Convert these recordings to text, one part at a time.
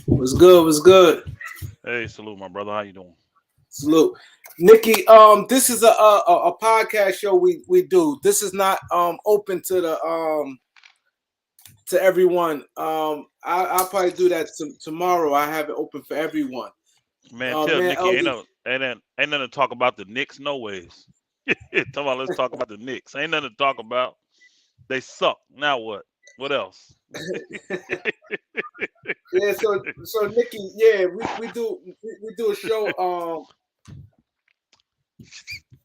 What's good? What's good? Hey, salute, my brother. How you doing? Salute, Nikki. This is a podcast show we do. This is not open to the to everyone. I'll probably do that tomorrow. I have it open for everyone. Man, tell Man, Nikki LD. ain't nothing to talk about the Knicks, no ways. Talk about let's talk about the Knicks. Ain't nothing to talk about. They suck. Now what? What else? Yeah, so Nikki, yeah, we do a show.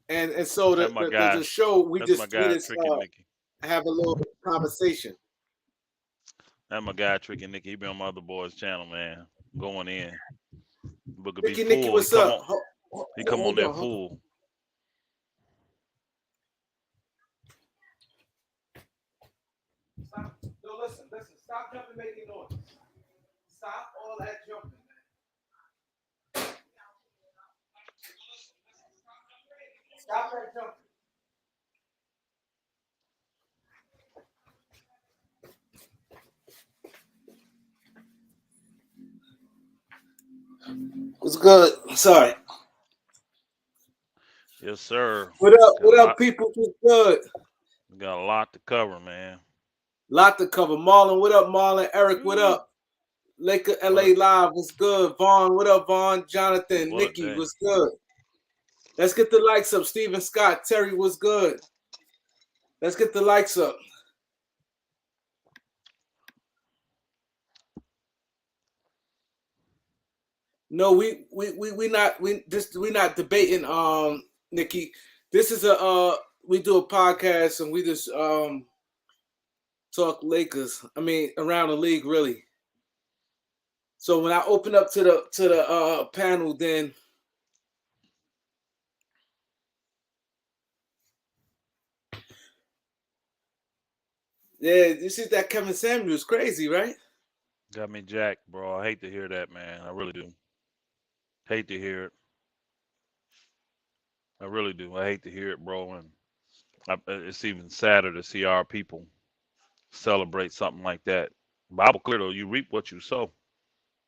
And so That's my the guy. show we That's my just guy, Tricky Nicky. have a little conversation. That's my guy, Tricky Nicky. He be on my other boy's channel, man. Going in. But could be Nikki, full. what's up? He come on Hold there on. full. Stop. No, listen. Stop jumping, making noise. Stop all that jumping, man. Stop that jumping. What's good? Sorry. Yes, sir. What up? Got a What up, lot. people? What's good? We got a lot to cover, man. Lot to cover. Marlon, what up, Marlon? Eric, what Woo. up? Laker What LA Live, what's good? Vaughn, what up, Vaughn? Jonathan, what a Nikki, day. what's good? Let's get the likes up. Steven Scott, Terry, what's good? Let's get the likes up. No, we not debating, Nikki. This is we do a podcast and we just talk Lakers. I mean, around the league, really. So when I open up to the panel, then yeah, you see that Kevin Samuels crazy, right? Got me jacked, bro. I hate to hear that, man. I really do. Hate to hear it. I really do. I hate to hear it, bro. And it's even sadder to see our people celebrate something like that. Bible clear though, you reap what you sow.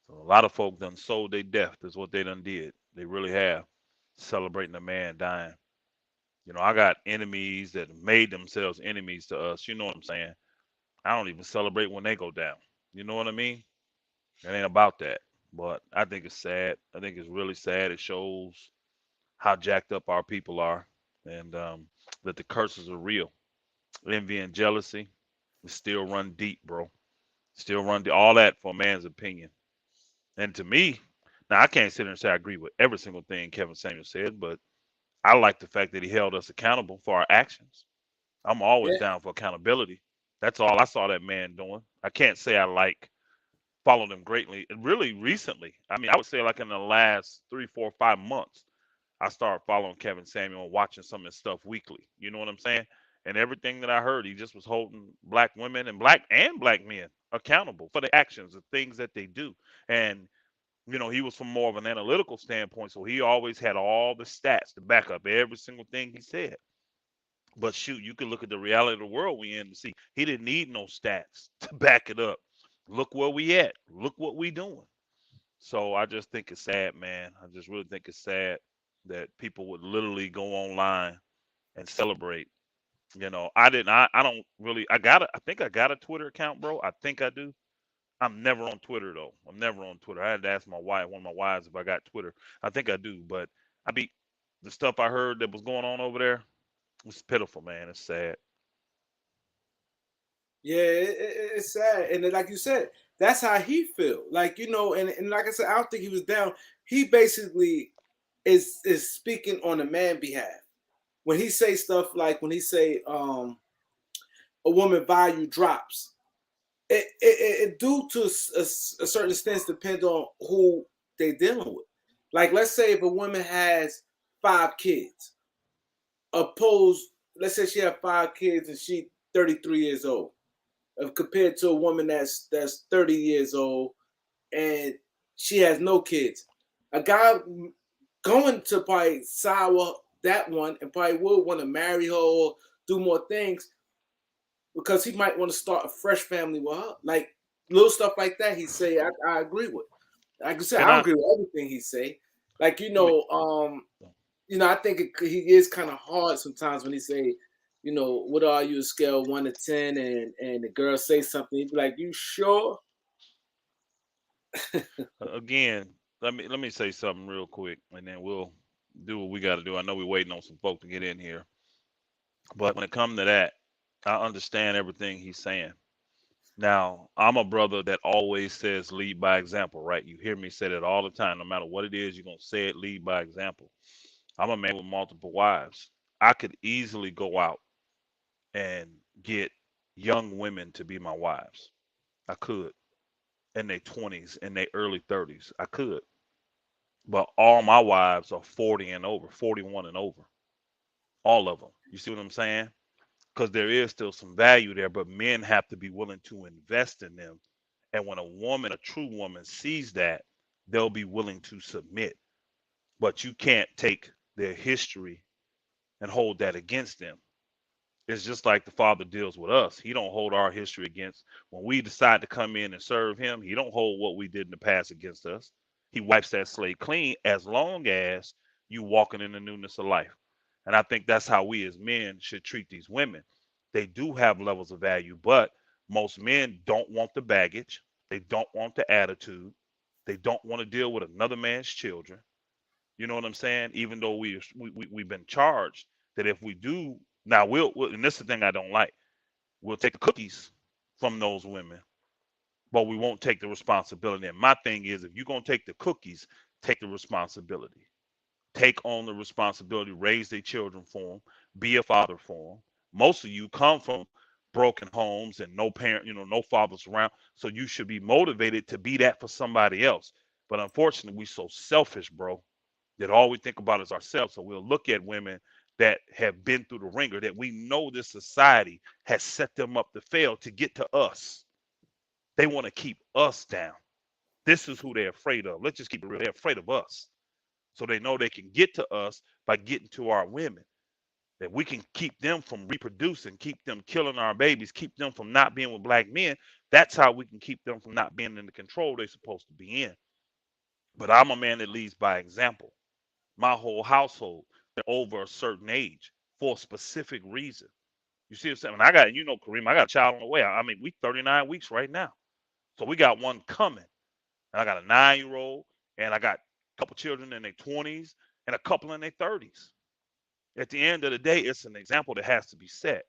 So a lot of folk done sold their death. Is what they done did. They really have. Celebrating a man dying. I got enemies that made themselves enemies to us. You know what I'm saying? I don't even celebrate when they go down. You know what I mean? It ain't about that. But I think it's sad. I think it's really sad. It shows how jacked up our people are, and that the curses are real. Envy and jealousy still run deep, bro. Still run deep. All that for a man's opinion. And to me, now I can't sit here and say I agree with every single thing Kevin Samuel said, but I like the fact that he held us accountable for our actions. I'm always Yeah. down for accountability. That's all I saw that man doing. I can't say I like followed him greatly. Really recently, I mean, I would say like in the last 3, 4, 5 months, I started following Kevin Samuel and watching some of his stuff weekly. You know what I'm saying? And everything that I heard, he just was holding black women and black men accountable for the actions, the things that they do. And he was from more of an analytical standpoint, so he always had all the stats to back up every single thing he said. But shoot, you can look at the reality of the world we in to see he didn't need no stats to back it up. Look where we at. Look what we doing. So I just think it's sad, man. I just really think it's sad that people would literally go online and celebrate. I didn't. I don't really. I got. I think I got a Twitter account, bro. I think I do. I'm never on Twitter though. I'm never on Twitter. I had to ask my wife, one of my wives, if I got Twitter. I think I do, but I be the stuff I heard that was going on over there. It's pitiful, man. It's sad. Yeah, it's sad, and then, like you said, that's how he feel. Like and like I said, I don't think he was down. He basically is speaking on a man behalf when he say stuff like when he say a woman value drops. It due to a certain extent depends on who they dealing with. Like let's say if a woman has 5 kids, opposed, let's say she have 5 kids and she 33 years old compared to a woman that's 30 years old and she has no kids. A guy going to probably sour that one and probably would want to marry her or do more things because he might want to start a fresh family with her. Like little stuff like that. He say, I agree with. Like I said, I Can don't I? agree with everything he say. Like Let me. I think he is kind of hard sometimes when he say, what are you, a scale 1 to 10, and the girl say something, he'd be like, you sure? Again, let me say something real quick, and then we'll do what we got to do. I know we're waiting on some folk to get in here, but when it comes to that, I understand everything he's saying. Now, I'm a brother that always says lead by example, right? You hear me say that all the time. No matter what it is, you're gonna say it, lead by example. I'm a man with multiple wives. I could easily go out and get young women to be my wives. I could in their 20s, in their early 30s. I could. But all my wives are 40 and over, 41 and over. All of them. You see what I'm saying? Because there is still some value there, but men have to be willing to invest in them. And when a woman, a true woman, sees that, they'll be willing to submit. But you can't take their history and hold that against them. It's just like the Father deals with us. He don't hold our history against when we decide to come in and serve him. He don't hold what we did in the past against us. He wipes that slate clean as long as you walking in the newness of life. And I think that's how we as men should treat these women. They do have levels of value, but most men don't want the baggage. They don't want the attitude. They don't want to deal with another man's children. You know what I'm saying? Even though we've been charged that if we do now, we'll and this is the thing I don't like. We'll take the cookies from those women, but we won't take the responsibility. And my thing is, if you're gonna take the cookies, take the responsibility. Take on the responsibility, raise their children for them, be a father for them. Most of you come from broken homes and no parent, no fathers around, so you should be motivated to be that for somebody else. But unfortunately, we so selfish, bro, that all we think about is ourselves. So we'll look at women that have been through the ringer that we know this society has set them up to fail to get to us. They want to keep us down. This is who they're afraid of. Let's just keep it real. They're afraid of us. So they know they can get to us by getting to our women. That we can keep them from reproducing, keep them killing our babies, keep them from not being with black men. That's how we can keep them from not being in the control they're supposed to be in. But I'm a man that leads by example. My whole household, they're over a certain age for a specific reason. You see what I'm saying? And I got, Kareem, I got a child on the way. I mean, we 39 weeks right now. So we got one coming. And I got a 9-year old, and I got a couple children in their 20s and a couple in their 30s. At the end of the day, it's an example that has to be set.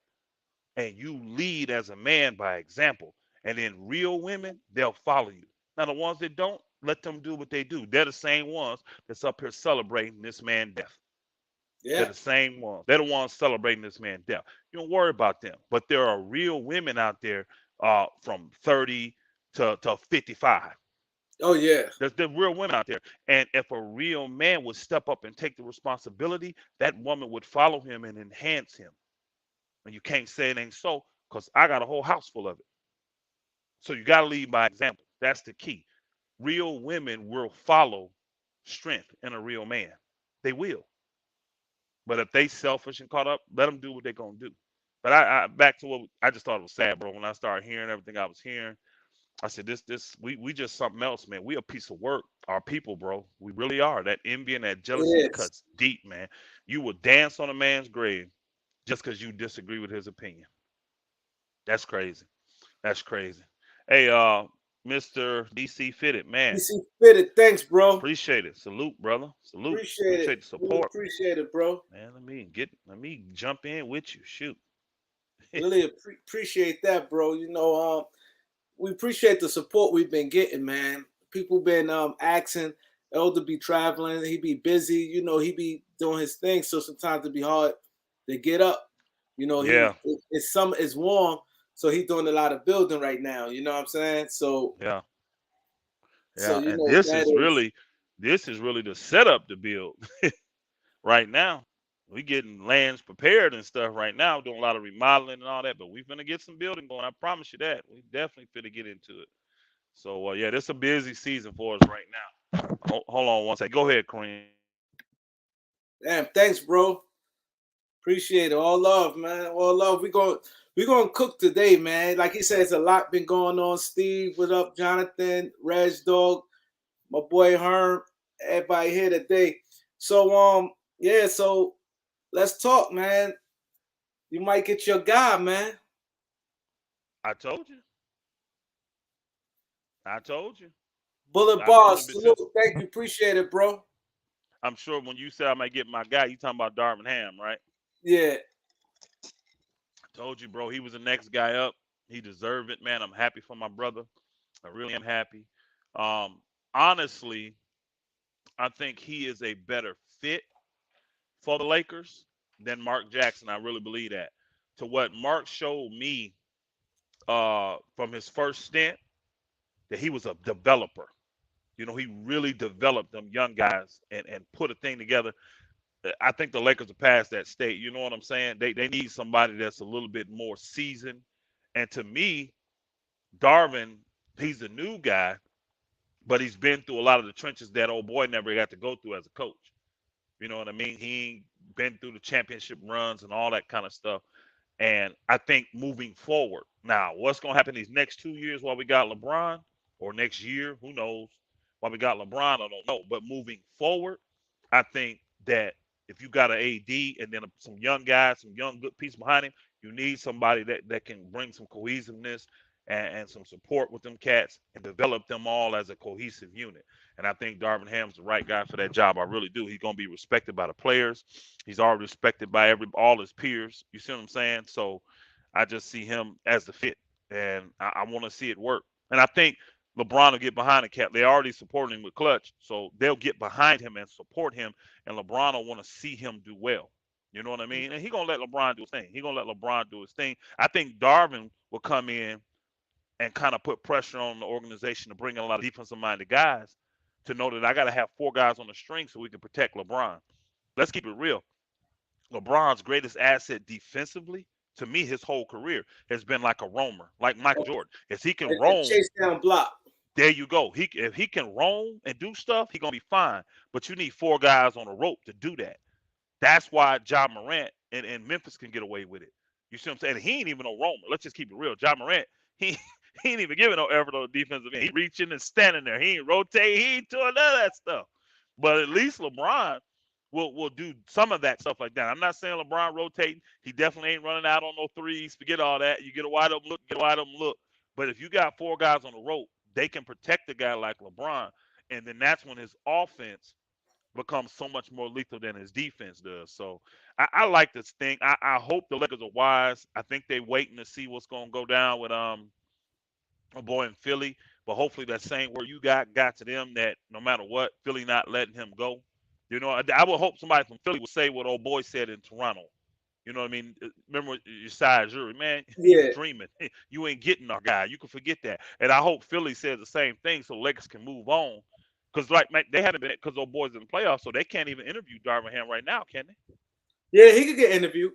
And you lead as a man by example. And then real women, they'll follow you. Now, the ones that don't, let them do what they do. They're the same ones that's up here celebrating this man's death. They're Yeah. the same ones. They're the ones celebrating this man's death. You don't worry about them. But there are real women out there from 30 to 55. Oh yeah. There's real women out there. And if a real man would step up and take the responsibility, that woman would follow him and enhance him. And you can't say it ain't so because I got a whole house full of it. So you got to lead by example. That's the key. Real women will follow strength in a real man. They will. But if they selfish and caught up, let them do what they're gonna do. But I back to what I just thought it was sad, bro. When I started hearing everything I was hearing, I said, we just something else, man. We a piece of work. Our people, bro. We really are. That envy and that jealousy It is. cuts deep, man. You will dance on a man's grave just because you disagree with his opinion. That's crazy. That's crazy. Hey, Mr. DC Fitted, You man. see fitted. Thanks, bro. Appreciate it. Salute, brother. Salute. Appreciate it. Appreciate the Really support. appreciate it, bro. Man, let me jump in with you. Shoot. Really appreciate that, bro. We appreciate the support we've been getting, man. People been asking Elder be traveling, he be busy, he be doing his thing, so sometimes it be hard to get up. Yeah, It's warm, so he's doing a lot of building right now. You know what I'm saying? So yeah, so yeah. you And know this that is is really this is really the setup to build right now. We getting lands prepared and stuff right now, doing a lot of remodeling and all that, but we finna get some building going. I promise you that. We definitely finna get into it. So yeah, this is a busy season for us right now. Hold on one second. Go ahead, Kareem. damn. Thanks, bro. Appreciate it. All love, man. All love. We gonna cook today, man. Like he said, it's a lot been going on. Steve, what up? Jonathan, Reg Dog, my boy Herm, everybody here today. So yeah, so let's talk, man. You might get your guy, man. I told you. I told you. Bullet I've only Bars, been salute. since. Thank you. Appreciate it, bro. I'm sure when you said I might get my guy, you talking about Darvin Ham, right? Yeah. Told you, bro. He was the next guy up. He deserved it, man. I'm happy for my brother. I really am happy. Honestly, I think he is a better fit for the Lakers than Mark Jackson. I really believe that. To what Mark showed me from his first stint, that he was a developer. You know, he really developed them young guys and put a thing together. I think the Lakers are past that state. You know what I'm saying? They need somebody that's a little bit more seasoned. And to me, Darvin, he's a new guy, but he's been through a lot of the trenches that old boy never got to go through as a coach. You know what I mean? He ain't been through the championship runs and all that kind of stuff. And I think moving forward, now what's going to happen these next 2 years while we got LeBron, or next year, who knows? While we got LeBron, I don't know. But moving forward, I think that if you got an AD and then some young guys, some young good piece behind him, you need somebody that can bring some cohesiveness and some support with them cats and develop them all as a cohesive unit. And I think Darvin Ham's the right guy for that job. I really do. He's gonna be respected by the players. He's already respected by all his peers. You see what I'm saying? So I just see him as the fit, and I want to see it work. And I think LeBron will get behind the cat. They already supporting him with clutch, so they'll get behind him and support him. And LeBron will want to see him do well. You know what I mean? And he gonna let LeBron do his thing. He gonna let LeBron do his thing. I think Darvin will come in and kind of put pressure on the organization to bring in a lot of defensive minded guys to know that I got to have four guys on the string so we can protect LeBron. Let's keep it real. LeBron's greatest asset defensively, to me, his whole career has been like a roamer, like Michael Jordan. If he can And roam, chase down block. there you go. If he can roam and do stuff, he gonna be fine. But you need four guys on a rope to do that. That's why John Morant and Memphis can get away with it. You see what I'm saying? He ain't even no roamer. Let's just keep it real. John Morant, he he ain't even giving no effort on the defensive end. He reaching and standing there. He ain't rotating. He ain't doing none of that stuff. But at least LeBron will do some of that stuff like that. I'm not saying LeBron rotating. He definitely ain't running out on no threes. Forget all that. You get a wide open look, get a wide open look. But if you got four guys on the rope, they can protect a guy like LeBron. And then that's when his offense becomes so much more lethal than his defense does. So I like this thing. I hope the Lakers are wise. I think they're waiting to see what's going to go down with a boy in Philly. But hopefully that same word you got to them, that no matter what, Philly not letting him go. You know, I would hope somebody from Philly would say what old boy said in Toronto. You know what I mean? Remember your size jury, man. You Yeah. dreaming. You ain't getting our guy. You can forget that. And I hope Philly says the same thing so Lakers can move on. Because like man, they haven't been, because those boys in the playoffs, so they can't even interview Darvin Ham right now, can they? Yeah, he could get interviewed.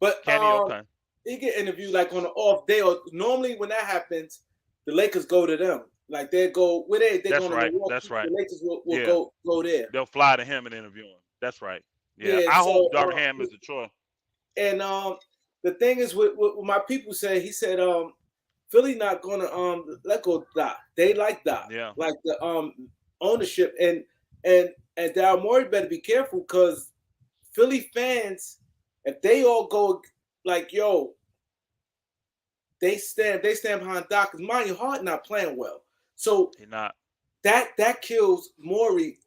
But Can he? Okay. he get interviewed like on an off day, or normally when that happens, the Lakers go to them. Like they go where they That's going to right. That's Milwaukee. right. The Lakers will Yeah. go there. They'll fly to him and interview him. That's right. Yeah. Yeah. I hope So Darvin Ham is the choice. and the thing is what my people say. He said Philly not gonna let go Doc. They like Doc, Yeah. like the ownership and and Daryl Morey better be careful because Philly fans, if they all go like yo, they stand behind Doc because mind your heart not playing well. So He not. that kills Morey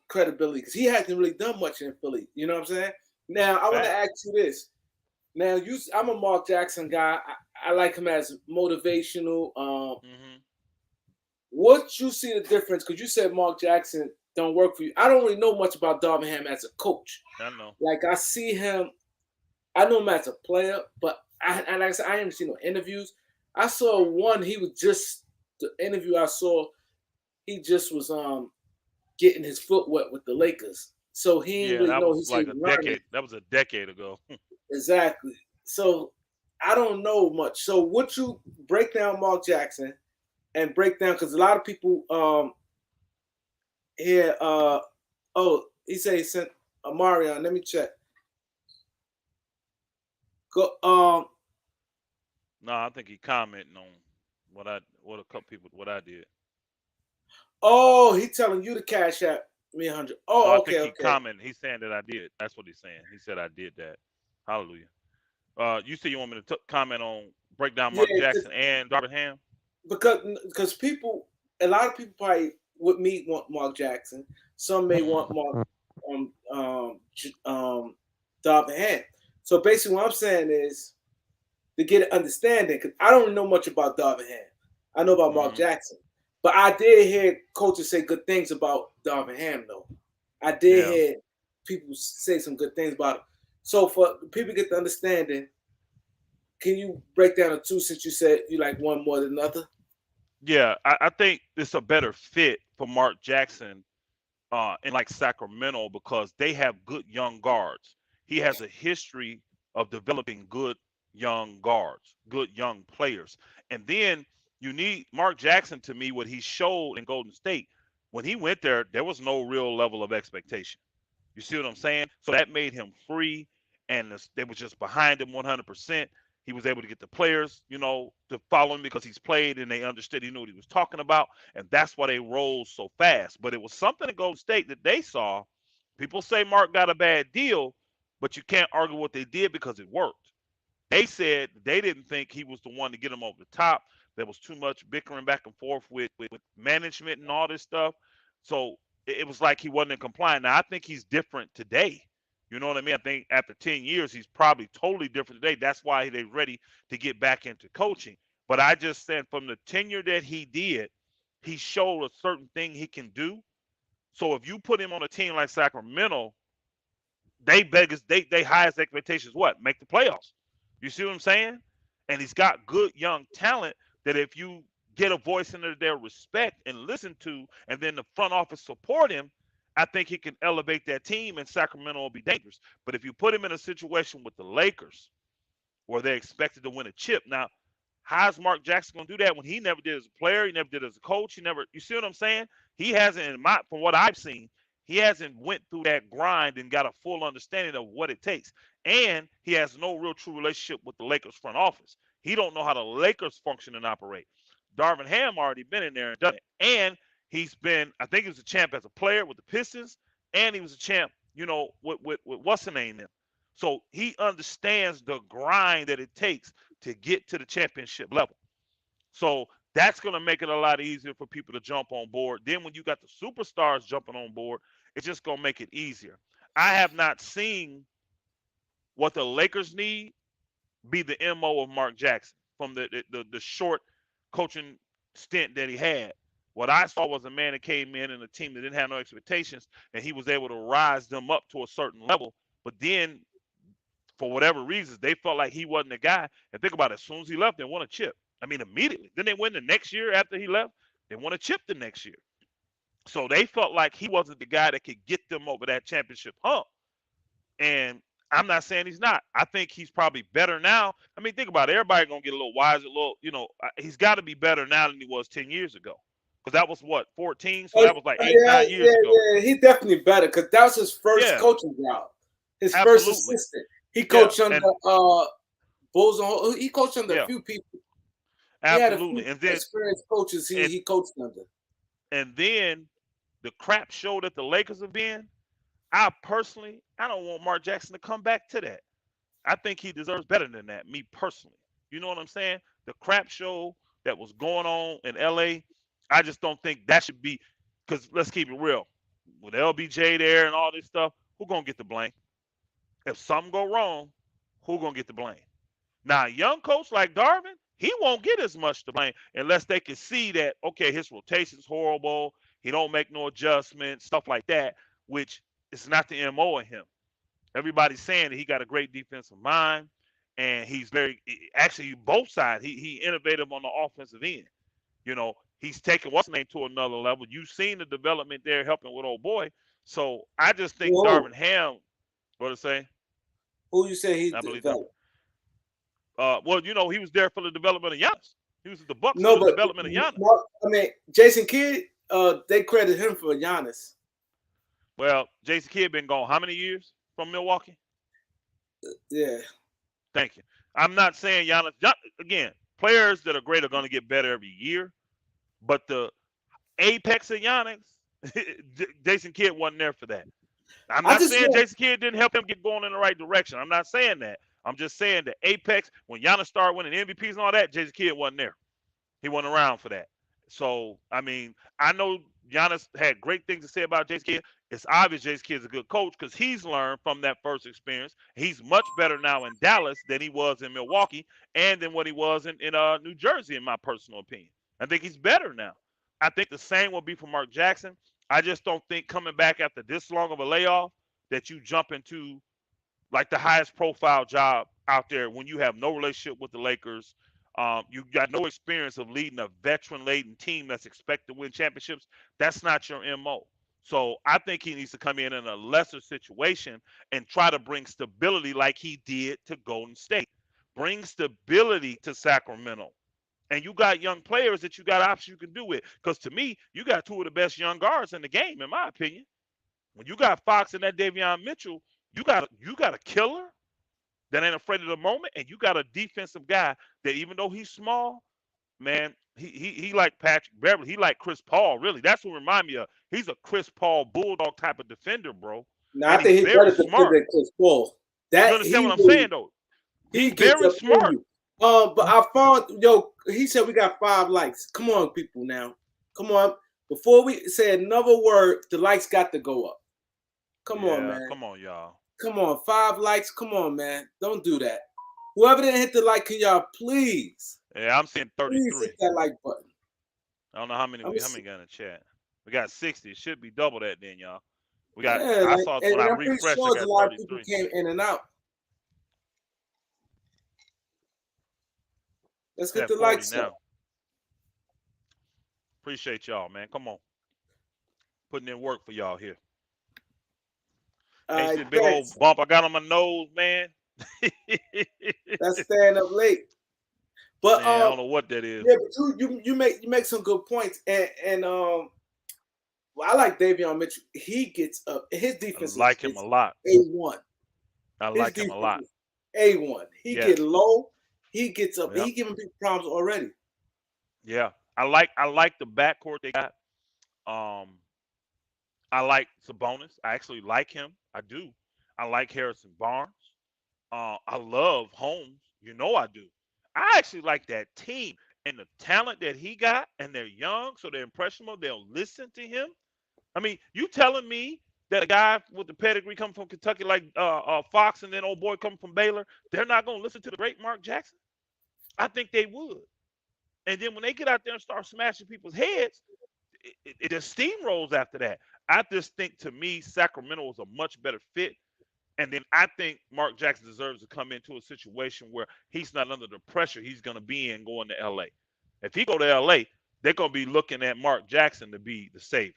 credibility because he hasn't really done much in Philly. You know what I'm saying? Now I want to Facts. ask you this. Now I'm a Mark Jackson guy. I like him as motivational. Hmm. What you see the difference? Because you said Mark Jackson don't work for you. I don't really know much about Darvin as a coach. I know. Like I see him, I know him as a player, but like I said, I haven't seen no interviews. I saw one. He was just the interview I saw. He just was getting his foot wet with the Lakers, so he didn't Yeah, really that know. was He said like a learning decade. That was a decade ago. exactly. So I don't know much. So would you break down Mark Jackson and break down because a lot of people here he said he sent Amarion. Let me check. Go, No, I think he commenting on what a couple people what I did. oh, he telling you to cash out me 100. No, I Oh, think okay, he okay. commented. He's saying that I did. That's what he's saying. He said I did that. Hallelujah. You say you want me to comment on break down Yeah, Mark Jackson and Darvin Ham? because people, a lot of people probably with me want Mark Jackson. Some may want Mark Darvin Ham. So basically, what I'm saying is to get an understanding, because I don't know much about Darvin Ham. I know about Mark Mm-hmm. Jackson, but I did hear coaches say good things about Darvin Ham. Though I did Yeah. hear people say some good things about him. So for people to get the understanding, can you break down the two since you said you like one more than another? Yeah, I think it's a better fit for Mark Jackson in like Sacramento because they have good young guards. He has a history of developing good young guards, good young players. And then you need Mark Jackson to me, what he showed in Golden State. When he went there, there was no real level of expectation. You see what I'm saying? So that made him free, and they was just behind him 100%. He was able to get the players, to follow him because he's played and they understood he knew what he was talking about, and that's why they rose so fast. But it was something in Golden State that they saw. People say Mark got a bad deal, but you can't argue what they did because it worked. They said they didn't think he was the one to get him over the top. There was too much bickering back and forth with management and all this stuff. So it was like he wasn't in compliance. Now I think he's different today. You know what I mean? I think after 10 years, he's probably totally different today. That's why they're ready to get back into coaching. But I just said from the tenure that he did, he showed a certain thing he can do. So if you put him on a team like Sacramento, they highest expectations what? Make the playoffs. You see what I'm saying? And he's got good young talent that if you get a voice into their respect and listen to, and then the front office support him, I think he can elevate that team and Sacramento will be dangerous. But if you put him in a situation with the Lakers where they're expected to win a chip, now how's Mark Jackson gonna do that when he never did as a player, he never did as a coach, he never you see what I'm saying? He hasn't from what I've seen, he hasn't went through that grind and got a full understanding of what it takes. And he has no real true relationship with the Lakers front office. He don't know how the Lakers function and operate. Darvin Ham already been in there and done it. And he's been, I think he was a champ as a player with the Pistons, and he was a champ, with what's the name there. So he understands the grind that it takes to get to the championship level. So that's going to make it a lot easier for people to jump on board. Then when you got the superstars jumping on board, it's just going to make it easier. I have not seen what the Lakers need be the MO of Mark Jackson from the short coaching stint that he had. What I saw was a man that came in a team that didn't have no expectations, and he was able to rise them up to a certain level. But then for whatever reasons, they felt like he wasn't the guy. And think about it, as soon as he left, they won a chip. I mean, immediately. Then they win the next year after he left. They won a chip the next year. So they felt like he wasn't the guy that could get them over that championship hump. And I'm not saying he's not. I think he's probably better now. I mean, think about it. Everybody gonna get a little wiser, a little, he's got to be better now than he was 10 years ago. Because that was what, 14? So Oh, that was like eight, yeah, 9 years ago. yeah, yeah. He definitely better because that was his first Yeah, coaching job, his first absolutely. assistant. He Yeah, coached under and Bulls. He coached under a yeah, few people. He had a absolutely. few And then experienced coaches and he coached under. and then the crap show that the Lakers have been. I don't want Mark Jackson to come back to that. I think he deserves better than that, me personally. You know what I'm saying? The crap show that was going on in LA, I just don't think that should be, because let's keep it real. With LBJ there and all this stuff, who gonna get the blame? If something go wrong, who gonna get the blame? Now, a young coach like Darvin, he won't get as much to blame unless they can see that, okay, his rotation's horrible, he don't make no adjustments, stuff like that, which is not the MO in him. Everybody's saying that he got a great defensive mind, and he's very actually both sides. He innovative on the offensive end. He's taking what's name to another level. You've seen the development there helping with old boy. So I just think Whoa, Darvin Ham, what to say? who you say he I believe Darvin. developed? Well, he was there for the development of Giannis. He was at the Bucks for No, the but development of Giannis. I mean Jason Kidd. They credit him for Giannis. Well, Jason Kidd been gone how many years from Milwaukee? Yeah, Thank you. I'm not saying Giannis. Again, players that are great are going to get better every year, but the apex of Giannis, Jason Kidd wasn't there for that. I'm I not just saying want. Jason Kidd didn't help him get going in the right direction. I'm not saying that. I'm just saying the apex when Giannis started winning MVPs and all that, Jason Kidd wasn't there. He wasn't around for that. So I mean, I know Giannis had great things to say about Jason Kidd. It's obvious Jason Kidd's a good coach because he's learned from that first experience. He's much better now in Dallas than he was in Milwaukee and than what he was in New Jersey, in my personal opinion. I think he's better now. I think the same will be for Mark Jackson. I just don't think coming back after this long of a layoff that you jump into like the highest profile job out there when you have no relationship with the Lakers. You got no experience of leading a veteran laden team that's expected to win championships. That's not your MO. So I think he needs to come in a lesser situation and try to bring stability like he did to Golden State. Bring stability to Sacramento. And you got young players that you got options you can do it. Because to me, you got two of the best young guards in the game, in my opinion. When you got Fox and that Davion Mitchell, you got a killer that ain't afraid of the moment, and you got a defensive guy that even though he's small, man, he like Patrick Beverly, he like Chris Paul. Really, that's what remind me of. He's a Chris Paul bulldog type of defender, bro, Now and I think he's he's very better smart. than Chris Paul. You That understand what I'm saying, though? he He's gets very up in smart. you. But I found He said we got 5 likes. Come on, people, now. Come on. Before we say another word, the likes got to go up. Come on, Yeah, man. come on, y'all. Come on, 5 likes. Come on, man. Don't do that. Whoever didn't hit the like, can y'all Yeah, I'm seeing please hit 33. that like button. I don't know how many I'm how see, many got in the chat. We got 60. It should be double that then, y'all. We got. yeah, I like, saw when and I I'm pretty refreshed, I sure a got lot of people 33. came in and out. Let's It's get at the 40 likes up. now. Appreciate y'all, man. Come on, putting in work for y'all here. Can't All see right, the big old thanks. bump I got on my nose, man. That's staying up late. But Man, I don't know what that is. yeah, but you make some good points, and well, I like Davion Mitchell. He gets up. His I defense like him a is lot. A1. I His like him a defense lot. is A1. He get Yes. low. He gets up. Yep. He giving people problems already. Yeah. I like the backcourt they got. Um, I like Sabonis. I actually like him. I do. I like Harrison Barnes. I love Holmes. You know I do. I actually like that team and the talent that he got, and they're young, so they're impressionable. They'll listen to him. I mean, you telling me that a guy with the pedigree coming from Kentucky like Fox and then old boy coming from Baylor, they're not going to listen to the great Mark Jackson? I think they would. And then when they get out there and start smashing people's heads, it just steamrolls after that. I just think to me, Sacramento is a much better fit. And then I think Mark Jackson deserves to come into a situation where he's not under the pressure he's going to be in going to LA. If he go to LA, they're going to be looking at Mark Jackson to be the savior.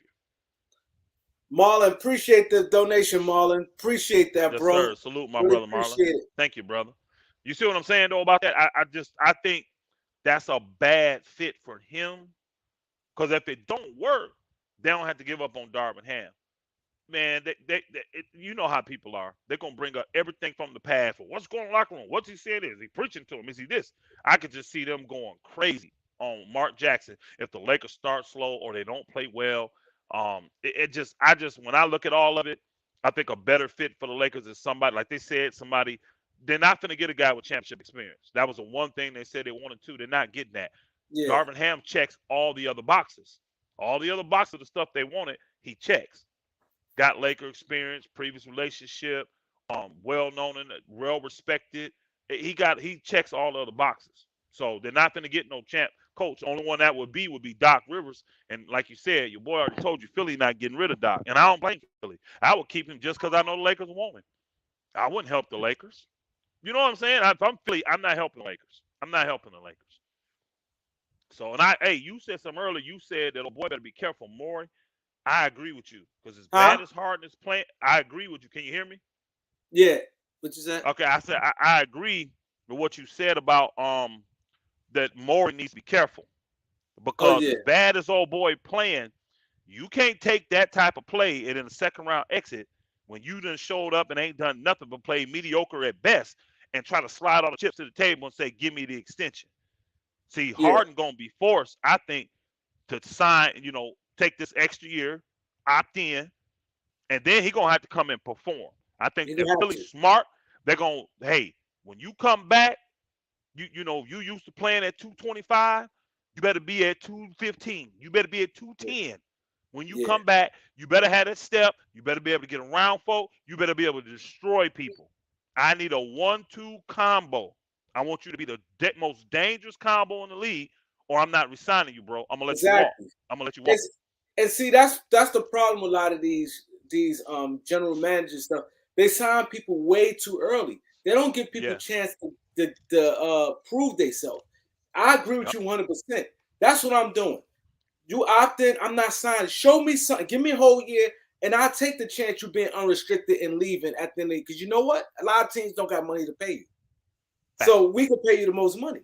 Marlon, appreciate the donation, Marlon. Appreciate that, Yes, bro. sir. Salute my Really brother Marlon. appreciate it. Thank you, brother. You see what I'm saying though about that? I think that's a bad fit for him. Because if it don't work, they don't have to give up on Darvin Ham. Man, you know how people are. They're gonna bring up everything from the past. Well, what's going on in the locker room? What's he saying? Is he preaching to him? Is he this? I could just see them going crazy on Mark Jackson if the Lakers start slow or they don't play well. I just when I look at all of it, I think a better fit for the Lakers is somebody like they said, somebody. They're not going to get a guy with championship experience. That was the one thing they said they wanted to. They're not getting that. Yeah. Darvin Ham checks all the other boxes. All the other boxes, the stuff they wanted, he checks. Got Laker experience, previous relationship, well known and well respected. He checks all the other boxes. So they're not going to get no champ coach. The only one that would be Doc Rivers. And like you said, your boy already told you Philly not getting rid of Doc. And I don't blame Philly. I would keep him just because I know the Lakers want him. I wouldn't help the Lakers. You know what I'm saying? If I'm Philly, I'm not helping the Lakers. I'm not helping the Lakers. So, hey, you said something earlier. You said that, oh boy, better be careful, Maury. I agree with you because as Huh? bad as Harden is playing, I agree with you. Can you hear me? Yeah. What you said? Okay, I said I agree with what you said about that Maury needs to be careful Oh because yeah. as bad as old boy playing, you can't take that type of play and in the second round exit when you done showed up and ain't done nothing but play mediocre at best and try to slide all the chips to the table and say, "Give me the extension." See, Yeah, Harden gonna be forced, I think, to sign. Take this extra year, opt in, and then he gonna have to come and perform. I think you're if gonna have Philly's to. smart, they're gonna, hey, when you come back, you used to playing at 225, you better be at 215. You better be at Yeah, 210. When you yeah, come back, you better have that step. You better be able to get around folk. You better be able to destroy people. I need a 1-2 combo. I want you to be the most dangerous combo in the league, or I'm not resigning you, bro. I'm gonna let you walk. exactly. I'm gonna let you walk. It's and see that's the problem with a lot of these general managers stuff. They sign people way too early. They don't give people a Yeah. chance to prove themselves. I agree with Yep. you 100%. That's what I'm doing. You opt in, I'm not signing. Show me something. Give me a whole year, and I'll take the chance you being unrestricted and leaving at the end. Because you know what? A lot of teams don't got money to pay you. So Facts. we can pay you the most money.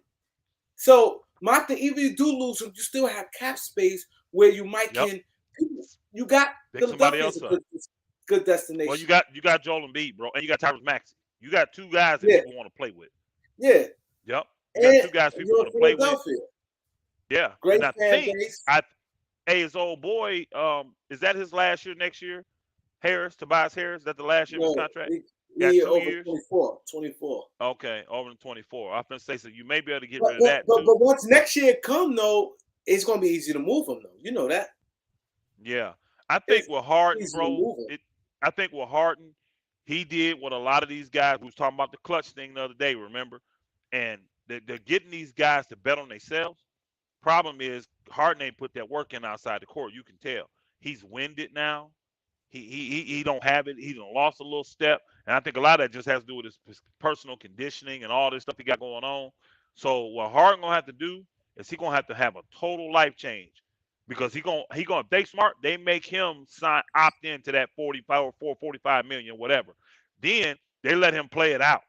So my thing, even if you do lose them, you still have cap space where you might Yep. can. You got Pick somebody Philadelphia's a else up. good Well, you destination. got you got Joel Embiid, bro, and you got Tyrese Maxey. You got two guys that Yeah, people want to play with. yeah, Yep. You got and two guys people you're in want to play with. Philadelphia, Yeah. great And I fan think base. I hey his old boy, is that his last year next year? Tobias Harris, is that the last year of his No, contract? Got he two over years? 24, 24. Okay, over in 24. I was gonna say so you may be able to get But rid of but that but, too. but once next year come though, it's gonna be easy to move him though. You know that Yeah. I think it's with Harden, easy to bro, move him. I think with Harden, he did what a lot of these guys we was talking about the clutch thing the other day, remember? And they're getting these guys to bet on themselves. Problem is Harden ain't put that work in outside the court. You can tell. He's winded now. He don't have it. He done lost a little step, and I think a lot of that just has to do with his personal conditioning and all this stuff he got going on. So what Harden gonna have to do is he gonna have a total life change because he gonna if they smart they make him sign opt into that 45 or 445 million whatever. Then they let him play it out,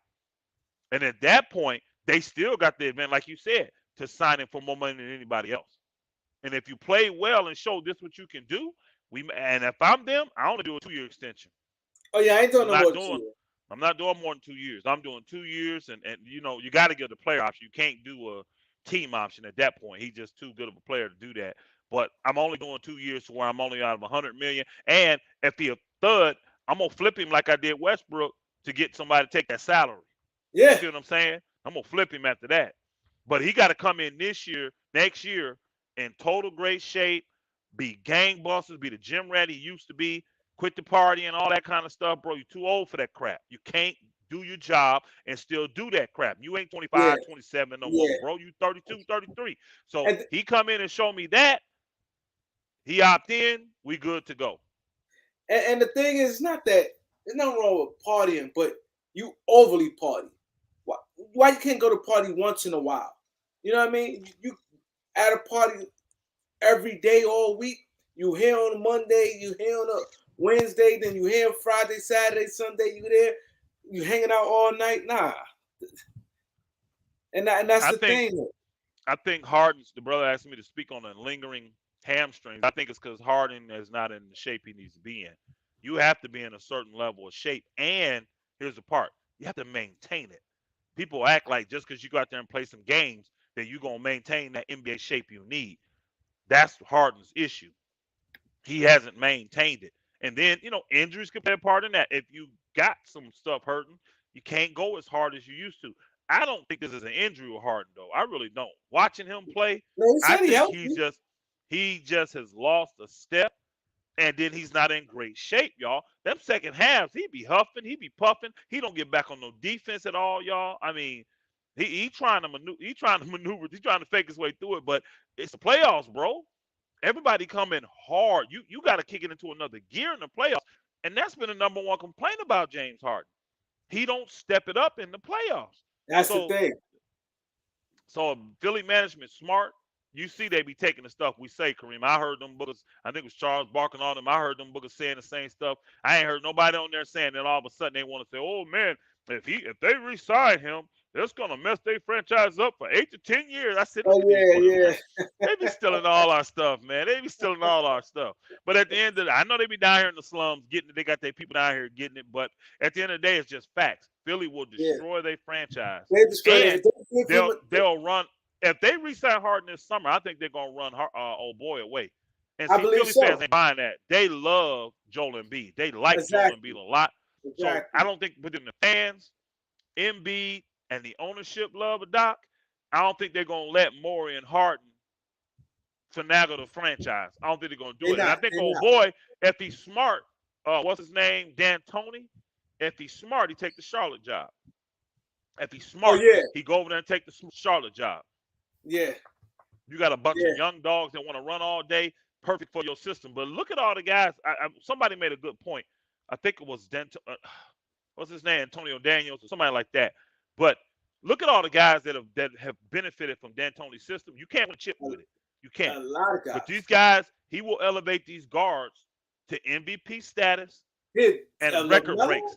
and at that point they still got the event like you said to sign him for more money than anybody else. And if you play well and show this what you can do, and if I'm them, I only do a 2 year extension. Oh yeah, I ain't doing I'm no more not than doing 2 years. I'm not doing more than 2 years. I'm doing 2 years and you got to give the player option. You can't do a team option at that point. He's just too good of a player to do that. But I'm only doing 2 years to where I'm only out of 100 million. And if he a third, I'm gonna flip him like I did Westbrook to get somebody to take that salary. You Yeah, see what I'm saying? I'm gonna flip him after that. But he got to come in this year, next year, in total great shape, be gangbusters, be the gym rat he used to be, quit the party and all that kind of stuff, bro. You're too old for that crap. You can't do your job and still do that crap. You ain't yeah, 25, 27 no more, yeah. bro. You 32, 33. So And he come in and show me that. He opt in, we good to go. and the thing is, it's not that there's nothing wrong with partying, but you overly party. Why you can't go to party once in a while? You know what I mean? You at a party every day all week. You here on a Monday, you here on a Wednesday, then you here Friday, Saturday, Sunday. You there, you hanging out all night. Nah, and that's I the think thing. I think Harden's the brother asked me to speak on the lingering hamstrings. I think it's because Harden is not in the shape he needs to be in. You have to be in a certain level of shape, and here's the part: you have to maintain it. People act like just because you go out there and play some games that you're gonna maintain that NBA shape you need. That's Harden's issue. He hasn't maintained it. And then, injuries could play a part in that. If you got some stuff hurting, you can't go as hard as you used to. I don't think this is an injury with Harden though. I really don't. Watching him play, No, he I said he think healthy. he just has lost a step and then he's not in great shape, y'all. Them second halves, he be huffing, he be puffing. He don't get back on no defense at all, y'all. I mean, he trying to maneuver, he's trying to fake his way through it, but it's the playoffs, bro. Everybody coming hard. You got to kick it into another gear in the playoffs, and that's been the number one complaint about James Harden. He don't step it up in the playoffs. That's the So thing. so Philly management smart. You see they be taking the stuff we say, Kareem. I heard them bookers. I think it was Charles Barker on them. I heard them bookers saying the same stuff. I ain't heard nobody on there saying that all of a sudden they want to say, "Oh man, if they re-sign him, It's gonna mess their franchise up for 8 to 10 years. I said, look Oh at these yeah, bums, yeah, man. They be stealing all our stuff, man. They be stealing all our stuff. But at the end of the, I know they be down here in the slums getting it. They got their people down here getting it. But at the end of the day, it's just facts. Philly will yeah. destroy their franchise, They destroyed it. and If they do it they'll from- they'll run. If they resign Harden this summer, I think they're gonna run old boy away. And I see, believe Philly fans so. ain't buying that. They love Joel Embiid. They like Joel Embiid Exactly, a lot. So I exactly. don't think within the fans, Embiid, and the ownership love of Doc, I don't think they're gonna let Morey and Harden finagle the franchise. I don't think they're gonna They do it. And I not. think They old not. boy, if he's smart, what's his name, D'Antoni, if he's smart, he take the Charlotte job. If he's Oh smart, yeah, he go over there and take the Charlotte job. yeah, You got a bunch of yeah. young dogs that want to run all day, perfect for your system. But look at all the guys. Somebody made a good point. I think it was what's his name, Antonio Daniels or somebody like that. But look at all the guys that have benefited from D'Antoni's system. You can't win a chip A, with it. You can't. a lot of But these guys. guys, he will elevate these guards to MVP status Hit and record LaMelo. breaks.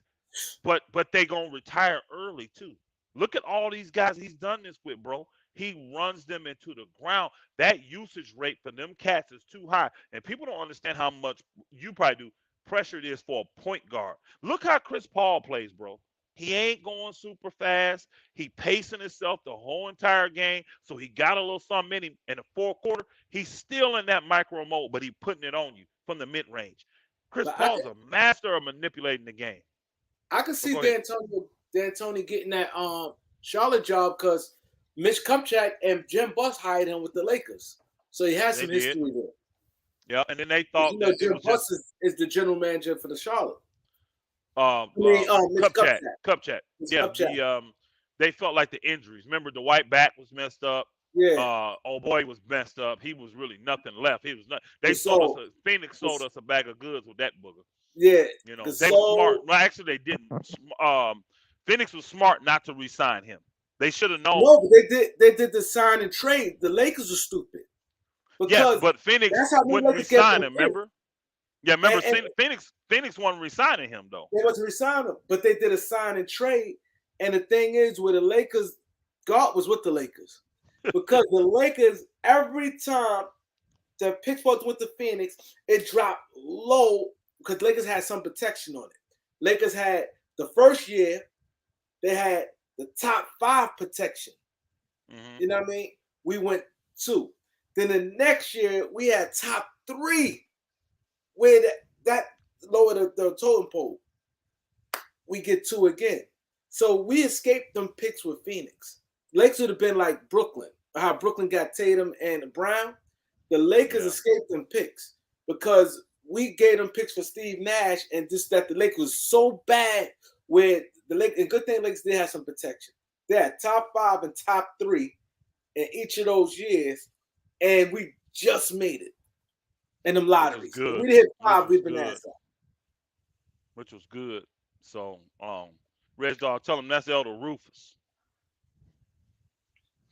But they gonna retire early too. Look at all these guys he's done this with, bro. He runs them into the ground. That usage rate for them cats is too high, and people don't understand how much you probably do pressure it is for a point guard. Look how Chris Paul plays, bro. He ain't going super fast. He pacing himself the whole entire game, so he got a little something in him. In the fourth quarter, he's still in that micro mode, but he putting it on you from the mid range. Chris But Paul's a master of manipulating the game. I can But see go ahead. D'Antoni getting that Charlotte job because Mitch Kupchak and Jim Buss hired him with the Lakers, so he has They some did. history there. Yeah, and then they 'Cause thought that it Jim was just Buss is the general manager for the Charlotte. um I mean, um Mitch cup chat, Kupchak. cup chat. Mitch Yeah, Kupchak. they felt like the injuries. Remember the white back was messed up. Yeah, Old boy was messed up. He was really nothing left. He was not. They sold us Gasol. a Phoenix sold Gas- us a bag of goods with that booger. Yeah, You know, they were Gasol. smart. Well, actually, they didn't. Phoenix was smart not to re-sign him. They should have known. No, but they did the sign and trade. The Lakers are stupid Yes, because but Phoenix that's how the wouldn't Lakers get re-sign them him. in. Remember? Yeah, remember And Phoenix wasn't re-signing him though. they wasn't resign him, but they did a sign and trade. And the thing is, where the Lakers, God was with the Lakers because the Lakers every time the Pittsburgh went to Phoenix, it dropped low because Lakers had some protection on it. Lakers had the first year they had the top 5 protection. Hmm. You know what I mean? We went 2. Then the next year we had top 3, where that lower the totem pole. We get 2 again. So we escaped them picks with Phoenix. Lakers would have been like Brooklyn, how Brooklyn got Tatum and Brown. The Lakers Yeah, escaped them picks because we gave them picks for Steve Nash, and just that the Lakers was so bad where the Lakers, and good thing Lakers did have some protection. They had top 5 and top 3 in each of those years, and we just made it in them which was lotteries. If good. we'd hit Which 5, was we'd been good. ass up. Which was good. So, Red Dog, tell him that's Elder Rufus.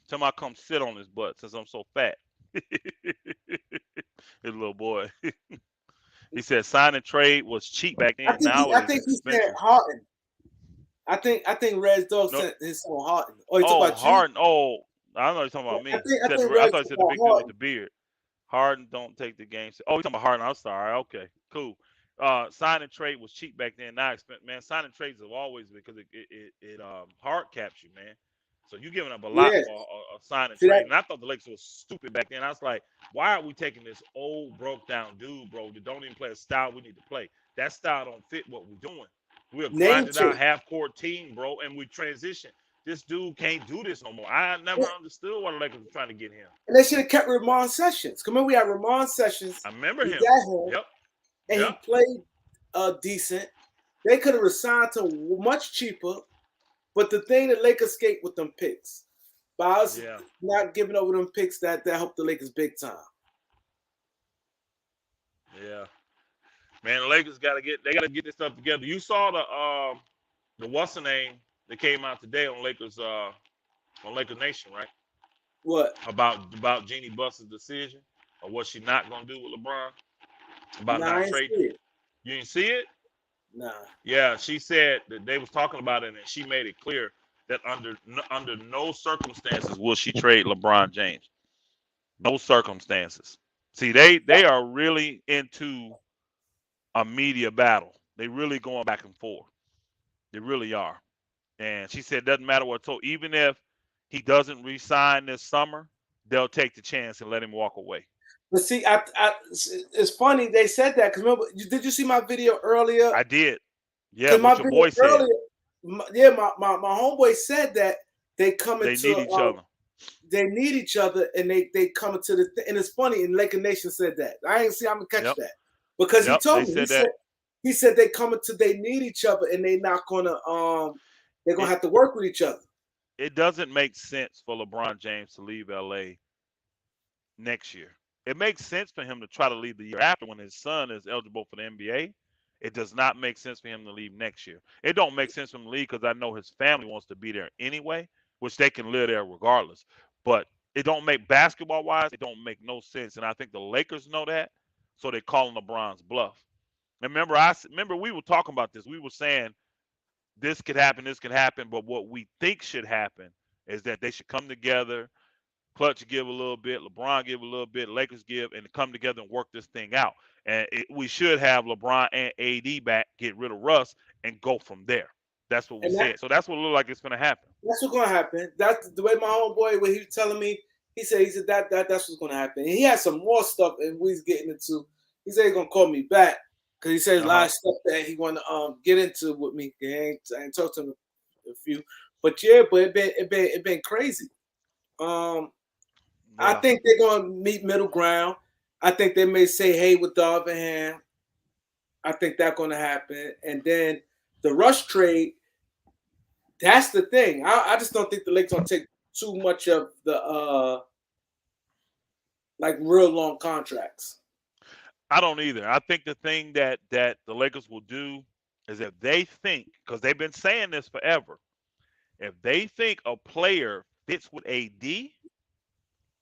Tell him I come sit on his butt since I'm so fat. His little boy. He said sign and trade was cheap back then. I Nowadays think it's he said expensive. Harden. I think Red's dog No, sent his son Harden. Oh, he talking oh about you? Harden. Oh, I know you're talking about me. I Said think I Red's thought you talking said the about big dude with Harden. the beard. Harden don't take the game. Oh, you talking about Harden? I'm sorry. Okay, cool. Sign and trade was cheap back then. Now expensive, man. Sign and trades have always because it hard caps you, man. So you giving up a lot Yeah. for a sign and See trade. that And I thought the Lakers was stupid back then. I was like, why are we taking this old broke down dude, bro, that don't even play a style we need to play? That style don't fit what we're doing. We're a name grinded out check. half court team, bro, and we transition. This dude can't do this no more. I never understood why the Lakers were trying to get him. And they should have kept Ramon Sessions. Come on, we had Ramon Sessions. I remember We him. got him, Yep. and he Yep. played decent. They could have resigned to much cheaper. But the thing that Lakers escaped with them picks, by us Yeah. not giving over them picks, that helped the Lakers big time. Yeah. Man, the Lakers gotta get this stuff together. You saw the what's the name that came out today on Lakers Nation, right? What? About Jeannie Buss's decision or what she not gonna do with LeBron about Nah, I not ain't trading see him. it. You didn't see it? Nah. Yeah, she said that they was talking about it and she made it clear. that under no circumstances will she trade LeBron James. No circumstances. See, they are really into a media battle. They really going back and forth. They really are. And she said, doesn't matter what. So even if he doesn't resign this summer, they'll take the chance and let him walk away. But see, it's funny they said that because remember, did you see my video earlier? I did. Yeah, Because my what your video boy said. earlier, my homeboy said that they come They into need each other. they need each other and they come into and it's funny. And Laker Nation said that. I ain't see I'm gonna catch Yep. that because he Yep. told They me said that. he said they come into they need each other and they not gonna they're gonna It, have to work with each other. it doesn't make sense for LeBron James to leave LA next year. It makes sense for him to try to leave the year after when his son is eligible for the NBA. It does not make sense for him to leave next year. It don't make sense for him to leave because I know his family wants to be there anyway, which they can live there regardless. But it don't make basketball wise, it don't make no sense. And I think the Lakers know that, so they're calling LeBron's bluff. And remember we were talking about this. We were saying this could happen, but what we think should happen is that they should come together. Clutch give a little bit, LeBron give a little bit, Lakers give, and come together and work this thing out. And we should have LeBron and AD back, get rid of Russ, and go from there. That's what we And said. So that's what it looks like it's going to happen. that's what's gonna happen. That's the way my homeboy when he was telling me. He said that's what's gonna happen. And he had some more stuff and we's getting into. He said he's gonna call me back because he said a lot of stuff that he want to get into with me. I ain't talked to him a few, but yeah, but it been crazy. I think they're gonna meet middle ground. I think they may say hey with the other hand. I think that's gonna happen, and then the Rush trade. That's the thing. I just don't think the Lakers gonna take too much of the like real long contracts. I don't either. I think the thing that the Lakers will do is if they think, because they've been saying this forever, if they think a player fits with AD,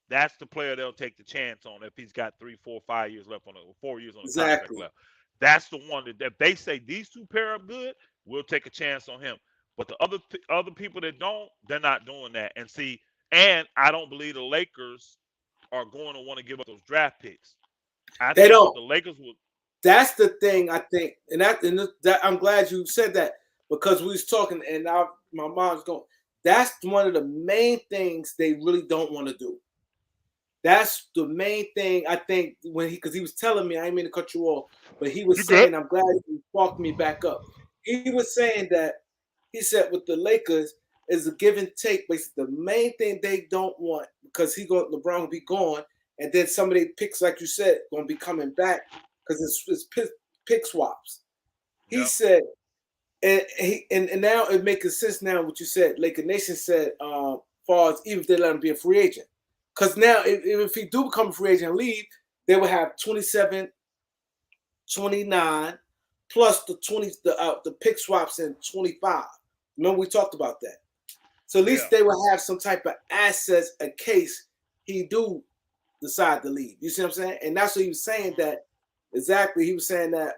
that's the player they'll take the chance on if he's got 3, 4, 5 years left on 4 years on the contract left. That's the one that if they say these two pair up good, we'll take a chance on him. But the other people that don't, they're not doing that. And see, and I don't believe the Lakers are going to want to give up those draft picks. They don't. What the Lakers would. That's the thing I think, and that I'm glad you said that because we was talking, and now my mom's going. That's one of the main things they really don't want to do. That's the main thing I think when because he was telling me I didn't mean to cut you off, but he was saying I'm glad you sparked me back up. He was saying that he said with the Lakers is a give and take. Basically, the main thing they don't want because LeBron will be gone, and then some of their picks, like you said, going to be coming back because it's pick swaps. He said, and now it makes sense now what you said. Laker Nation said, far as even if they let him be a free agent. Because now, if he do become a free agent and leave, they will have 27, 29, plus the pick swaps in 25. Remember we talked about that. So at least they will have some type of assets in case he do decide to leave. You see what I'm saying? And that's what he was saying that exactly. He was saying that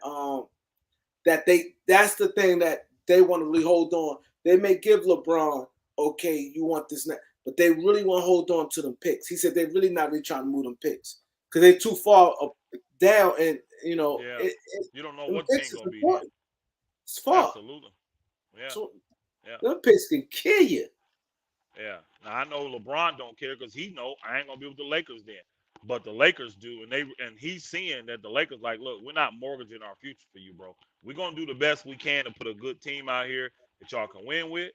that's the thing that they want to really hold on. They may give LeBron, okay, you want this now. But they really want to hold on to them picks. He said they're really not really trying to move them picks because they're too far up, down, and you know. You don't know what team gonna be. It's far. Absolutely. Yeah. So, them picks can kill you. Yeah. Now I know LeBron don't care because he know I ain't gonna be with the Lakers then. But the Lakers do, and he's seeing that the Lakers like, look, we're not mortgaging our future for you, bro. We're gonna do the best we can to put a good team out here that y'all can win with.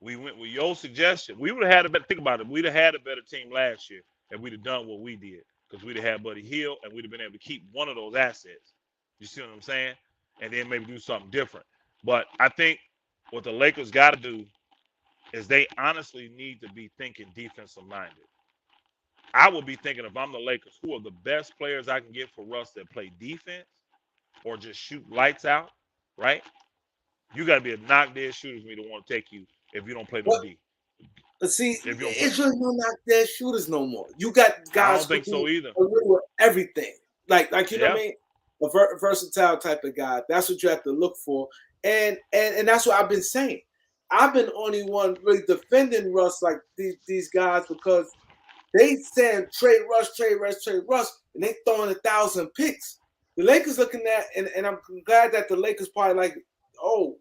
We went with your suggestion. We would have had a better think about it. We'd have had a better team last year if we'd have done what we did because we'd have had Buddy Hield and we'd have been able to keep one of those assets. You see what I'm saying? And then maybe do something different. But I think what the Lakers got to do is they honestly need to be thinking defensive minded. I would be thinking if I'm the Lakers, who are the best players I can get for Russ that play defense or just shoot lights out, right? You got to be a knock dead shooter for me to want to take you if you don't play no D. But see, it's really no knock dead shooters no more. You got guys I don't think so either. With everything. Like you know what I mean? A versatile type of guy. That's what you have to look for. And that's what I've been saying. I've been the only one really defending Russ like these guys because they said trade Russ, trade Russ, trade Russ, and they throwing 1,000 picks. The Lakers looking at, and I'm glad that the Lakers probably like, oh,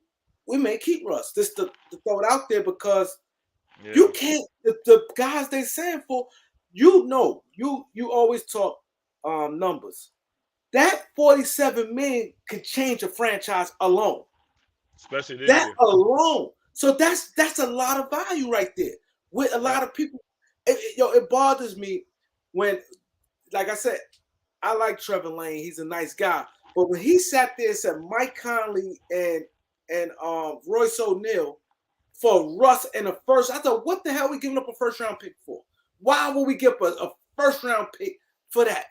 we may keep Russ just to throw it out there because Yeah. you can't. The guys they saying for, you always talk numbers. That 47 million could change a franchise alone. Especially this That year. alone. So that's a lot of value right there. With a lot of people, it bothers me when, like I said, I like Trevor Lane. He's a nice guy. But when he sat there and said Mike Conley and Royce O'Neal for Russ and a first, I thought, what the hell are we giving up a first round pick for? Why would we give a first round pick for that?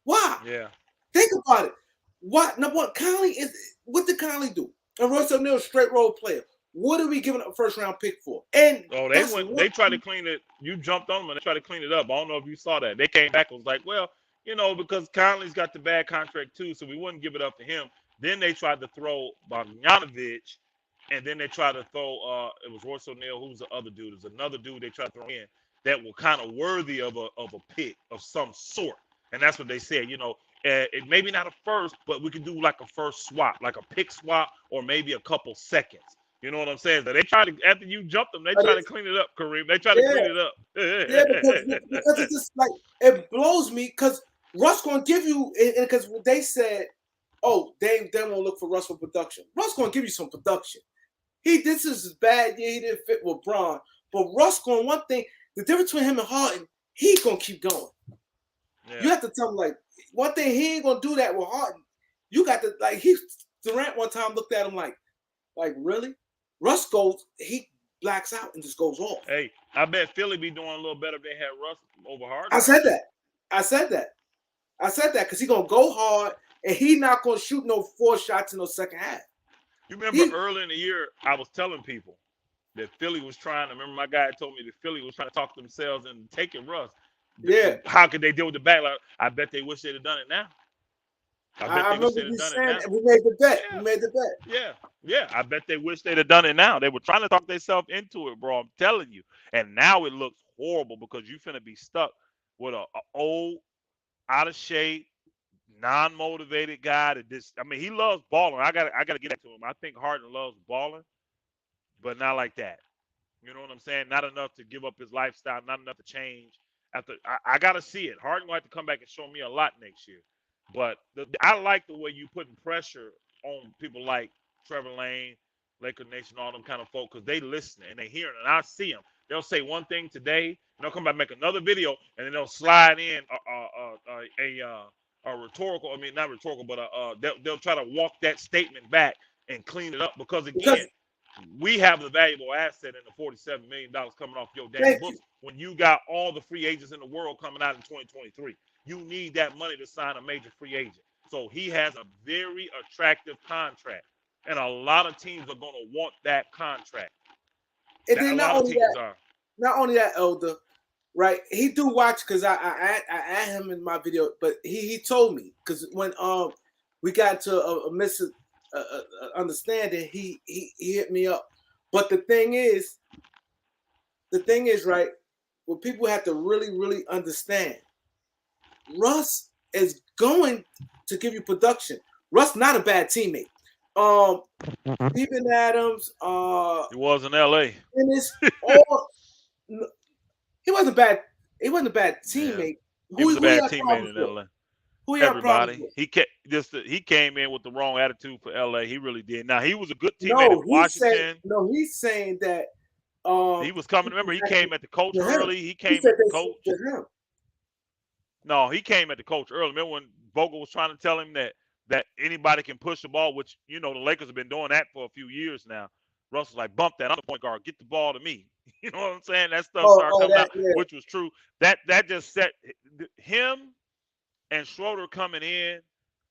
Why? Yeah. Think about it. What number one? Conley is what did Conley do? And Royce O'Neal, straight role player. What are we giving up a first round pick for? And They tried to clean it. You jumped on them and they tried to clean it up. I don't know if you saw that. They came back and was like, well, because Conley's got the bad contract too, so we wouldn't give it up to him. Then they tried to throw Bogdanovich, and then they tried to throw it was Royce O'Neal, who's the other dude. There's another dude they tried to throw in that were kind of worthy of a pick of some sort. And that's what they said, it maybe not a first, but we could do like a first swap, like a pick swap, or maybe a couple seconds. You know what I'm saying? So they try to, after you jump them, they try to clean it up, Kareem. They try to clean it up. Yeah, because it's just like it blows me because Russ gonna give you, and because they said, oh, they won't look for Russ for production. Russ gonna give you some production. This is his bad year. He didn't fit with Braun, but Russ going one thing. The difference between him and Harden, he gonna keep going. Yeah. You have to tell him like one thing. He ain't gonna do that with Harden. You got to Durant one time looked at him like really? Russ goes, he blacks out and just goes off. Hey, I bet Philly be doing a little better if they had Russ over Harden. I said that because he gonna go hard and he not gonna shoot no 4 shots in the second half. You remember early in the year, I was telling people that Philly was trying to. Remember, my guy told me that Philly was trying to talk themselves into taking Russ. Yeah. How could they deal with the backlash? I bet they wish they'd have done it now. I remember you saying that. We made the bet. Yeah. We made the bet. Yeah. I bet they wish they'd have done it now. They were trying to talk themselves into it, bro. I'm telling you. And now it looks horrible because you finna be stuck with a old, out of shape, non-motivated guy that he loves balling. I gotta get that to him. I think Harden loves balling, but not like that. You know what I'm saying? Not enough to give up his lifestyle, not enough to change. I gotta see it. Harden will have to come back and show me a lot next year. But I like the way you putting pressure on people like Trevor Lane, Laker Nation, all them kind of folk, because they listen and they hear it. And I see them. They'll say one thing today, and they'll come back and make another video, and then they'll slide in a rhetorical. I mean, not rhetorical, but they'll try to walk that statement back and clean it up because again, we have the valuable asset in the $47 million coming off your damn books when you got all the free agents in the world coming out in 2023. You need that money to sign a major free agent. So he has a very attractive contract. And a lot of teams are going to want that contract. And then not only that, Elder, right? He do watch because I add him in my video, but he told me because when we got to a misunderstanding, he hit me up. But the thing is, right? What people have to really, really understand. Russ is going to give you production. Russ not a bad teammate. Steven Adams. He was in LA. He wasn't bad. He wasn't a bad teammate. Yeah. He was a bad teammate in LA. Everybody. He came in with the wrong attitude for LA. He really did. Now he was a good teammate in Washington. He's saying that he was coming. Remember, he came at the coach early. He came at the coach. No, he came at the coach early. Remember when Vogel was trying to tell him that anybody can push the ball, which, the Lakers have been doing that for a few years now. Russ was like, bump that. I'm the point guard. Get the ball to me. You know what I'm saying? That stuff started coming out, which was true. That just set him and Schroeder coming in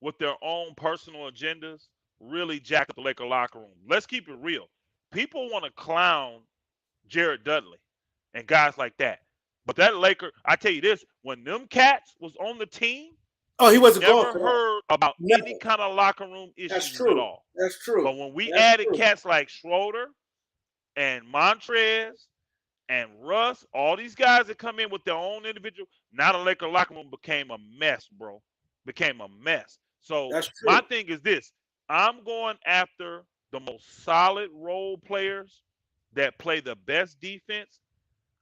with their own personal agendas really jacked up the Laker locker room. Let's keep it real. People want to clown Jared Dudley and guys like that. But that Laker, I tell you this, when them cats was on the team, he wasn't never heard about any kind of locker room issues at all. That's true. But when we added cats like Schroeder and Montrez and Russ, all these guys that come in with their own individual, now the Laker locker room became a mess, bro. Became a mess. So That's my true. thing is this: I'm going after the most solid role players that play the best defense,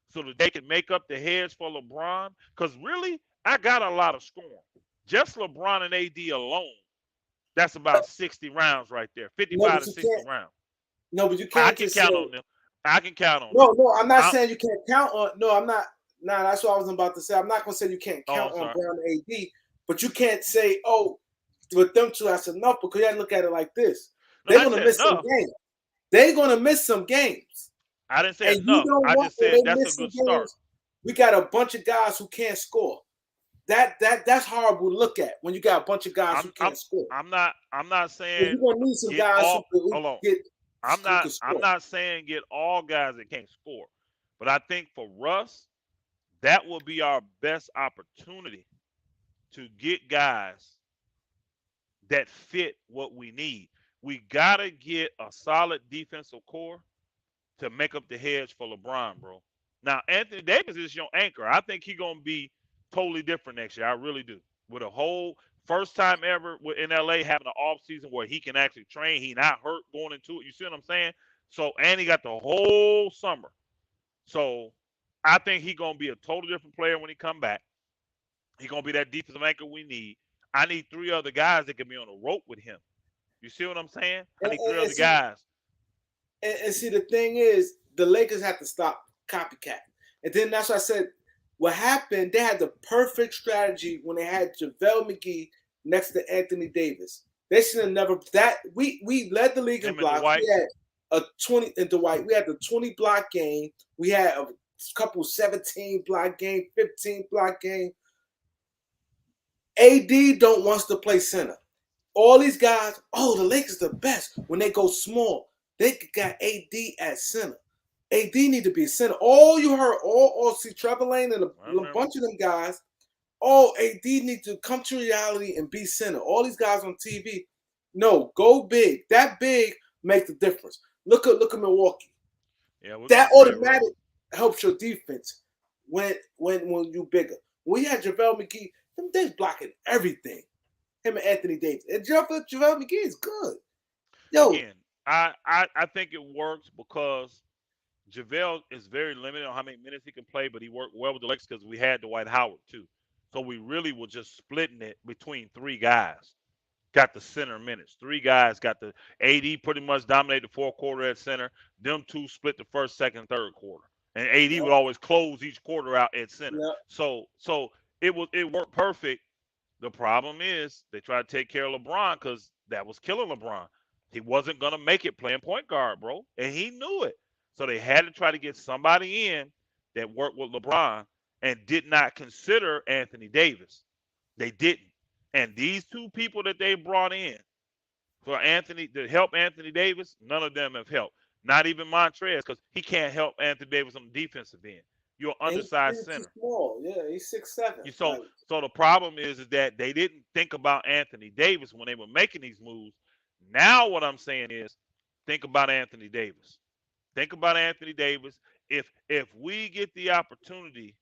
so that they can make up the heads for LeBron. Because really, I got a lot of scoring. Just LeBron and AD alone, that's about 60 rounds right there, No, 55 but to you 60 can't. rounds. No, but you I can't can just say. count on them. I can count on them. No, no, I'm not I, saying you can't count on. No, I'm not. Nah, that's what I was about to say. I'm not gonna say you can't oh, count I'm on sorry. Brown and AD, but you can't say, oh, with them two, that's enough because you got to look at it like this. No, They're I gonna said miss some enough. games. They're gonna miss some games, I didn't say and you enough. don't I want just when said they that's a miss some good start. games. We got a bunch of guys who can't score. That's horrible to look at when you got a bunch of guys who I'm I'm can't score. I'm not Because saying you're gonna need some get guys who all. can Hold on. get who can I'm score. not saying get all guys that can't score, but I think for Russ, that will be our best opportunity to get guys that fit what we need. We gotta get a solid defensive core to make up the hedge for LeBron, bro. Now Anthony Davis is your anchor. I think he's gonna be totally different next year. I really do. With a whole first time ever in LA having an off season where he can actually train. He not hurt going into it. You see what I'm saying? So and he got the whole summer. So I think he's gonna be a totally different player when he come back. He's gonna be that defensive anchor we need. I need three other guys that can be on the rope with him. You see what I'm saying? I And, need and, three and other see, guys. and see, the thing is, the Lakers have to stop copycat. And then that's why I said what happened. They had the perfect strategy when they had JaVale McGee next to Anthony Davis. They should have never that we led the league in Him and blocks. We Dwight. had a 20 in Dwight. We had the 20 block game. We had a couple 17 block game, 15 block game. AD don't wants to play center. All these guys, oh, the Lakers the best when they go small. They got AD at center. AD need to be a center. All you heard, all see Trevor Lane and I a remember. bunch of them guys. Oh, AD need to come to reality and be center. All these guys on TV, no, go big. That big make the difference. Look at Milwaukee. Yeah, we're gonna That trade Russ. automatic helps your defense when you bigger. When you had JaVale McGee, them things blocking everything. Him and Anthony Davis. And JaVale McGee is good. Yo, Again, I think it works because JaVale is very limited on how many minutes he can play, but he worked well with the Lakers because we had Dwight Howard too. So we really were just splitting it between three guys. Got the center minutes. Three guys got the AD pretty much dominated the fourth quarter at center. Them two split the first, second, third quarter. And AD yep, would always close each quarter out at center. yep. So it worked perfect. The problem is they try to take care of LeBron because that was killing LeBron. He wasn't gonna make it playing point guard, bro, and he knew it. So they had to try to get somebody in that worked with LeBron and did not consider Anthony Davis. They didn't. And these two people that they brought in for Anthony to help Anthony Davis, none of them have helped. Not even Montrez, because he can't help Anthony Davis on the defensive end. You're an And undersized he's too center. small. Yeah, he's 6'7". You so Like, so the problem is that they didn't think about Anthony Davis when they were making these moves. Now what I'm saying is think about Anthony Davis. Think about Anthony Davis. If we get the opportunity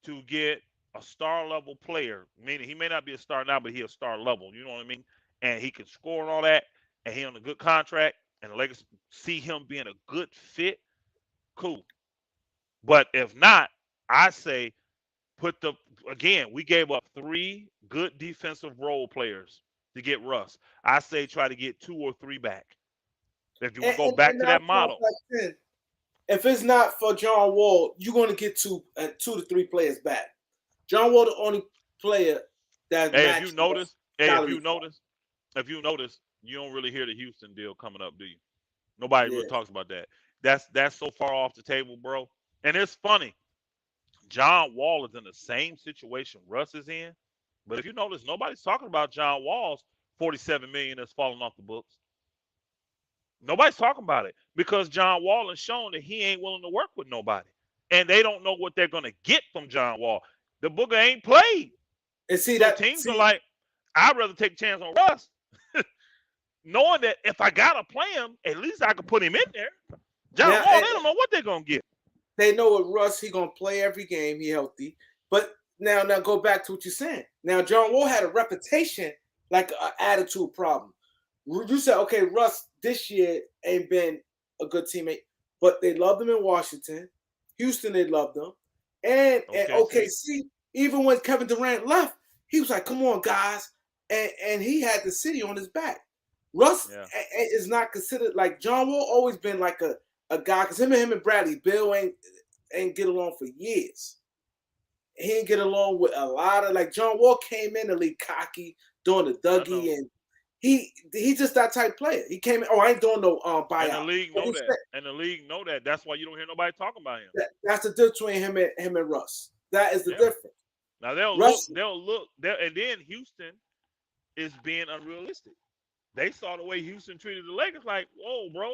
to get a star level player, meaning he may not be a star now, but he's a star level, you know what I mean? And he can score and all that, and he on a good contract, and the Lakers see him being a good fit, cool. But if not, I say put the again, we gave up three good defensive role players to get Russ. I say try to get two or three back. If you want and, to go and, back and to nine that times model. out of 10, if it's not for John Wall, you're going to get two to three players back. John Wall, the only player that Hey, if you matched the notice, hey, salary cap. if you notice, you don't really hear the Houston deal coming up, do you? Nobody really Yeah. talks about that. That's so far off the table, bro. And it's funny. John Wall is in the same situation Russ is in. But if you notice, nobody's talking about John Wall's 47 million that's falling off the books. Nobody's talking about it because John Wall has shown that he ain't willing to work with nobody. And they don't know what they're gonna get from John Wall. The booger ain't played. And see So that. teams are See, like, I'd rather take a chance on Russ, knowing that if I gotta play him, at least I can put him in there. John Now Wall, they don't know what they're gonna get. they know with Russ, he gonna play every game. He healthy. But now go back to what you're saying. Now John Wall had a reputation like an attitude problem. You said, okay, Russ this year ain't been a good teammate, but they loved him in Washington. Houston, they loved him. And Okay, see, OKC, even when Kevin Durant left, he was like, come on, guys. And he had the city on his back. Russ yeah, is not considered like John Wall always been like a guy, because him and Bradley Bill ain't get along for years. He didn't get along with a lot of like John Wall came in the league cocky, doing the I know. Dougie, and he just that type player. He came in, oh, I ain't doing no And the buyout. league But know that. And the league know that. That's why you don't hear nobody talking about him. that's the difference between him and Russ. That is the Yeah. difference. Now Russ, and then Houston is being unrealistic. They saw the way Houston treated the Lakers, like, whoa, bro,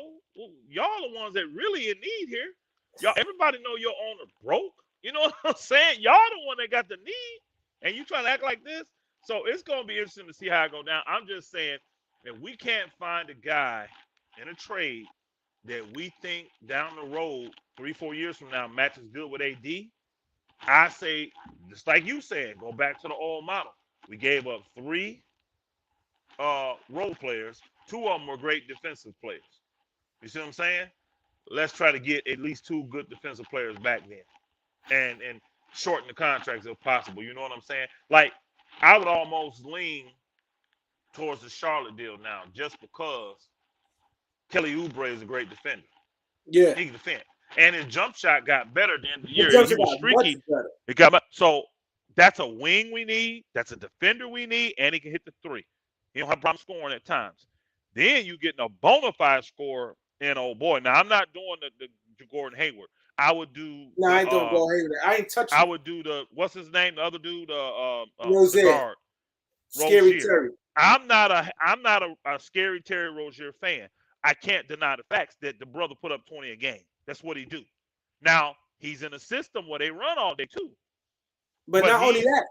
y'all the ones that really in need here. Y'all, everybody know your owner broke. You know what I'm saying? Y'all the one that got the need, and you trying to act like this. So it's gonna be interesting to see how it go down. I'm just saying that we can't find a guy in a trade that we think down the road, 3-4 years from now, matches good with AD. I say, just like you said, go back to the old model. We gave up three role players. Two of them were great defensive players. You see what I'm saying? Let's try to get at least two good defensive players back then, and shorten the contracts if possible. You know what I'm saying? Like, I would almost lean towards the Charlotte deal now, just because Kelly Oubre is a great defender. yeah, He can defend, and his jump shot got better at the end of the the year. He Jets was got much streaky. better. It got so that's a wing we need. That's a defender we need, and he can hit the three. He don't have problem scoring at times. Then you getting a bona fide scorer in old boy. Now I'm not doing the Gordon Hayward. I would do No, I ain't doing go ahead. I ain't touching I him. would do the what's his name? The other dude, the Rozier, guard, Scary Rozier. Terry. I'm not a scary Terry Rozier fan. I can't deny the facts that the brother put up 20 a game. That's what he do. Now he's in a system where they run all day too. But But not only he's that,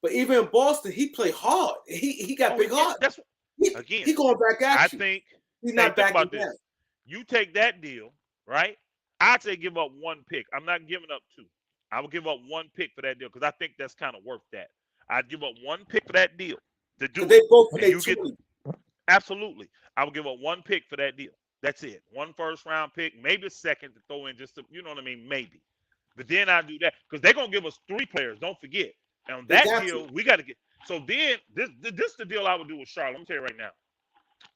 but even in Boston, he played hard. He got big yeah, heart. that's again. He going back I at you. think. He's Hey, not think backing about this. down. You take that deal, right? I'd say give up one pick. I'm not giving up two. I would give up one pick for that deal because I think that's kind of worth that. I'd give up one pick for that deal to Because do they it. both And play you get 20. absolutely. I would give up one pick for that deal. That's it. One first round pick, maybe a second to throw in just to, you know what I mean? Maybe. But then I do that because they're gonna give us three players. Don't forget. And on They that got to. deal, we got to get. So then this is the deal I would do with Charlotte. Let me tell you right now.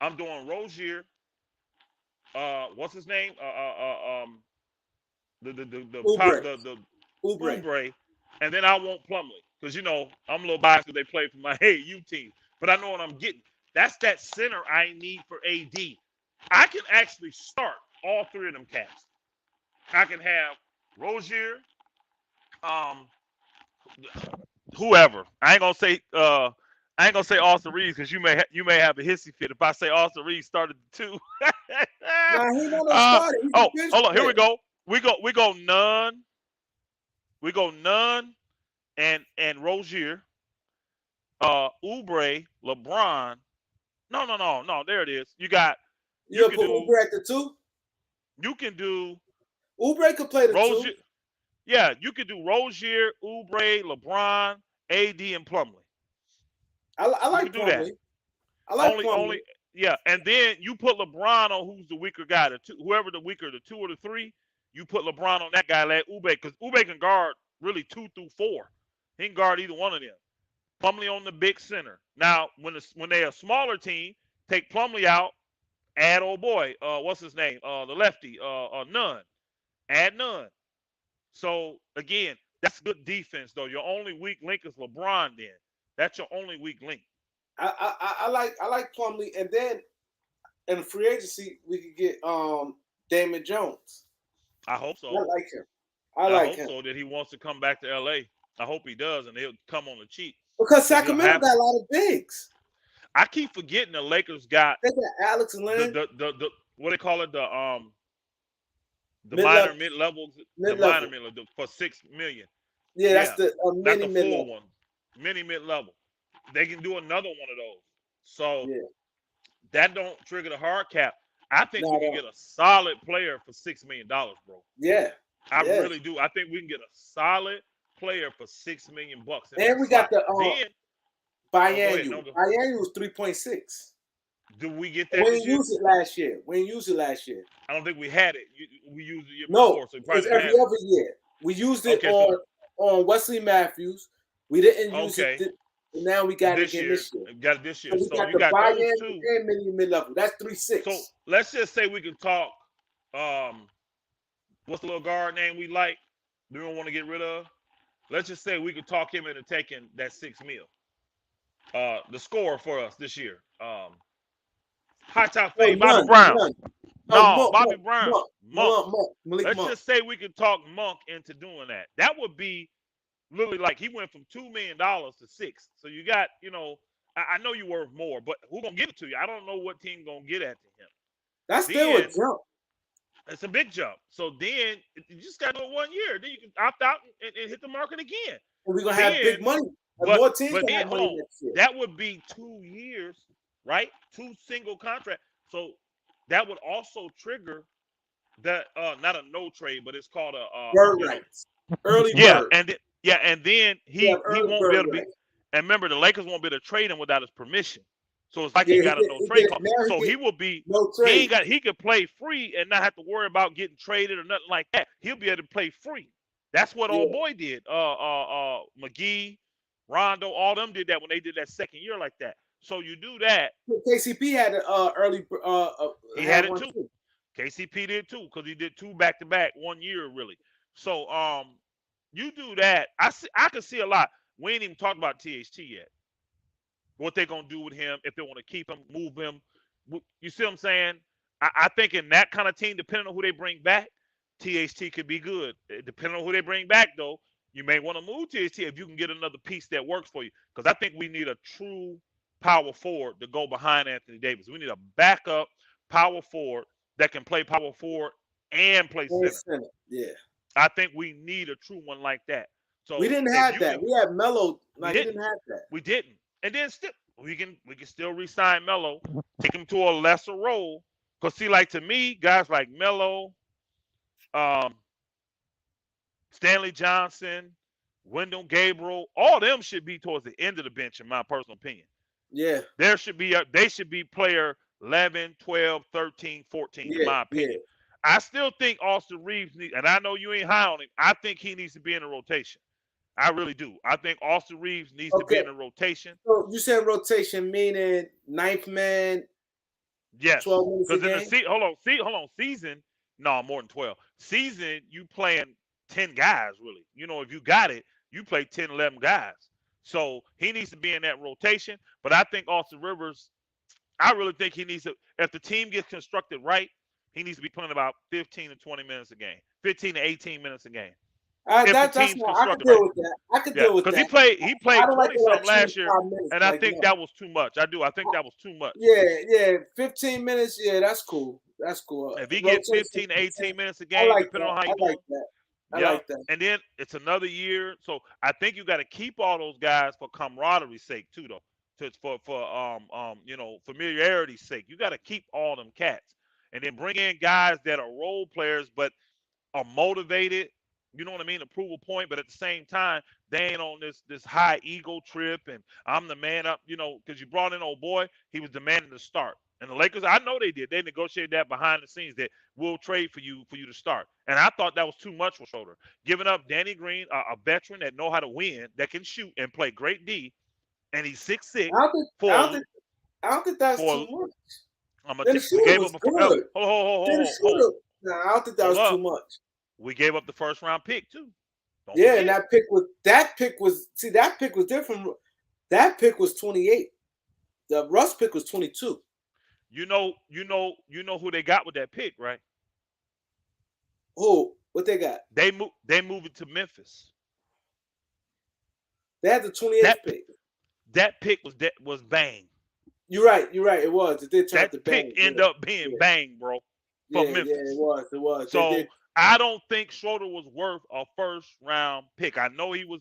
I'm doing Rozier. What's his name? The Oubre. pop the Oubre. Oubre, and then I want Plumlee because I'm a little biased because they play for my AU team, but I know what I'm getting. That's that center I need for AD. I can actually start all three of them cats. I can have Rozier, um, whoever. I ain't gonna say Austin Reeves because you may have a hissy fit if I say Austin Reeves started the two. Nah, he not no starter. He's a bench Hold on. Here player. we go. We go none. We go none and Rozier, Oubre, LeBron. No. There it is. You You can put do Oubre at the two. you can do Oubre could play the two. Rozier. Yeah, you can do Rozier, Oubre, LeBron, AD, and Plumlee. I You like can do that. Plumlee. I like Plumlee. Only yeah, and then you put LeBron on who's the weaker guy, whoever the weaker, the two or the three. You put LeBron on that guy, let Oubre, because Oubre can guard really 2 through 4. He can guard either one of them. Plumlee on the big center. Now, when they're a smaller team, take Plumlee out, add old boy, what's his name? The lefty, Nunn. Add Nunn. So again, that's good defense though. Your only weak link is LeBron. Then that's your only weak link. I like Plumlee, and then in free agency we could get Damon Jones. I hope I so. like him. I I like hope him so that he wants to come back to LA. I hope he does, and he'll come on the cheap because because he'll Sacramento have got to. a lot of bigs. I keep forgetting the Lakers got They got Alex the Lynn, the the, the what they call it the mid level, minor mid levels the mid minor level. mid level for 6 million. Yeah, that's Yeah, the not mini the mid full level. one, mini mid level. They can do another one of those. So Yeah, that don't trigger the hard cap. I think we Not can get a solid player for $6 million, bro. yeah, I yeah. really do. I think we can get a solid player for $6 million, and And then we got slide. the Then, oh, go ahead. No, biannual. go. Biannual was 3.6. Do we get We that this didn't year? use it last year. We didn't use it last year. I don't think we had it. We used it the year No, before, so we it's probably didn't every have it. other year. We used it Okay, so on Wesley Matthews. We didn't use it. okay, Now we got it this again year this year. we got it this So year. we So got you the got those biannual two. and mid level. That's So 3.6. let's just say we can talk. Um, what's the little guard name we like? We don't want to get rid of. Let's just say we could talk him into taking that 6 mil. The score for us this year. High top Oh, fade, Bobby none, Brown. none. Oh, No, Monk, Bobby Monk, Brown. Monk, Monk. Malik Let's Monk. just say we could talk Monk into doing that. That would be literally like he went from $2 million to six. So you got, I know you worth more, but who gonna give it to you? I don't know what team gonna get at to him. That's still a Then jump. it's a big jump. So then you just got to do it 1 year. Then you can opt out and hit the market again. And we're gonna have big Then, money. And but more teams but gonna then have hold money on, next year. that would be 2 years, right? Two single contract. So that would also trigger that not a no trade, but it's called a Bird rights. Early yeah, bird. and then We have he early won't be bird able to be. rights. And remember, the Lakers won't be able to trade him without his permission. So it's like he Yeah, got a no he trade get clause. now So he he get will be no he ain't trade. got he could play free and not have to worry about getting traded or nothing like that. He'll be able to play free. That's what old Yeah. boy did. McGee, Rondo, all them did that when they did that second year like that. So you do that. KCP had an early He had had it one too. too. KCP did too because he did two back to back 1 year really. So you do that. I can see a lot. We ain't even talked about THT yet. What they gonna do with him if they want to keep him, move him. You see what I'm saying? I think in that kind of team, depending on who they bring back, THT could be good. Depending on who they bring back, though, you may want to move THT if you can get another piece that works for you. Because I think we need a true power forward to go behind Anthony Davis. We need a backup power forward that can play power forward and play And center. center. Yeah. I think we need a true one like that. We So didn't if have you that. can, We had Melo. we Like we didn't. didn't have that. We didn't. And then still we can still re-sign Melo, take him to a lesser role. Cause see, like to me, guys like Melo, um, Stanley Johnson, Wendell Gabriel, all them should be towards the end of the bench, in my personal opinion. Yeah. They should be player 11, 12, 13, 14, in Yeah. my Yeah. opinion. I still think Austin Reeves and I know you ain't high on him. I think he needs to be in the rotation. I really do. I think Austin Reeves needs to be Okay. in the rotation. So you said rotation meaning ninth man, Yes, 12 minutes a because in the game? hold on, season, no, more than 12. Season, you playing 10 guys really. If you got it, you play 10, 11 guys. So he needs to be in that rotation. But I think Austin Rivers, I really think he needs to. If the team gets constructed right, he needs to be playing about 15 to 20 minutes a game, 15 to 18 minutes a game. If the That's team's not. I could constructed right. deal with that. I could Yeah, deal with because he that. played he I played don't like 20 it like something last year, 25 minutes. and I Like think no. that was too much. I do. I think that was too much. Yeah. 15 minutes. Yeah, that's cool. That's cool. If he get Rotation. 15 to 18 minutes a I game, like depending that. on how I you like doing, that. I yeah. like that. And then it's another year, so I think you got to keep all those guys for camaraderie's sake too, though. For familiarity's sake, you got to keep all them cats, and then bring in guys that are role players but are motivated. You know what I mean? To prove a point, but at the same time, they ain't on this high ego trip and I'm the man up. Because you brought in old boy, he was demanding to start. And the Lakers, I know they did. They negotiated that behind the scenes that we'll trade for you to start. And I thought that was too much for Schroeder. Giving up Danny Green, a veteran that know how to win, that can shoot and play great D, and he's 6'6" I don't think. I don't for think. I don't think that's for too much. I'm a Then the we shooter gave was up a good. Then the hold, shooter. Nah, I don't think that hold was too up. much. We gave up the first round pick too. Don't Yeah, and forget. that pick was different. That pick was 28. The Russ pick was 22. You know who they got with that pick, right? Oh, what they got? They moved it to Memphis. They had the 28th That pick. that pick was bang. You're right. You're right. It was. It did turn out That to pick bang. ended Yeah, up being bang, bro, for yeah. It Memphis. was. It was. They So did. I don't think Schroeder was worth a first round pick. I know he was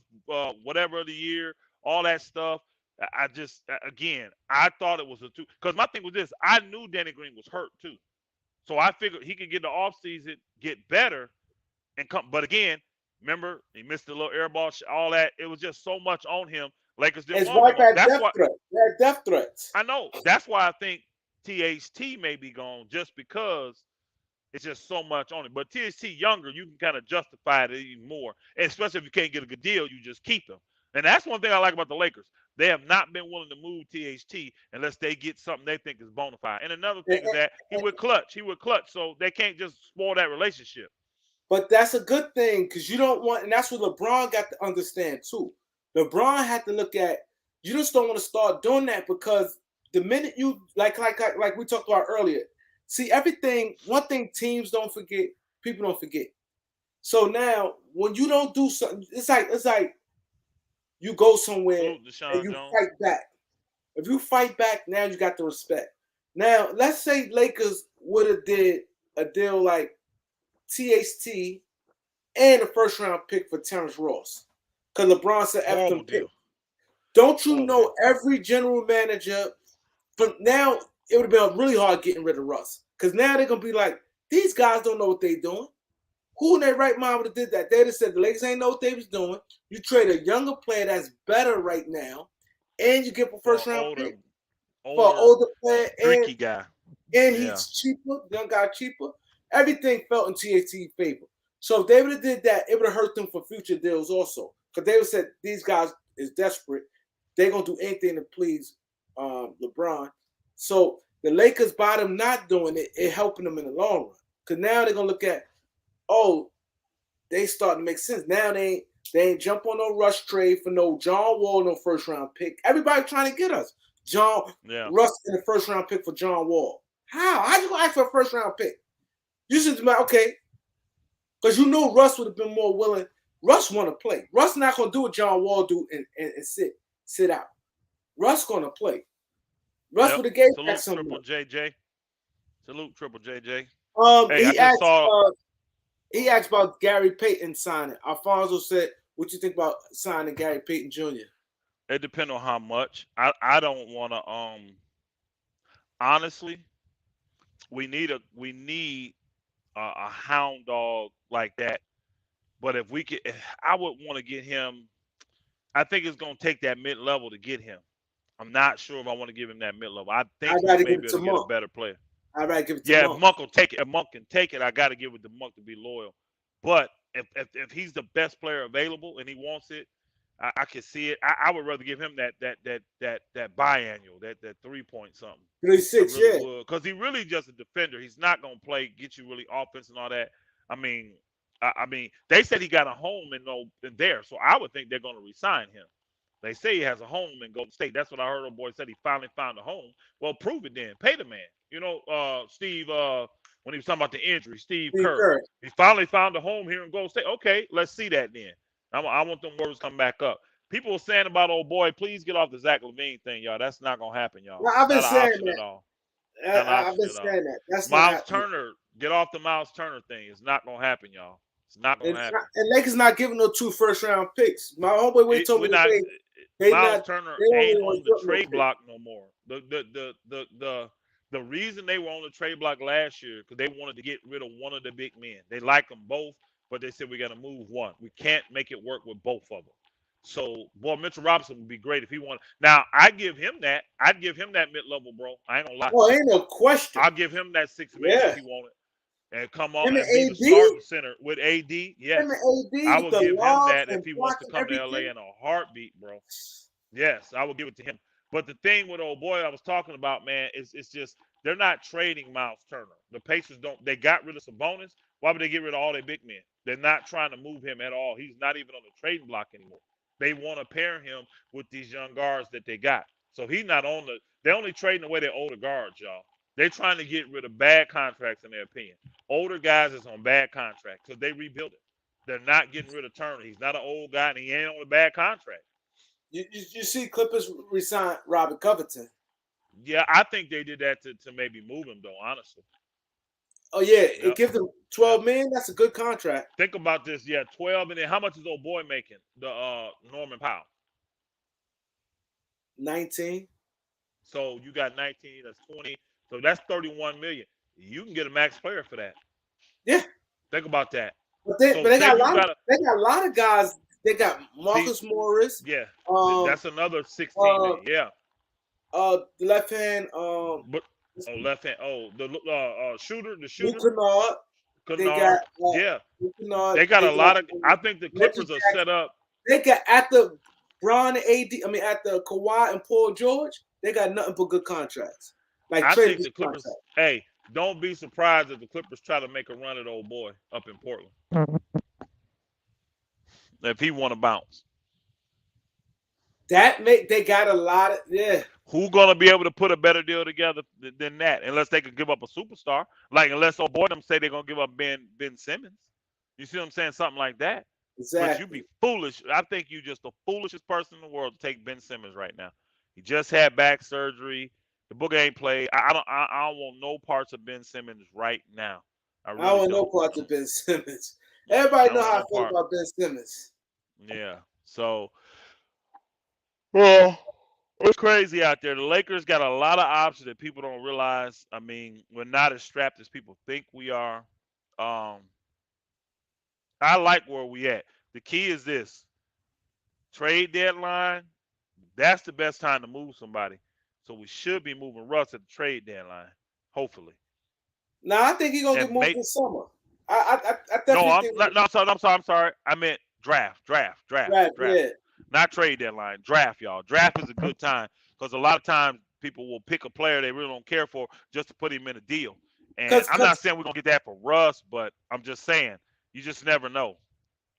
whatever of the year, all that stuff. I just again, I thought it was a two. Because my thing was this: I knew Danny Green was hurt too. So I figured he could get the offseason, get better, and come. But again, remember he missed the little air ball, all that. It was just so much on him. Lakers didn't His want wife him. had That's death why threats. They had death threats. I know. That's why I think THT may be gone, just because it's just so much on it. But THT younger, you can kind of justify it even more. And especially if you can't get a good deal, you just keep him. And that's one thing I like about the Lakers. They have not been willing to move THT unless they get something they think is bona fide. And another And- thing is that he and- would clutch. He would clutch. So they can't just spoil that relationship. But that's a good thing because you don't want, and that's what LeBron got to understand too. LeBron had to look at. You just don't want to start doing that because the minute you like we talked about earlier. See everything. One thing teams don't forget, people don't forget. So now when you don't do something, it's like you go somewhere Salute and Deshaun you Jones. fight back. If you fight back, now you got the respect. Now let's say Lakers would have did a deal like THT and a first round pick for Terrence Ross. Because LeBron said F them Horrible pick. deal. Don't you Horrible know deal. every general manager from now it would have been really hard getting rid of Russ. Because now they're gonna be like, these guys don't know what they're doing. Who in their right mind would have did that? They'd have said the Lakers ain't know what they was doing. You trade a younger player that's better right now, and you get a For first an round older, pick for an older, older player, streaky guy. and Yeah. he's cheaper. Young guy cheaper. Everything felt in THT's favor. So if they would have did that, it would have hurt them for future deals also. Because they would have said these guys is desperate. They're gonna do anything to please LeBron. So the Lakers by them not doing it, it helping them in the long run. Because now they're gonna look at, oh, they starting to make sense. Now they ain't jump on no rush trade for no John Wall, no first round pick. Everybody trying to get us. Yeah. Russ in the first round pick for John Wall. How you gonna ask for a first round pick? You should be okay, because you know Russ would have been more willing. Russ want to play. Russ not gonna do what John Wall do and sit out. Russ gonna play. Russ Yep. would have gave that Salute someone. Triple JJ. Salute Triple JJ. Um, Hey, I he just asked. saw. He asked about Gary Payton signing. Alfonso said, "What you think about signing Gary Payton Jr.?" It depends on how much. I don't want to. Honestly, we need a hound dog like that. But if we could, I would want to get him. I think it's gonna take that mid level to get him. I'm not sure if I want to give him that mid level. I I think he gotta may give it be able to to get a Monk. better player. I gotta give it to Yeah, if Monk. Monk will take it, if Monk can take it, I got to give it to Monk to be loyal. But if he's the best player available and he wants it, I can see it. I would rather give him that biannual, that 3 point something. I 36, really yeah. would, because he really just a defender. He's not gonna play, get you really offense and all that. I mean, I mean, they said he got a home in there, so I would think they're gonna resign him. They say he has a home in Golden State. That's what I heard. Old boy said he finally found a home. Well, prove it then. Pay the man. Steve. When he was talking about the injury, Steve Steve Kerr. Kerr. He finally found a home here in Golden State. Okay, let's see that then. I want them words to come back up. People were saying about old boy, please get off the Zach LaVine thing, y'all. That's not gonna happen, y'all. No, I've been Not an saying option at that. all. Not an I've option been at all. saying that. That's not Miles happening. Turner, get off the Miles Turner thing. It's not gonna happen, y'all. It's not gonna happen. And Lakers not giving no 2 first round picks. My homeboy Wade told me We're not. today Miles Turner they don't ain't really want on to the drop no trade picks. block no more. The reason they were on the trade block last year because they wanted to get rid of one of the big men. They like them both, but they said we got to move one. We can't make it work with both of them. So, boy, Mitchell Robinson would be great if he wanted. Now, I give him that. I'd give him that mid level, bro. I ain't gonna lie. Oh, ain't no question. I'll give him that $6 million if Yeah. he wanted and come on Him and and be the AD, starting center with AD. him and Yes, AD I with would the give him lobs that if and he wants blocks to and come to LA everything. in a heartbeat, bro. Yes, I will give it to him. But the thing with old boy I was talking about, man, is it's just they're not trading Miles Turner. The Pacers don't. They got rid of Sabonis. Why would they get rid of all their big men? They're not trying to move him at all. He's not even on the trading block anymore. They want to pair him with these young guards that they got. So he's not on the. They're only trading away their older guards, y'all. They're trying to get rid of bad contracts in their opinion. Older guys is on bad contracts because they rebuild it. They're not getting rid of Turner. He's not an old guy and he ain't on a bad contract. You see Clippers resign Robert Covington. Yeah, I think they did that to maybe move him though, honestly. Oh yeah, it Yep. gives them Yep. 12 million. That's a good contract. Think about this. Yeah, 12, and then how much is old boy making? The Norman Powell. 19. So you got 19, that's 20. So that's 31 million. You can get a max player for that. Yeah, Think about that. but they So but they say got a you lot of got to they got a lot of guys. They got see, Marcus Morris, yeah, um, that's another 16 uh, man. Yeah, the left hand, but left hand. Oh, the shooter, the Luke shooter, Kennard. They got Kennard. Yeah, Luke Kennard. they got They a got lot of. I think the Reggie Clippers are set Jackson. up. They got at the Bron AD. I mean, at the Kawhi and Paul George. They got nothing but good contracts, like I think tradable the Clippers. contracts. Hey, don't be surprised if the Clippers try to make a run at old boy up in Portland if he want to bounce. That make they got a lot of Who gonna be able to put a better deal together than that? Unless they could give up a superstar, like unless old boy them say they're gonna give up Ben Simmons. You see what I'm saying? Something like that. But you be exactly. foolish. I think you just the foolishest person in the world to take Ben Simmons right now. He just had back surgery. The book ain't played. I don't want no parts of Ben Simmons right now. I I don't really want no don't. parts of No. Ben Simmons. I Everybody don't know want how I no feel part. about Ben Simmons. Yeah. So well, it's crazy out there. The Lakers got a lot of options that people don't realize. I mean, we're not as strapped as people think we are. Um, I like where we at. The key is this trade deadline. That's the best time to move somebody. So we should be moving Russ at the trade deadline, hopefully, Now I think he's gonna get and moved make. this summer. I No, definitely I'm think not. No, I'm sorry. I meant right, draft. yeah. Not trade deadline. Draft, y'all. Draft is a good time because a lot of times people will pick a player they really don't care for just to put him in a deal. And Cause I'm not cause saying we're gonna get that for Russ, but I'm just saying you just never know.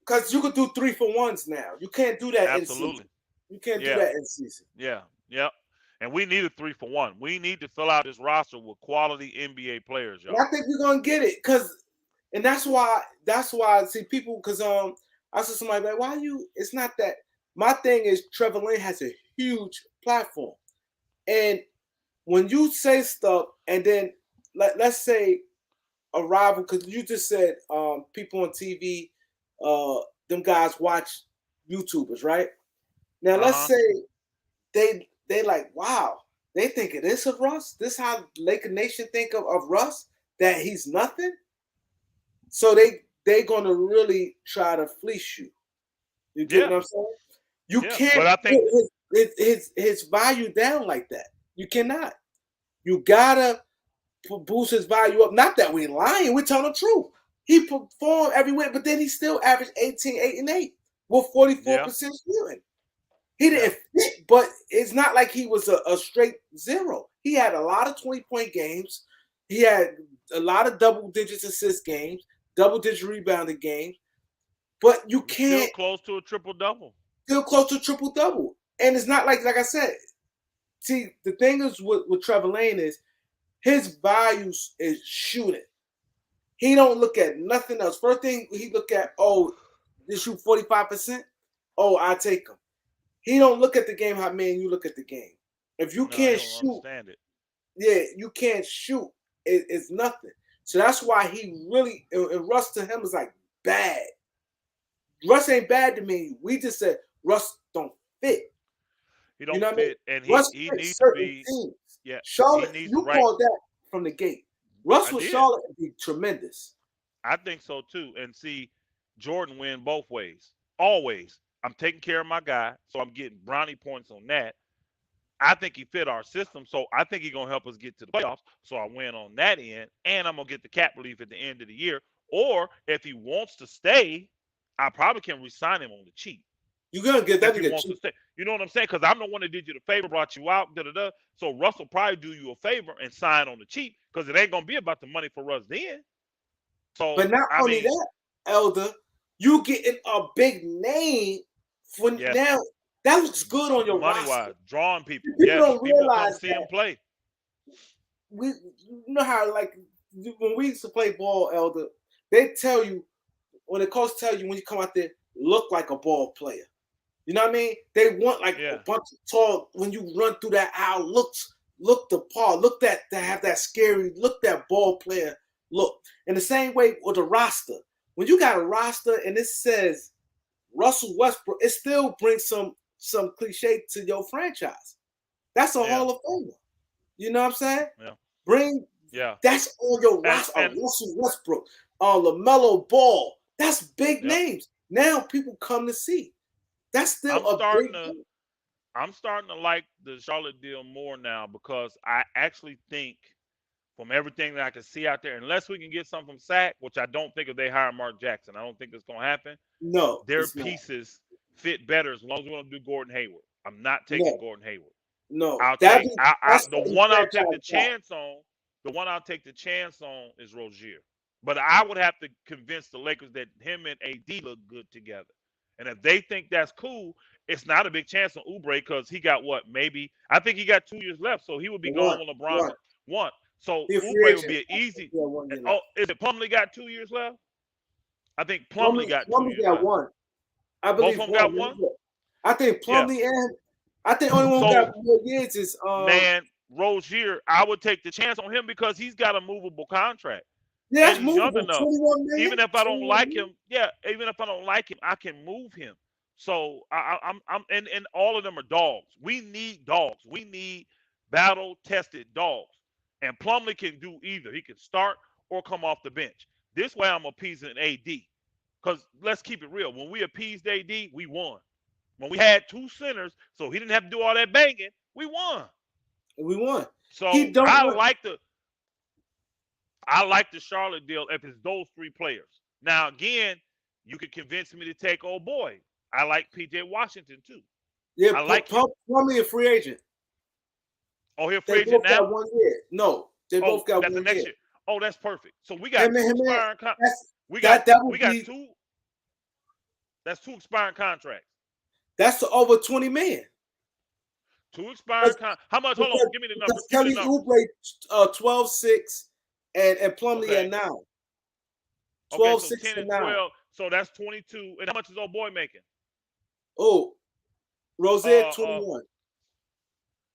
cause you could do 3-for-1s now. You can't do that in Absolutely. season. You can't do Yeah. that in season. Yeah. Yep. And we need a 3-for-1. We need to fill out this roster with quality NBA players, And y'all. I think we're gonna get it. And that's why see people because I saw somebody like, why you it's not that my thing is Trevor Lane has a huge platform. And when you say stuff and then let's say a rival, because you just said people on TV, them guys watch YouTubers, right? Now Uh let's huh. say they like, wow, they think it is of Russ. This how Laker Nation think of Russ, that he's nothing. So they gonna really try to fleece you. You get Yeah. what I'm saying? You Yeah. can't But I put think his value down like that. You cannot. You gotta boost his value up. Not that we're lying, we're telling the truth. He performed everywhere, but then he still averaged 18, 8, and 8 with yeah. 44% shooting. He Yeah. didn't fit, but it's not like he was a straight zero. He had a lot of 20-point games. He had a lot of double digits assist games, double digit rebounding games. But you He's still can't close to a triple double. feel close to triple double. And it's not like I said, see, the thing is with Trevor Lane is his values is shooting. He don't look at nothing else. First thing he look at, oh, they shoot 45%. Oh, I take him. He don't look at the game how man you look at the game. If you No, he can't don't shoot, understand it. yeah, you can't shoot. It's nothing. So that's why he really and Russ to him is like bad. Russ ain't bad to me. We just said Russ don't fit. He You don't know what I mean? fit, and he Russ he fits needs to certain be. teams. Yeah, he Charlotte, needs the you right. called that from the gate. Russ I with did. Charlotte would be tremendous. I think so too. And see, Jordan win both ways. Always. I'm taking care of my guy, so I'm getting brownie points on that. I think he fit our system, so I think he's gonna help us get to the playoffs. So I win on that end, and I'm gonna get the cap relief at the end of the year. Or if he wants to stay, I probably can resign him on the cheap You're gonna get if that he nigga wants to cheap. stay. You know what I'm saying? Because I'm the one that did you the favor, brought you out, da da da. So Russell probably do you a favor and sign on the cheap because it ain't gonna be about the money for us then. So But not I only mean, that, Elder, you getting a big name for yes, now. That looks good on your money roster. wise, drawing people. People Yes, don't people come realize see him that. play. We you know how like when we used to play ball, Elder, they tell you when the coach tell you when you come out there, look like a ball player. You know what I mean? They want like a Yeah, bunch of tall when you run through that aisle, look the part, look that to have that scary, look that ball player look. In the same way with the roster. When you got a roster and it says Russell Westbrook, it still brings some cliche to your franchise. That's a yeah, Hall of Famer. You know what I'm saying? yeah. Bring Yeah. That's on your roster. And Russell Westbrook, LaMelo Ball. That's big yep. names. Now people come to see. That's still I'm a starting big to deal. I'm starting to like the Charlotte deal more now because I actually think from everything that I can see out there, unless we can get something from Sack, which I don't think if they hire Mark Jackson, I don't think it's gonna happen. No, Their it's not. pieces fit better as long as we want to do Gordon Hayward. I'm not taking No, Gordon Hayward. no. I'll take That's the what he one I'll take the franchise got. chance on. The one I'll take the chance on is Rozier. But I would have to convince the Lakers that him and AD look good together. And if they think that's cool, it's not a big chance on Oubre because he got what? Maybe I think he got 2 years left, so he would be gone One, when LeBron one. won. So He a free Oubre would agent. be an easy. Yeah, 1 year Oh, left. is it Plumlee got 2 years left? I think Plumlee Plumlee, got two Plumlee years got left. one. I Both believe of them one. got one. I think Yeah. Plumlee and I think only one who got So more years is man, Rozier, I would take the chance on him because he's got a movable contract yeah, and that's he's young movable. enough. 21 million. Even if I don't 21 like million. him, yeah, even if I don't like him, I can move him. So I'm and all of them are dogs. We need dogs. We need battle tested dogs. And Plumlee can do either. He can start or come off the bench. This way I'm appeasing AD. Because let's keep it real. When we appeased AD, we won. When we had 2 centers, so he didn't have to do all that banging, we won. We won. He So don't want. I like the Charlotte deal if it's those 3 players. Now again, you could convince me to take old boy. I like PJ Washington too. Yeah, I like him. Plumlee a free agent. Oh, he's a They free agent both got now? 1 year. No, they Oh, both got that's the one year. next year. Oh, that's perfect. So we got Him two and him and expiring we got that we would got be two that's 2 expiring contracts. that's over 20 million. 2 expiring how much? Hold on, give me the numbers. Because Give me the Kelly numbers. Oubre 12-6 and Plumlee at Okay. 9. Okay, 12, so 6 10 and and 9. 12. So that's 22. And how much is old boy making? Oh, Rozier Uh uh 21.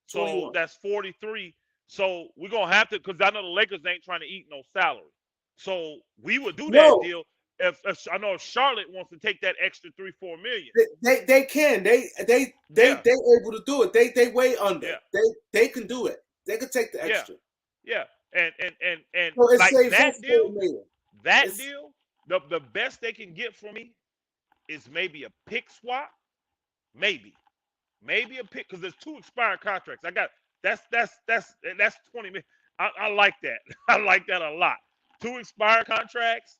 so 21. that's 43. So we're gonna have to because I know the Lakers ain't trying to eat no salary. So we would do that No, deal if I know if Charlotte wants to take that extra 3-4 million. they can. They Yeah, able to do it. They way under. yeah, They can do it. They can take the yeah, extra. yeah. And So it like saves that us 40 deal, million. that It's deal, the best they can get from me is maybe a pick swap. Maybe. Maybe a pick because there's 2 expiring contracts. I got that's 20 million. I like that. I like that a lot. 2 expired contracts,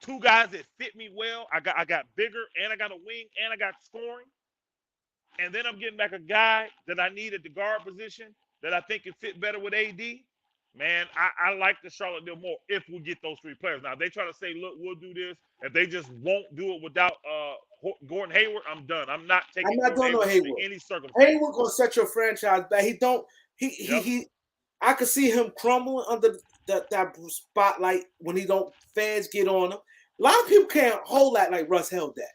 2 guys that fit me well. I got bigger and I got a wing and I got scoring. And then I'm getting back a guy that I need at the guard position that I think can fit better with AD. Man, I like the Charlotte deal more if we get those 3 players. Now, if they try to say, look, we'll do this. If they just won't do it without Gordon Hayward, I'm done. I'm not I'm taking not Gordon doing no Hayward under Hayward. any circumstance. Hayward gonna set your franchise back. He don't. Yep. He. I could see him crumbling under that spotlight when he don't fans get on him. A lot of people can't hold that like Russ held that.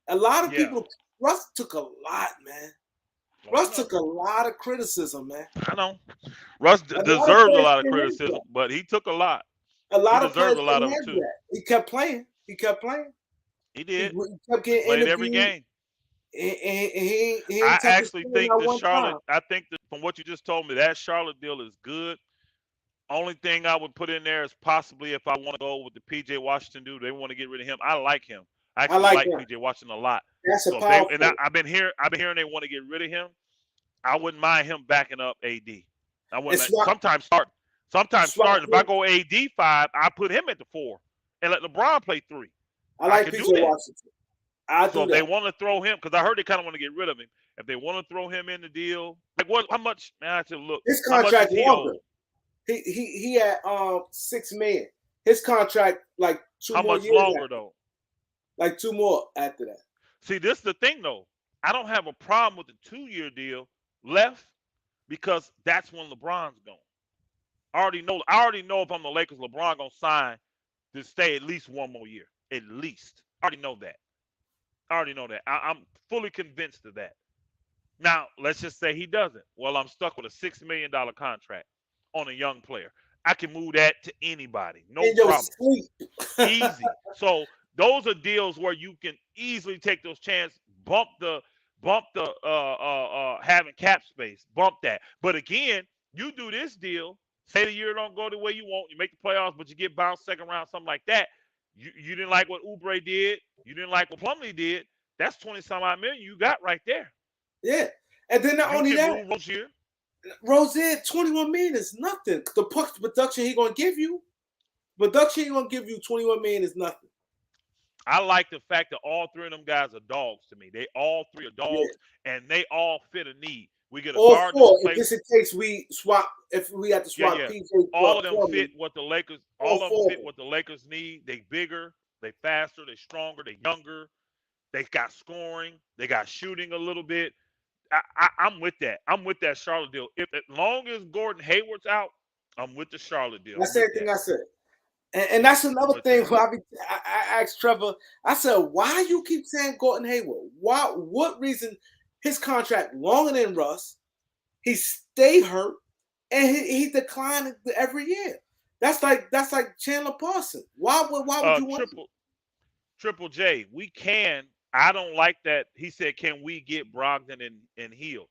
A lot of Yeah. people. Russ took a lot, man. Oh, I Russ know. took a lot of criticism, man. I know. Russ A lot of deserved a players lot of couldn't handle criticism, that. but he took a lot. A He lot of deserved players a lot couldn't of it handle too. that. He kept playing. He kept playing. He He did. kept He getting played every interviewed. game. He I ain't touched his actually phone think not the one time. Charlotte. I think that from what you just told me, that Charlotte deal is good. Only thing I would put in there is possibly if I want to go with the PJ Washington dude, they want to get rid of him. I like him. I I actually like like him. PJ Washington a lot. That's a So if they and powerful. I've been hearing they want to get rid of him. I wouldn't mind him backing up AD. I And wouldn't mind. swap, Sometimes swap. start. If I go AD 5, I put him at the 4 and let LeBron play 3. I I like could PJ do that. Washington. I So do if they that. want to throw him, because I heard they kind of want to get rid of him. If they want to throw him in the deal, like what? How much? Man, I have to look. His How much is contract he longer. owed? He had 6 million. His contract like two How more much years longer after. though? Like 2 more after that. See, this is the thing though. I don't have a problem with the 2-year deal left because that's when LeBron's gone. I already know. I already know if I'm the Lakers, LeBron gonna sign to stay at least 1 more year. At least. I already know that. I already know that. I'm fully convinced of that. Now, let's just say he doesn't. Well, I'm stuck with a $6 million contract on a young player. I can move that to anybody. No In your problem. sleep. Easy. So those are deals where you can easily take those chances, bump the having cap space, bump that. But again, you do this deal, Say the year don't go the way you want, you make the playoffs, but you get bounced second round, something like that. You didn't like what Oubre did. You didn't like what Plumlee did. That's 20 some odd million you got right there. Yeah. And then not You only can that, move Rozier. Rozier, 21 million is nothing. The production he gonna give you, production he gonna give you 21 million is nothing. I like the fact that all three of them guys are dogs to me. They all three are Yeah. dogs, and they all fit a need. We get a All guard that can four. If play. this is the case, we swap. If we have to Yeah, swap yeah. PJ All of them fit Plumlee, what the Lakers. all All of them four of fit them. what the Lakers need. They bigger, they faster, they stronger, they younger. They got scoring. They got shooting a little bit. I'm with that. I'm with that Charlotte deal. If as long as Gordon Hayward's out, I'm with the Charlotte deal. I'm That's with everything that. I said. And Yeah, that's I'm another with thing that. where I asked Trevor, I said, why you keep saying Gordon Hayward? Why? What reason? His contract longer than Russ. He stay hurt, and he declined every year. That's like Chandler Parsons. Why would you want? Triple J. We can. I don't like that. He said, "Can we get Brogdon and Hill?"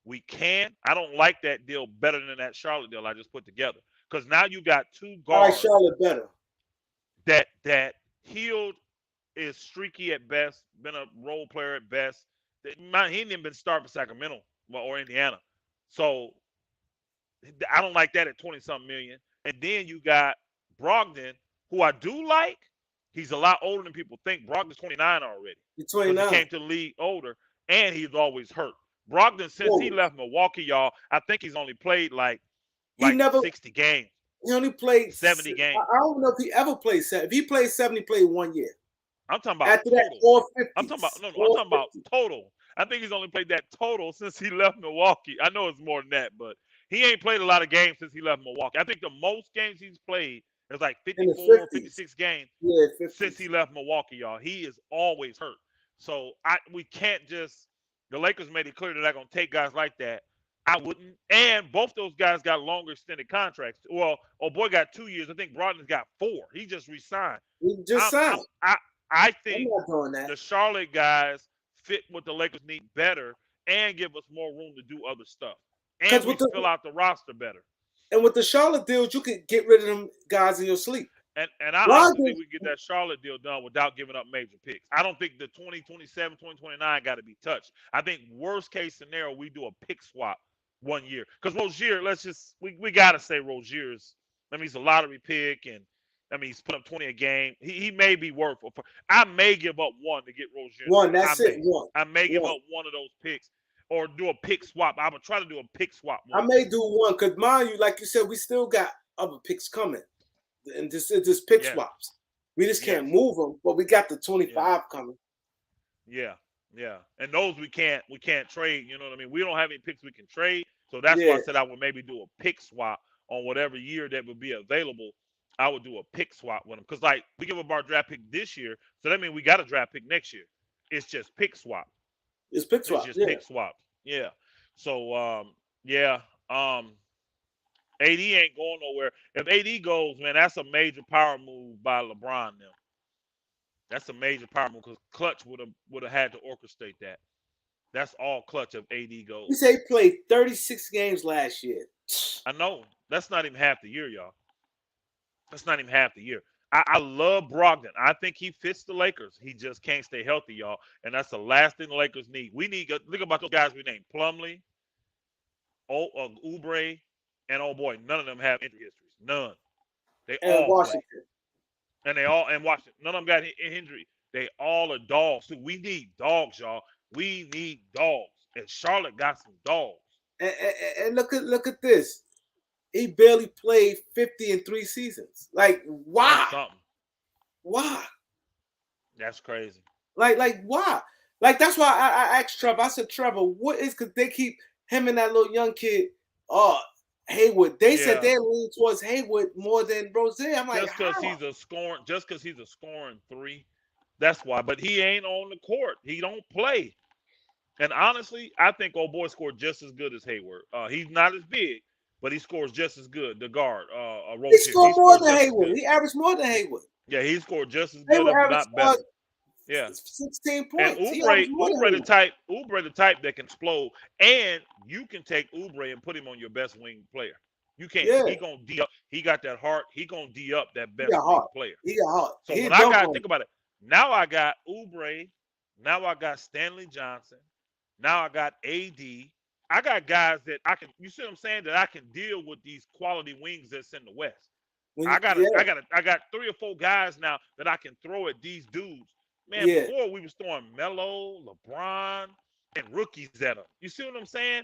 We can. I don't like that deal better than that Charlotte deal I just put together. Because now you got two I like guards Charlotte better. that Hill is streaky at best, been a role player at best. He ain't even been starting for Sacramento or Indiana. So I don't like that at 20 something million. And then you got Brogdon, who I do like. He's a lot older than people think. Brogdon's 29 already He's because he 29. came to the league older, and he's always hurt. Brogdon, since he Whoa. left Milwaukee, y'all, I think he's only played like He never. 60 games, He only played. 70 games. I don't know if he ever played 7. If he played 7, he played 1 year. I'm talking about After that, total. all I'm talking about 50s. no, no. I'm All talking about 50s. total. I think he's only played that total since he left Milwaukee. I know it's more than that, but he ain't played a lot of games since he left Milwaukee. I think the most games he's played is like In the 54, 50s. 56 games Yeah, since 50s. he left Milwaukee, y'all. He is always hurt. So we can't just the Lakers made it clear they're not gonna take guys like that. I wouldn't. And both those guys got longer extended contracts. Well, oh boy got 2 years. I think Brogdon's got 4. He just resigned. He just signed. I I'm think not doing that. the Charlotte guys fit what the Lakers need better and give us more room to do other stuff. And Because we fill out the roster better. with the Charlotte deals, you can get rid of them guys in your sleep. And I honestly Brogdon, think we can get that Charlotte deal done without giving up major picks. I don't think the 2027, 2029 got to be touched. I think worst case scenario, we do a pick swap 1 year. Because Rozier, we got to say Rozier's, I mean, he's a lottery pick, and I mean, he's put up 20 a game. He may be worth, I may give up one to get Rozier. one. That's it. I may give One. up one of those picks or do a pick swap. I would try to do a pick swap. I may do one because, mind you, like you said, we still got other picks coming. And this is just pick swaps. We just can't move them, but we got the 25 coming. Yeah. And those we can't trade. You know what I mean? We don't have any picks we can trade. So that's why I said I would maybe do a pick swap on whatever year that would be available. I would do a pick swap with them. Because, like, we give up our draft pick this year. So that means we got a draft pick next year. It's just pick swap. It's pick swap. It's just pick swap. Yeah. So, AD ain't going nowhere. If AD goes, man, that's a major power move by LeBron now. That's a major power move because Clutch would have had to orchestrate that. That's all Clutch if AD goes. You say he played 36 games last year. I know. That's not even half the year, y'all. That's not even half the year. I love Brogdon. I think he fits the Lakers. He just can't stay healthy, y'all. And that's the last thing the Lakers need. We need – think about those guys we named. Plumlee, Oubre, and oh boy, none of them have injury histories. None. They all Washington. Play. And Washington. None of them got injury. They all are dogs too. We need dogs, y'all. We need dogs. And Charlotte got some dogs. And look at this. He barely played 50 in 3 seasons. Like, why? That's something. Why? That's crazy. Like why? Like, that's why I asked Trevor. I said, Trevor, what is, because they keep him and that little young kid, Hayward. They said they lean towards Hayward more than Rozier. I'm like, just because he's a scoring 3, that's why. But he ain't on the court. He don't play. And honestly, I think old boy scored just as good as Hayward. He's not as big, but he scores just as good. The guard, Rozier. He scored more than Hayward. He averaged more than Hayward. Yeah, he scored just as good, if not better. Yeah, 16 points. And Oubre the type that can explode, and you can take Oubre and put him on your best wing player. You can't. Yeah, He gonna D up. He got that heart. He gonna D up that he got best wing heart. player. He got heart. So He when I dunk got on think him. about it, now I got Oubre, now I got Stanley Johnson, now I got AD. I got guys that I can. You see what I'm saying? That I can deal with these quality wings that's in the West. When you, yeah, I got 3 or 4 guys now that I can throw at these dudes. Man, yeah. before we was throwing Melo, LeBron, and rookies at them. You see what I'm saying?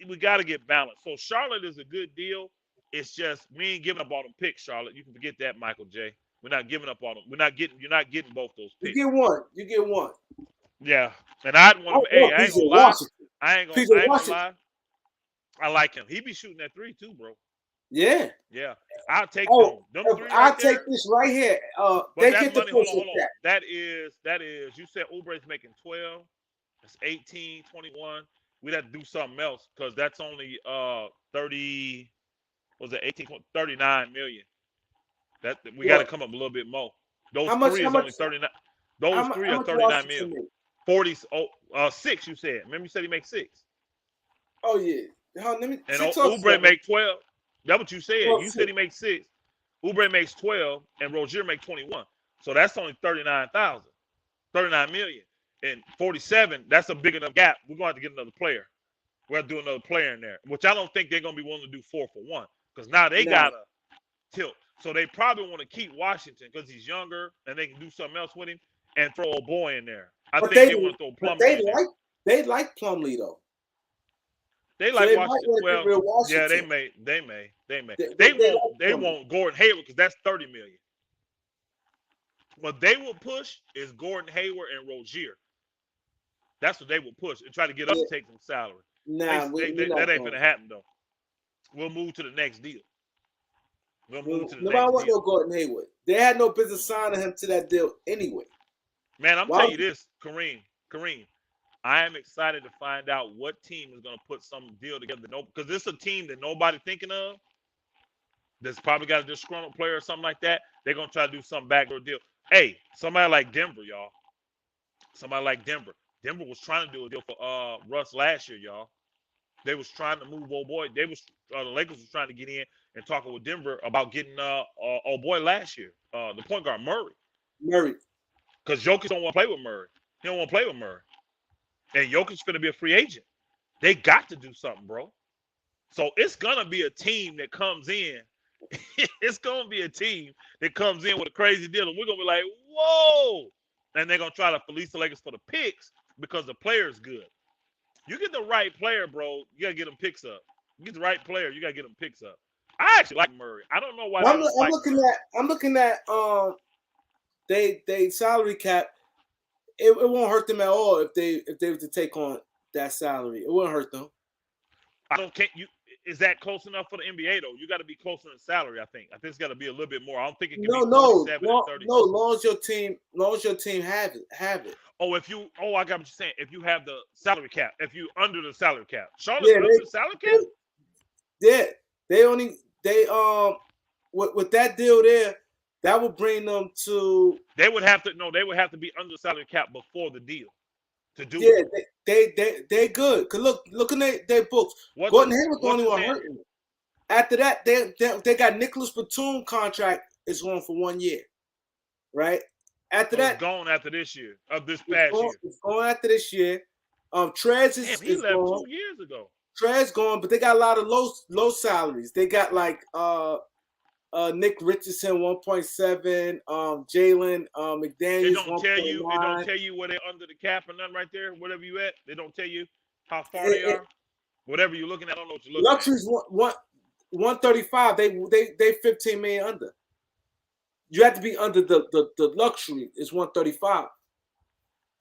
We got to get balanced. So Charlotte is a good deal. It's just we ain't giving up all them picks, Charlotte. You can forget that, Michael J. We're not giving up on them. We're not getting. You're not getting both those You picks. get one. You get one. Yeah, and I'd I want to. Hey, want I ain't PJ gonna lie. Washington. I PJ ain't gonna Washington. lie. I like him. He be shooting that 3 too, bro. Yeah. Yeah, I'll take them. Oh, Them if 3 I right take there. this right here. But They that get the money, hold on, person hold on. cap. You said Ubre's making 12. That's 18, 21. We'd have to do something else because that's only 30, was it 18, 39 million. That we got to What? come up a little bit more. Those How much? three How is much? only 39. Those three How are much 39 mil. Washington make? 40, 6 you said. Remember you said he makes 6. Oh yeah. Let me And 6 or 7. Ubre make 12. That's what you said. Or You said 6. he makes 6. Ubre makes 12 and Rozier makes 21. So that's only 39,000. 39 million. And 47, that's a big enough gap. We're going to have to get another player. We're going to do another player in there, which I don't think they're going to be willing to do 4 for 1 because now they Nah. got to tilt. So they probably want to keep Washington because he's younger and they can do something else with him and throw a boy in there. I But think they want to throw but Plumlee in there. they like Plumlee though. They So like they might Washington. want to get Well, rid of yeah, Washington. they may. They like They Plumlee. want Gordon Hayward because that's 30 million. What they will push is Gordon Hayward and Rozier. That's what they will push and try to get us Yeah. to take some salary. Nah, we're not That ain't going. gonna happen though. We'll move to the next deal. Nobody want no Gordon Hayward. They had no business signing him to that deal anyway. Man, I'm Why? telling you this, Kareem. I am excited to find out what team is gonna put some deal together. Because this is a team that nobody thinking of. That's probably got a disgruntled player or something like that. They're gonna try to do some backdoor deal. Hey, somebody like Denver, y'all. Somebody like Denver. Denver was trying to do a deal for Russ last year, y'all. They was trying to move old boy. The Lakers was trying to get in and talking with Denver about getting old boy last year, the point guard Murray, Murray. because Jokic don't want to play with Murray. He don't want to play with Murray, and Jokic's going to be a free agent. They got to do something, bro. So it's gonna be a team that comes in. It's gonna be a team that comes in with a crazy deal, and we're gonna be like, whoa! And they're gonna try to fleece the Lakers for the picks because the player's good. You get the right player, bro. You gotta get them picks up. You get the right player, you gotta get them picks up. I actually like Murray. I don't know why they don't like looking Murray. I'm looking at they salary cap. It won't hurt them at all if they were to take on that salary. It wouldn't hurt them. Can't you? Is that close enough for the NBA though? You got to be closer in salary. I think it's got to be a little bit more. I don't think it can be 47 and 30. No. Long as your team have it. Oh, I got what you're saying. If you have the salary cap, if you under the salary cap, Charlotte's Yeah, under the salary cap. They with that deal there, that would bring them to. They would have to be under the salary cap before the deal to do Yeah, it. they good. Cause looking at their books, What's Gordon Hayward's the what's only his one name? hurting. After that, they got Nicholas Batum contract is going for 1 year, right? After So that, it's gone after this year of this past year. It's going after this year. Trez Damn, is he left gone. 2 years ago. Trez gone, but they got a lot of low salaries. They got like Nick Richardson 1.7, Jalen McDaniels It don't 1.9. tell you where they're under the cap or nothing right there. Whatever you at, they don't tell you how far they are. Whatever you're looking at, I don't know what you're looking Luxury's 135. They 15 million under. You have to be under the luxury is 135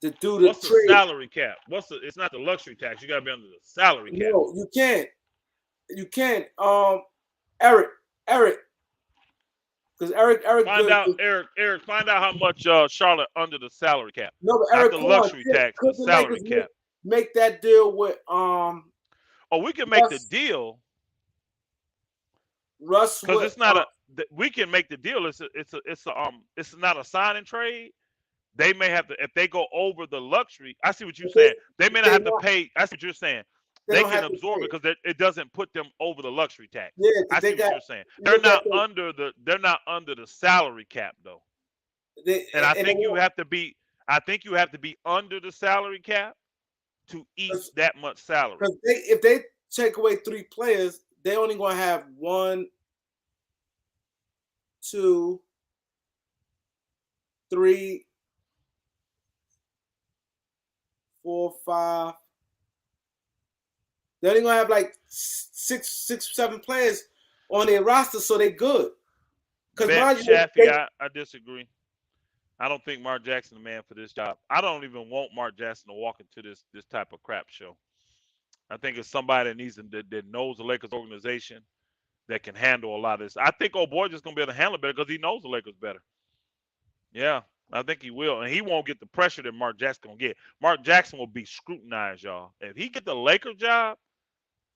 to do the What's trade. The salary cap? It's not the luxury tax. You gotta be under the salary cap. No, you can't. You can't. Eric. Because Eric Find out, Eric. Find out how much Charlotte under the salary cap. No, but Not Eric, the luxury tax, the salary cap. Make that deal with Oh, we can make the deal. Russ, because it's not we can make the deal. It's not a sign and trade. They may have to if they go over the luxury. I see what you're saying. They may not have to pay. I see what you're saying. They They don't can have to absorb pay. it because it doesn't put them over the luxury tax. Yeah, I because see they what got. you're saying. You They're look at not under the salary cap though. they And I and they think you won't have to be under the salary cap to eat that much salary. because if they take away 3 players, they only gonna have 1, 2, 3, 4, 5. They only gonna have like six, 7 players on their roster, so they good. Because Bet mind you, Shaffy, I disagree. I don't think Mark Jackson the man for this job. I don't even want Mark Jackson to walk into this type of crap show. I think it's somebody that that knows the Lakers organization that can handle a lot of this. I think old boy just gonna be able to handle it better because he knows the Lakers better. Yeah, I think he will, and he won't get the pressure that Mark Jackson gonna get. Mark Jackson will be scrutinized, y'all. If he get the Lakers job,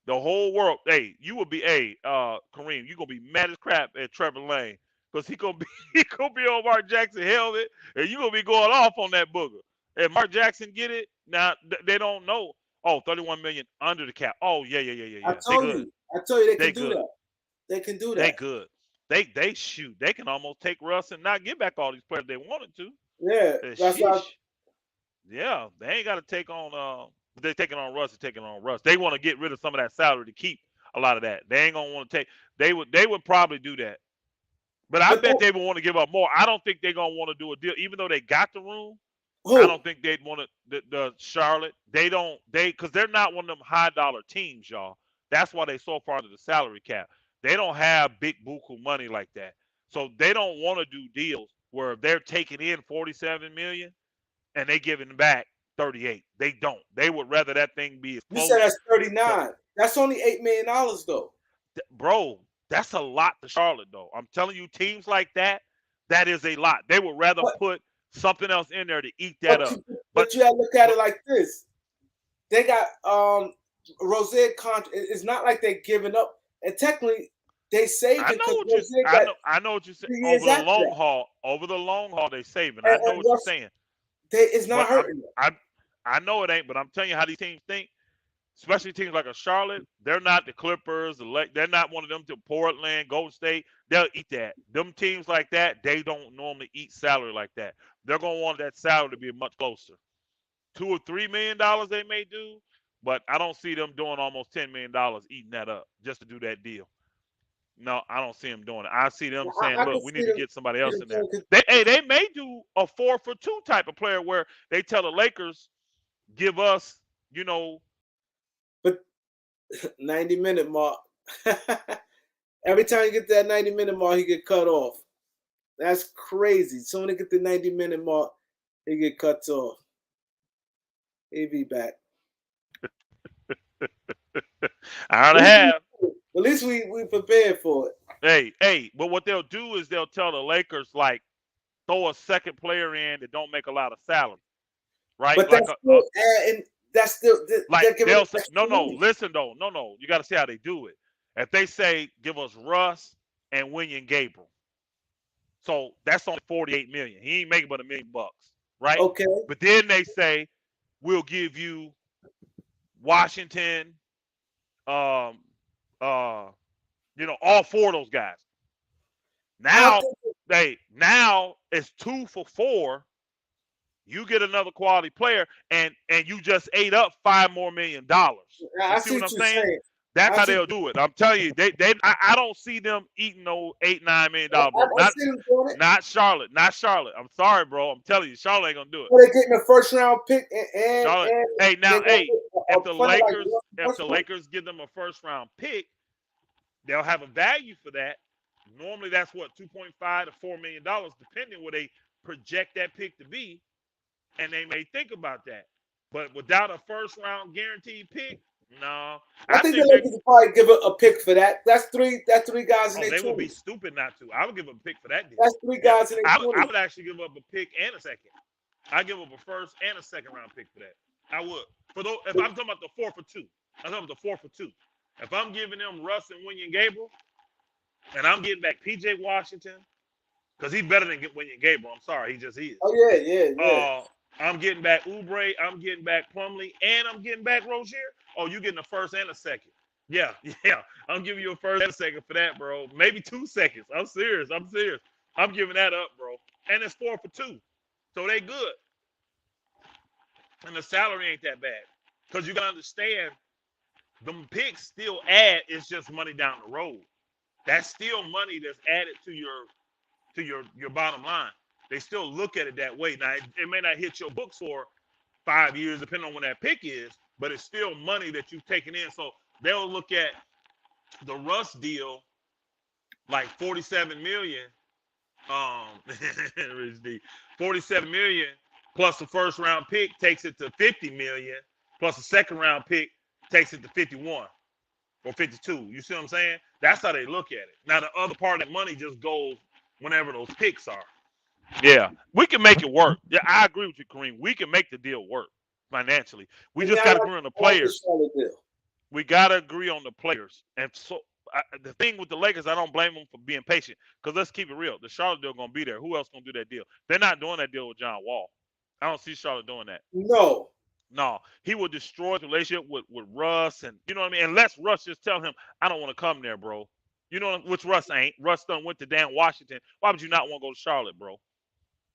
the whole world, hey, you will be, hey, Kareem, you gonna be mad as crap at Trevor Lane because he gonna be he gonna be on Mark Jackson helmet, and you gonna be going off on that booger. If Mark Jackson get it, now they don't know. Oh, 31 million under the cap. Oh yeah, yeah, yeah, yeah, I yeah. They told good. you, I told you they They can do good. that. They can do They that. good. They shoot. They can almost take Russ and not get back all these players they wanted to. Yeah, that's why. Sheesh. Yeah, they ain't got to take on. They're taking on Russ. They're taking on Russ. They want to get rid of some of that salary to keep a lot of that. They ain't gonna want to take. They would probably do that. But I But bet they would want to give up more. I don't think they're gonna want to do a deal, even though they got the room. I who? don't think they'd want to. The Charlotte. They don't. Because they're not one of them high dollar teams, y'all. That's why they so far under the salary cap. They don't have big buku money like that, so they don't want to do deals where they're taking in 47 million and they giving back 38. They don't. They would rather that thing be as You said close that's to, 39. That's only $8 million though. bro. That's a lot to Charlotte, though. I'm telling you, teams like that, that is a lot. They would rather But put something else in there to eat that but up. you But but you gotta look at but it like this. They got Rozier contract. It's not like they're giving up, and technically they I saving know because what you Rozier got I know what you say. 3 years after that, Over the long haul, they saving. I know and what you're Russ, saying. it's not But hurting them. I know it ain't. But I'm telling you how these teams think. Especially teams like a Charlotte, they're not the Clippers. They're not one of them to Portland, Golden State. They'll eat that. Them teams like that, they don't normally eat salary like that. They're gonna want that salary to be much closer. $2 or $3 million they may do, but I don't see them doing almost $10 million eating that up just to do that deal. No, I don't see them doing it. I see them saying, I can "Look, we need to get somebody see else them in there." doing it, They may do a 4-for-2 type of player where they tell the Lakers, "Give us, you know, but 90-minute mark. Every time you get that 90-minute mark, he get cut off. That's crazy. Soon as they get the 90-minute mark, he get cut off. He'll be back. hour and At a least half." we prepared for it. Hey, but what they'll do is they'll tell the Lakers like throw a second player in that don't make a lot of salary, right? But that's still adding. That's still Like they're giving they'll them say, extra no, no, money. listen though, no, you got to see how they do it. If they say give us Russ and William Gabriel, so that's only 48 million. He ain't making but $1 million, right? Okay. But then they say we'll give you Washington, um, uh, all four of those guys. I Now think now it's 2 for 4. You get another quality player, and you just ate up $5 more million. You I see see what what I'm you're saying? saying. That's I how see. they'll do it. I'm telling you, I don't see them eating no $8-9 million, bro. I see them doing it. Not Charlotte, not Charlotte. I'm sorry, bro. I'm telling you, Charlotte ain't gonna do it. So they're getting a first round pick, and Charlotte. Hey, they're now, going hey, to if a the player like Lakers, if the Westbrook. Lakers give them a first round pick, they'll have a value for that. Normally, that's what 2.5 to $4 million, depending where they project that pick to be, and they may think about that. But without a first round guaranteed pick, no. I I think the think they're. Lakers will probably give a pick for that. That's three. That's 3 guys in Oh, their they would be 20s. stupid not to. I would give up a pick for that deal. That's three Yeah, guys in their I 20s. would actually give up a pick and a second. I give up a first and a second round pick for that. I would. For those, if I'm talking about the 4-for-2, I'm talking about the 4-for-2. If I'm giving them Russ and William Gabriel, and I'm getting back PJ Washington, because he's better than William Gabriel. I'm sorry, he just is. Oh yeah, yeah, yeah. Uh, I'm getting back Oubre, I'm getting back Plumlee, and I'm getting back Rozier. Oh, you getting a first and a second. Yeah, yeah. I'm giving you a first and a second for that, bro. Maybe 2 seconds. I'm serious. I'm serious. I'm giving that up, bro. And it's 4 for 2. So they good. And the salary ain't that bad. Because you gotta understand, them picks still add, it's just money down the road. That's still money that's added to your bottom line. They still look at it that way. Now it may not hit your books for 5 years, depending on when that pick is, but it's still money that you've taken in. So they'll look at the Russ deal like 47 million. Rich D, 47 million plus the first round pick takes it to 50 million, plus the second round pick takes it to 51 or 52. You see what I'm saying? That's how they look at it. Now the other part of that money just goes whenever those picks are. Yeah, we can make it work. Yeah, I agree with you, Kareem. We can make the deal work financially. We And just I got to agree on the like the players. Charlotte deal. We got to agree on the players. And so the thing with the Lakers, I don't blame them for being patient. Because let's keep it real. The Charlotte deal going to be there. Who else going to do that deal? They're not doing that deal with John Wall. I don't see Charlotte doing that. No. No, he will destroy the relationship with Russ. And you know what I mean? Unless Russ just tell him, I don't want to come there, bro. You know, which Russ ain't. Russ done went to damn Washington. Why would you not want to go to Charlotte, bro?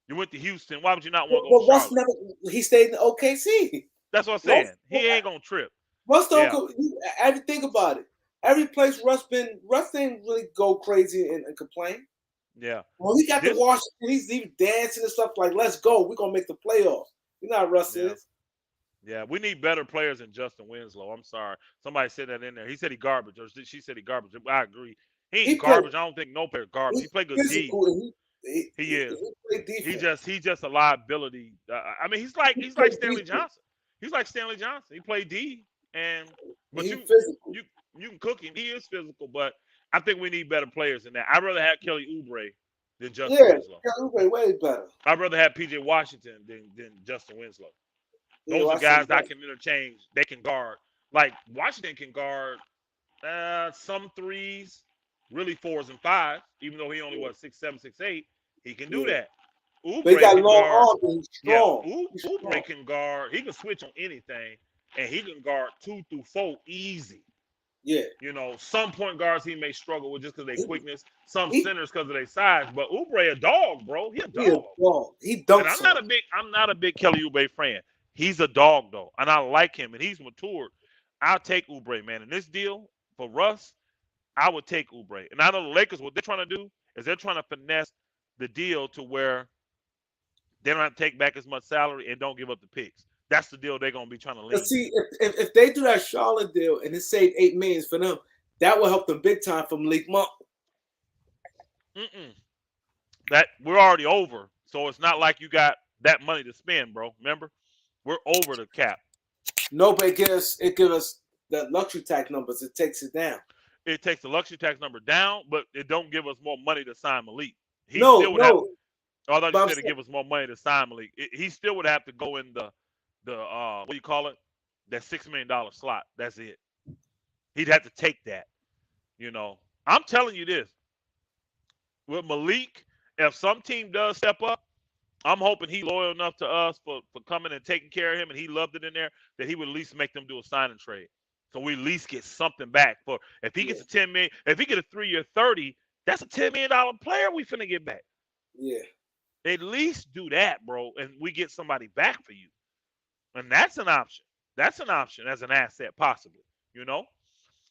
You went to Houston. Why would you not want to go to But Russ Charlotte? never, he stayed in OKC. That's what I'm Russ, saying. He ain't going to trip. Russ don't Yeah. go. Every think about it. Every place Russ didn't really go crazy and complain. Yeah. When he got to This, Washington, he's even dancing and stuff like, "Let's go, we're gonna make the playoffs." You know how Russ yeah. is. Yeah, we need better players than Justin Winslow. I'm sorry. Somebody said that in there. He said he garbage, or she said he garbage. I agree. He He ain't played. garbage. I don't think no player garbage. He He's play good D. physical and He is. he played defense. He's just a liability. I mean, He he's like played Stanley defense. Johnson. He's like Stanley Johnson. He played D, but He's physical. you can cook him. He is physical, but I think we need better players than that. I'd rather have Kelly Oubre than Justin Yeah, Winslow. way better. I'd rather have PJ Washington than Justin Winslow. Yeah, Those are guys that I Washington. can interchange. They can guard. Like Washington can guard some threes, really fours and fives, even though he only was 6'7", 6'8". He can do Yeah, that. but he Oubre got can long guard. arms and he's Yeah, strong. He's strong. Oubre can guard. He can switch on anything, and he can guard 2 through 4 easy. Yeah, You know, some point guards he may struggle with just because of their quickness. Some he, centers because of their size. But Oubre a dog, bro. He a he a dog. dog. He And dunks on. I'm not a big Kelly Oubre fan. He's a dog though, and I like him, and he's matured. I'll take Oubre, man. In this deal for Russ, I would take Oubre. And I know the Lakers, what they're trying to do is they're trying to finesse the deal to where they don't have to take back as much salary and don't give up the picks. That's the deal they're gonna be trying to But lean see, to. if they do that Charlotte deal and it saved $8 million for them, that will help them big time from Malik Monk. That we're already over, so it's not like you got that money to spend, bro. Remember, we're over the cap. No, but it gives us the luxury tax numbers. It takes it down. It takes the luxury tax number down, but it don't give us more money to sign Malik. He No, still would have. no. Oh, I thought But you I'm said to saying, give us more money to sign Malik. He still would have to go in the what do you call it? That $6 million slot. That's it. He'd have to take that. You know, I'm telling you this with Malik. If some team does step up, I'm hoping he loyal enough to us for coming and taking care of him, and he loved it in there that he would at least make them do a sign and trade, so we at least get something back for if he gets a 10 million. If he get a 3-year 30, that's a $10 million player we finna get back. yeah. At least do that, bro, and we get somebody back for you, and that's an option. That's an option as an asset, possibly. You know,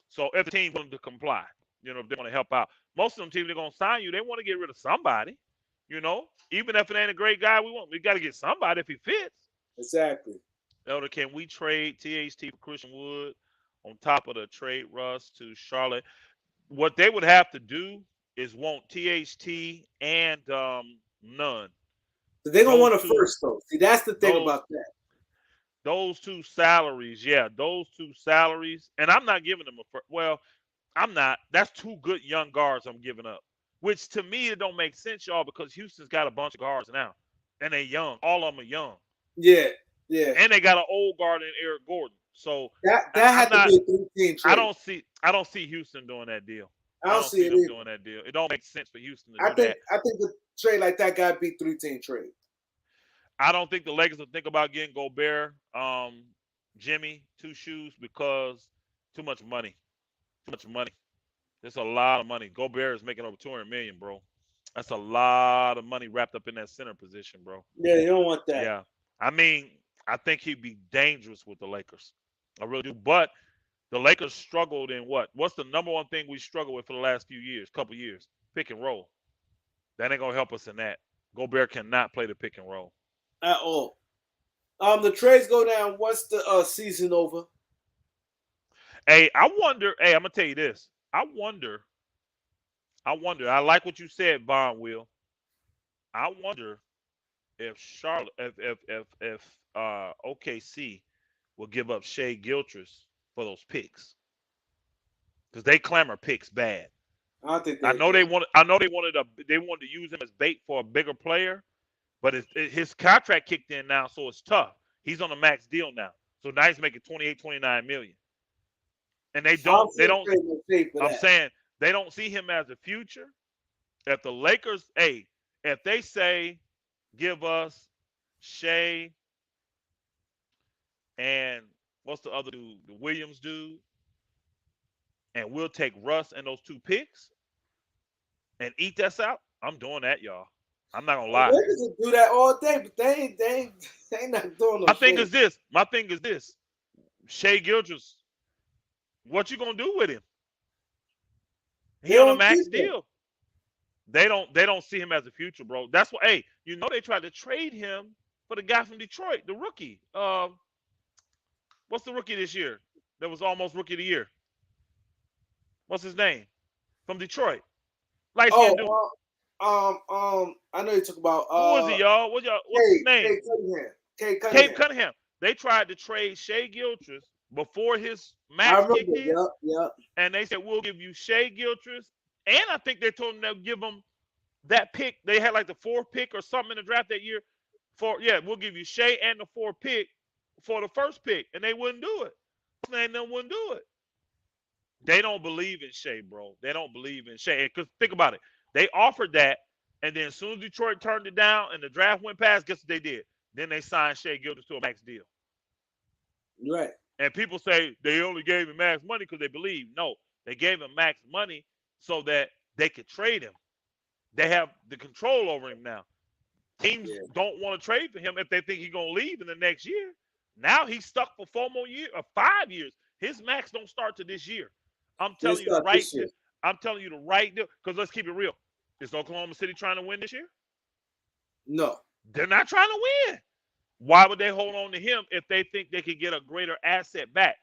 so if the team's willing to comply, you know, if they want to help out, most of them teams they're gonna sign you, they want to get rid of somebody. You know, even if it ain't a great guy, we got to get somebody if he fits. Exactly. Elder, can we trade THT for Christian Wood on top of the trade Russ to Charlotte? What they would have to do is want THT and none. So they're gonna Those want a two, first though. See, that's the thing those about that. those two salaries, yeah, those two salaries, and I'm not giving them a first. Well, I'm not. That's two good young guards I'm giving up. Which to me it don't make sense, y'all, because Houston's got a bunch of guards now, and they young. All of them are young, Yeah, yeah. and they got an old guard in Eric Gordon. So That I'm had to not. be a 3-team trade. I don't see Houston doing that deal. I I don't don't see see it them either. doing that deal. It don't make sense for Houston to I do that. think the trade like that got to be 3-team trade. I don't think the Lakers will think about getting Gobert, Jimmy, two shoes because too much money. Too much money. There's a lot of money. Gobert is making over 200 million, bro. That's a lot of money wrapped up in that center position, bro. Yeah, you don't want that. Yeah. I mean, I think he'd be dangerous with the Lakers. I really do. But the Lakers struggled in what? What's the number one thing we struggled with for the last few years, couple years? Pick and roll. That ain't gonna help us in that. Gobert cannot play the pick and roll. At all. The trades go down once the season over. Hey, I wonder. Hey, I'm gonna tell you this. I wonder. I wonder. I like what you said, Von Will. I wonder if Charlotte, if OKC will give up Shea Gilchrist for those picks because they clamor picks bad. I don't think I they. know they wanted. I know they wanted to use him as bait for a bigger player, but his contract kicked in now, so it's tough. He's on a max deal now, so now he's making 28, 29 million. And they I'm don't. They don't. for I'm that. saying they don't see him as a future. If the Lakers, hey, if they say give us Shea and what's the other dude, the Williams dude, and we'll take Russ and those two picks and eat that out, I'm doing that, y'all. I'm not gonna The lie. Lakers will do that all day, but they ain't not doing no My thing shit. is this. My thing is this. Shea Gilchrist, what you gonna do with him? They He on a don't max keep them. deal. They don't see him as a future, bro. That's why. Hey, you know they tried to trade him for the guy from Detroit, the rookie. What's the rookie this year? That was almost rookie of the year. What's his name? From Detroit. Light skinned dude. I know you talk about Who was he, y'all? What's his name? K Cave Cunningham. Cunningham. They tried to trade Shea Gilchrist before his I max remember. kicked in, Yep. and they said we'll give you Shea Gilchrist, and I think they told him they'll give him that pick. They had like the fourth pick or something in the draft that year. We'll give you Shea and the fourth pick for the first pick, and they wouldn't do it. They wouldn't do it. They don't believe in Shea, bro. They don't believe in Shea. Because think about it. They offered that, and then as soon as Detroit turned it down and the draft went past, guess what they did? Then they signed Shea Gilchrist to a max deal. Right. And people say they only gave him max money because they believe. No, they gave him max money so that they could trade him. They have the control over him now. Teams don't want to trade for him if they think he's going to leave in the next year. Now he's stuck for 4 more years or 5 years. His max don't start to this year. I'm telling you the right. I'm telling you the right deal. Because let's keep it real. Is Oklahoma City trying to win this year? No. They're not trying to win. Why would they hold on to him if they think they can get a greater asset back?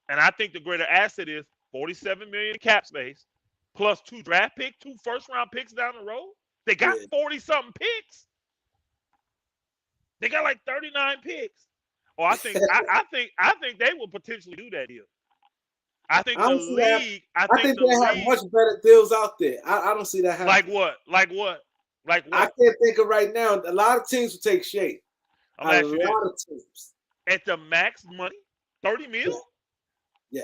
And I think the greater asset is $47 million in cap space plus 2 draft picks, 2 first-round picks down the road. They got 40-something picks. They got like 39 picks. Oh, I think they will potentially do that deal. I think the league. I think they have much better deals out there. I don't see that happening. Like what? Like what? Like what? I can't think of right now. A lot of teams will take Shea. A lot of teams. At the max money, 30 mil? Yeah.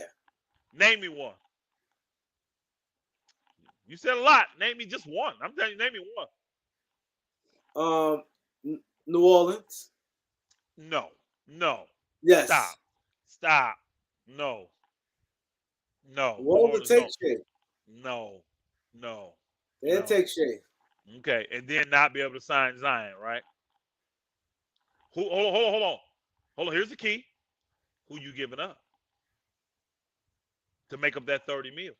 Name me one. You said a lot. Name me just one. I'm telling you, name me one. New Orleans. No. Yes. Stop. No. New Orleans take Shea. No. They'll take Shea. Okay, and then not be able to sign Zion, right? Hold on. Here's the key. Who you giving up to make up that 30 mil?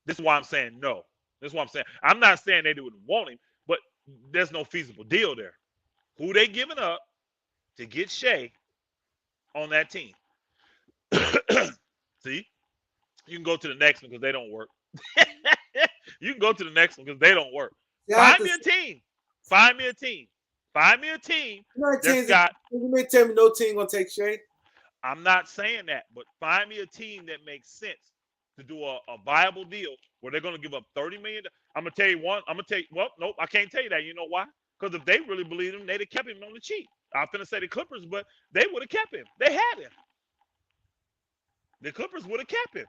This is why I'm saying no. This is why I'm saying. I'm not saying they wouldn't want him, but there's no feasible deal there. Who they giving up to get Shea on that team? See? You can go to the next one because they don't work. You can go to the next one because they don't work. Find me a team. You may tell me no team gonna take Shea. I'm not saying that, but find me a team that makes sense to do a viable deal where they're gonna give up $30 million. I'm gonna tell you one. Well, nope, I can't tell you that. You know why? Because if they really believe him, they'd have kept him on the cheap. I'm finna say the Clippers, but they would have kept him. They had him. The Clippers would have kept him.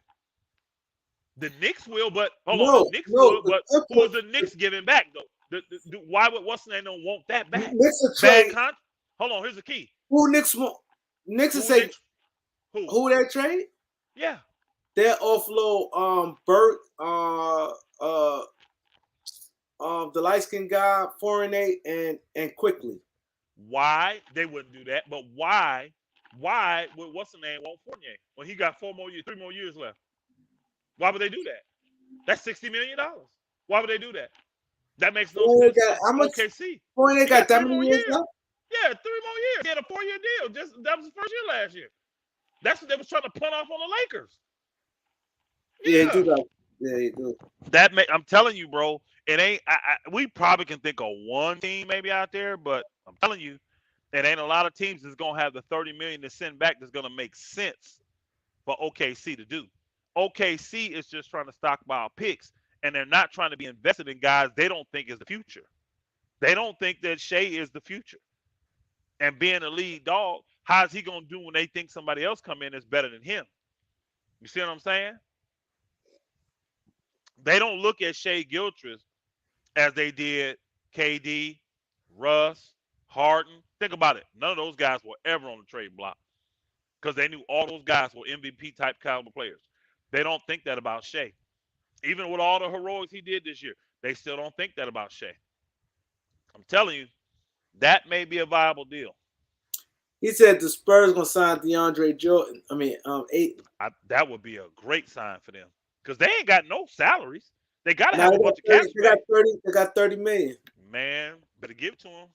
The Knicks will, but hold on. The Knicks will, but who is the Knicks giving back though? Why would what's the name don't want that back? Knicks will Bad trade. con. Hold on, here's the key. Who Knicks want? Knicks will Who say Knicks? Who? who they trade. Yeah. They'll offload Burt, the light skinned guy, Foreign and quickly. Why they wouldn't do that? But why? Why would what's the name want Fournier when he got 4 more years, 3 more years left? Why would they do that? That's $60 million. Why would they do that? That makes no Foreign sense got to how much? OKC. Foreign He got got that three many more years years. left? Yeah, 3 more years. He had a 4-year deal. Just that was the first year last year. That's what they was trying to punt off on the Lakers. Yeah, he Yeah. do that. Yeah, he do. I'm telling you, bro. It ain't. We probably can think of one team maybe out there, but I'm telling you, it ain't a lot of teams that's gonna have the 30 million to send back that's gonna make sense for OKC to do. OKC is just trying to stockpile picks, and they're not trying to be invested in guys they don't think is the future. They don't think that Shea is the future. And being a lead dog, how's he gonna do when they think somebody else come in that's better than him? You see what I'm saying? They don't look at Shea Gilchrist as they did KD, Russ, Harden. Think about it. None of those guys were ever on the trade block because they knew all those guys were MVP type caliber players. They don't think that about Shea. Even with all the heroics he did this year, they still don't think that about Shea. I'm telling you, that may be a viable deal. He said the Spurs gonna sign DeAndre Jordan. I mean, eight. That would be a great sign for them because they ain't got no salaries. They got to Now have a bunch of cap they got space. 30. They got 30 million, Man, better give it to them.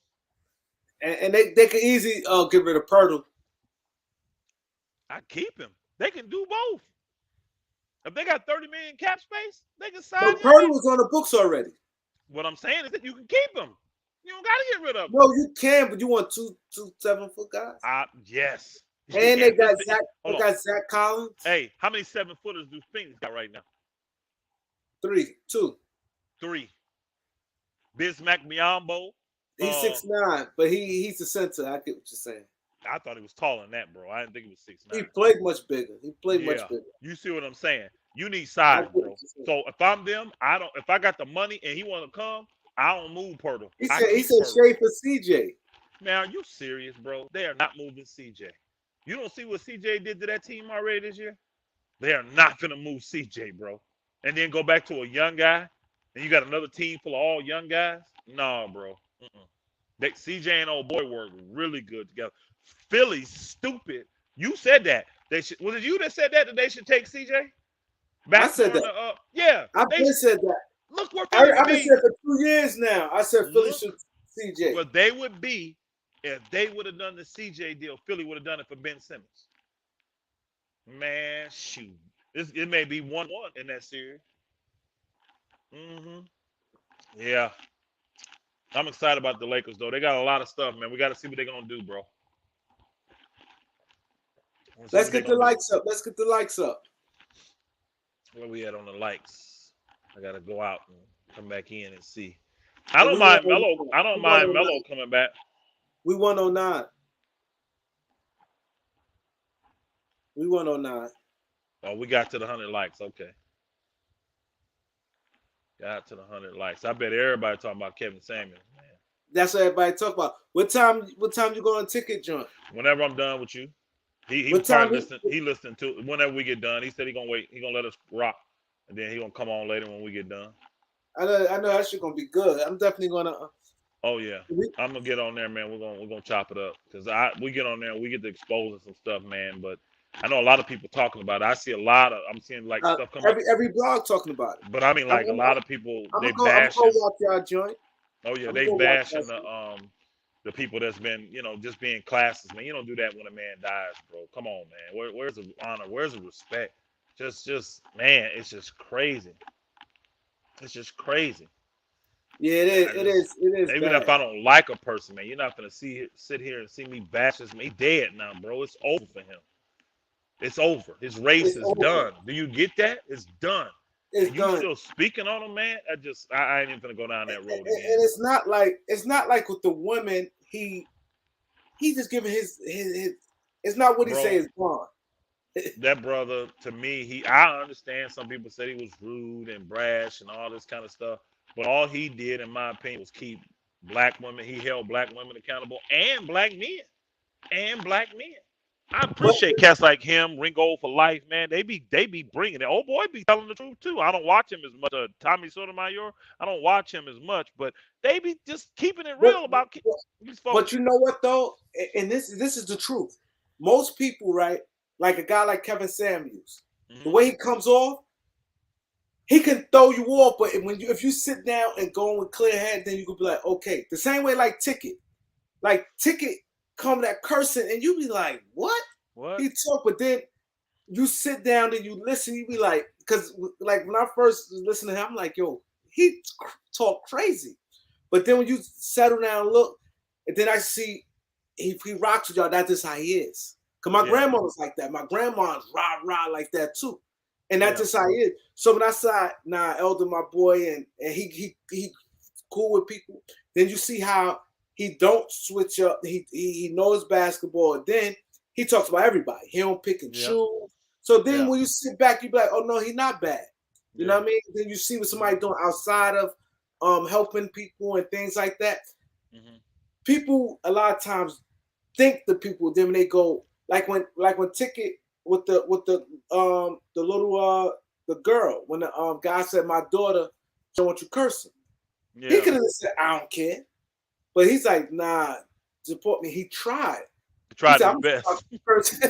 and they could easily get rid of Pirtle. I keep him. They can do both. If they got 30 million cap space, they can sign But him. Pirtle was on the books already. What I'm saying is that you can keep him. You don't got to get rid of him. No, you can, but you want two 7-foot guys. Yes. And Yeah, they got Zach. They got Zach Collins. Hey, how many 7-footers do Phoenix got right now? 2. 3. Bismack Biyombo. He's 6'9", but he's the center. I get what you're saying. I thought he was taller than that, bro. I didn't think he was 6'9". He played much bigger. Much bigger. You see what I'm saying? You need size, bro. So if I'm them, I don't. If I got the money and he want to come, I don't move Pirtle. He said Shea for CJ. Man, are you serious, bro? They are not moving CJ. You don't see what CJ did to that team already this year? They are not gonna move CJ, bro. And then go back to a young guy, and you got another team full of all young guys. No, bro. CJ and old boy work really good together. Philly's stupid. You said that. They should. Was it you that said that they should take CJ? I said that. Yeah. I've been said that. Look where Philly I've would been be. said for 2 years now. I said Philly should CJ. Where they would be if they would have done the CJ deal. Philly would have done it for Ben Simmons. Man, shoot. It may be 1-1 in that series. Yeah. I'm excited about the Lakers, though. They got a lot of stuff, man. We got to see what they're going to do, bro. Let's get the likes up. Let's get the likes up. Where we at on the likes? I got to go out and come back in and see. I don't mind Melo. I don't mind Melo coming back. We 109. We 109. Oh, we got to the 100 likes. Okay. Got to the 100 likes. I bet everybody talking about Kevin Samuels, man. That's what everybody talk about. What time you go on ticket joint? Whenever I'm done with you. He listening to whenever we get done. He said he gonna wait. He gonna let us rock, and then he gonna come on later when we get done. I know that shit gonna be good. I'm definitely gonna. Oh yeah, I'm gonna get on there, man. We're gonna chop it up because we get on there and we get to exposing some stuff, man. But I know a lot of people talking about it. I see I'm seeing like stuff coming. Every blog talking about it. But I mean, like a lot of people I'm bashing. gonna go watch y'all joint. Oh yeah, they bashing the people that's been, just being classes, man. You don't do that when a man dies, bro. Come on, man. Where's the honor? Where's the respect? Just man, it's just crazy. It's just crazy. Yeah, it is. Even if I don't like a person, man, you're not gonna sit here and see me bash this man. He dead now, bro. It's over for him. It's over. His race is done. Do you get that? It's done. You still speaking on him, man? I ain't even gonna go down that road again. And it's not like with the women. He just giving his. It's not what he say is gone. That brother, to me, I understand some people said he was rude and brash and all this kind of stuff. But all he did, in my opinion, was keep black women. He held black women accountable and black men and black men. I But appreciate cats like him, Ringo for life, man. They be bringing it. Old boy be telling the truth too. I don't watch him as much. Tommy Sotomayor, I don't watch him as much, but they be just keeping it but real about these but folks. you know what though, and this is the truth. Most people, right, like a guy like Kevin Samuels, the Hmm. way he comes off, he can throw you off. But when you if you sit down and go with clear head, then you could be like, okay. The same way like Ticket come that cursing, and you be like, what? What? He talk, but then you sit down and you listen, you be like, because like when I first listened to him, I'm like, yo, he talk crazy. But then when you settle down and look, and then I see he rocks with y'all, that's just how he is. Cause my Yeah, grandma was like that. My grandma's rah like that too. And that's yeah, just how he is. So when I saw nah, Elder, my boy, and he cool with people, then you see how he don't switch up. He knows basketball. And then he talks about everybody. He don't pick and yeah, choose. So then yeah, when you sit back, you be like, oh no, he's not bad. You know yeah. what I mean? Then you see what somebody Hmm. doing outside of helping people and things like that. Hmm. People a lot of times think the people then when they go like when Ticket with the little the girl when the guy said my daughter don't want you cursing. He Yeah. could have said I don't care, but he's like nah, support me. He tried. He He tried said his I'm gonna start best. cursing.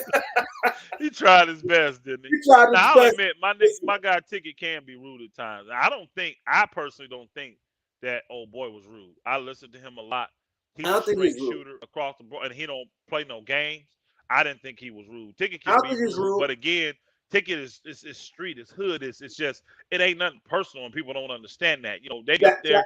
He tried his best, didn't he? He tried his Now I'll best. admit, Listen, my guy Ticket can be rude at times. I personally don't think that old boy was rude. I listened to him a lot. I He's a don't think he's straight rude. shooter across the board, and he don't play no games. I didn't think he was rude. Ticket I can don't be think he's rude, rude. but again, Ticket is street, is hood, it's just it ain't nothing personal, and people don't understand that. They be up That there,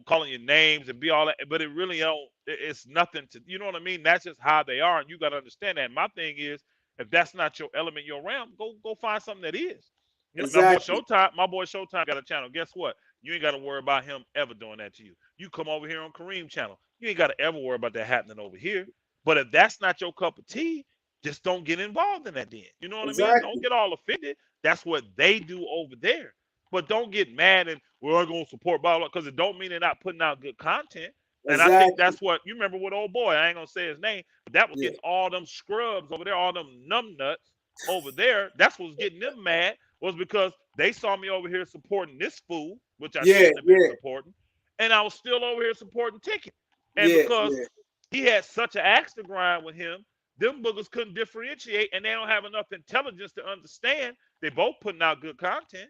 calling you names and be all that, but it really don't. It's nothing to, you know what I mean? That's just how they are, and you got to understand that. My thing is, if that's not your element, your realm, go find something that is. exactly, My boy Showtime got a channel. Guess what? You ain't got to worry about him ever doing that to you. You come over here on Kareem channel. You ain't got to ever worry about that happening over here. But if that's not your cup of tea, just don't get involved in that then. You know what I mean? Don't exactly, get all offended. That's what they do over there. But don't get mad and we're going to support blah blah because it don't mean they're not putting out good content. And I think exactly. that's what you remember with old boy. I ain't gonna say his name, but that was Yeah, getting all them scrubs over there, all them numb nuts over there. That's what's getting them mad was because they saw me over here supporting this fool, which I yeah, shouldn't have been yeah, supporting, and I was still over here supporting Ticket. And yeah, because yeah. he had such an axe to grind with him, them boogers couldn't differentiate, and they don't have enough intelligence to understand. They both putting out good content.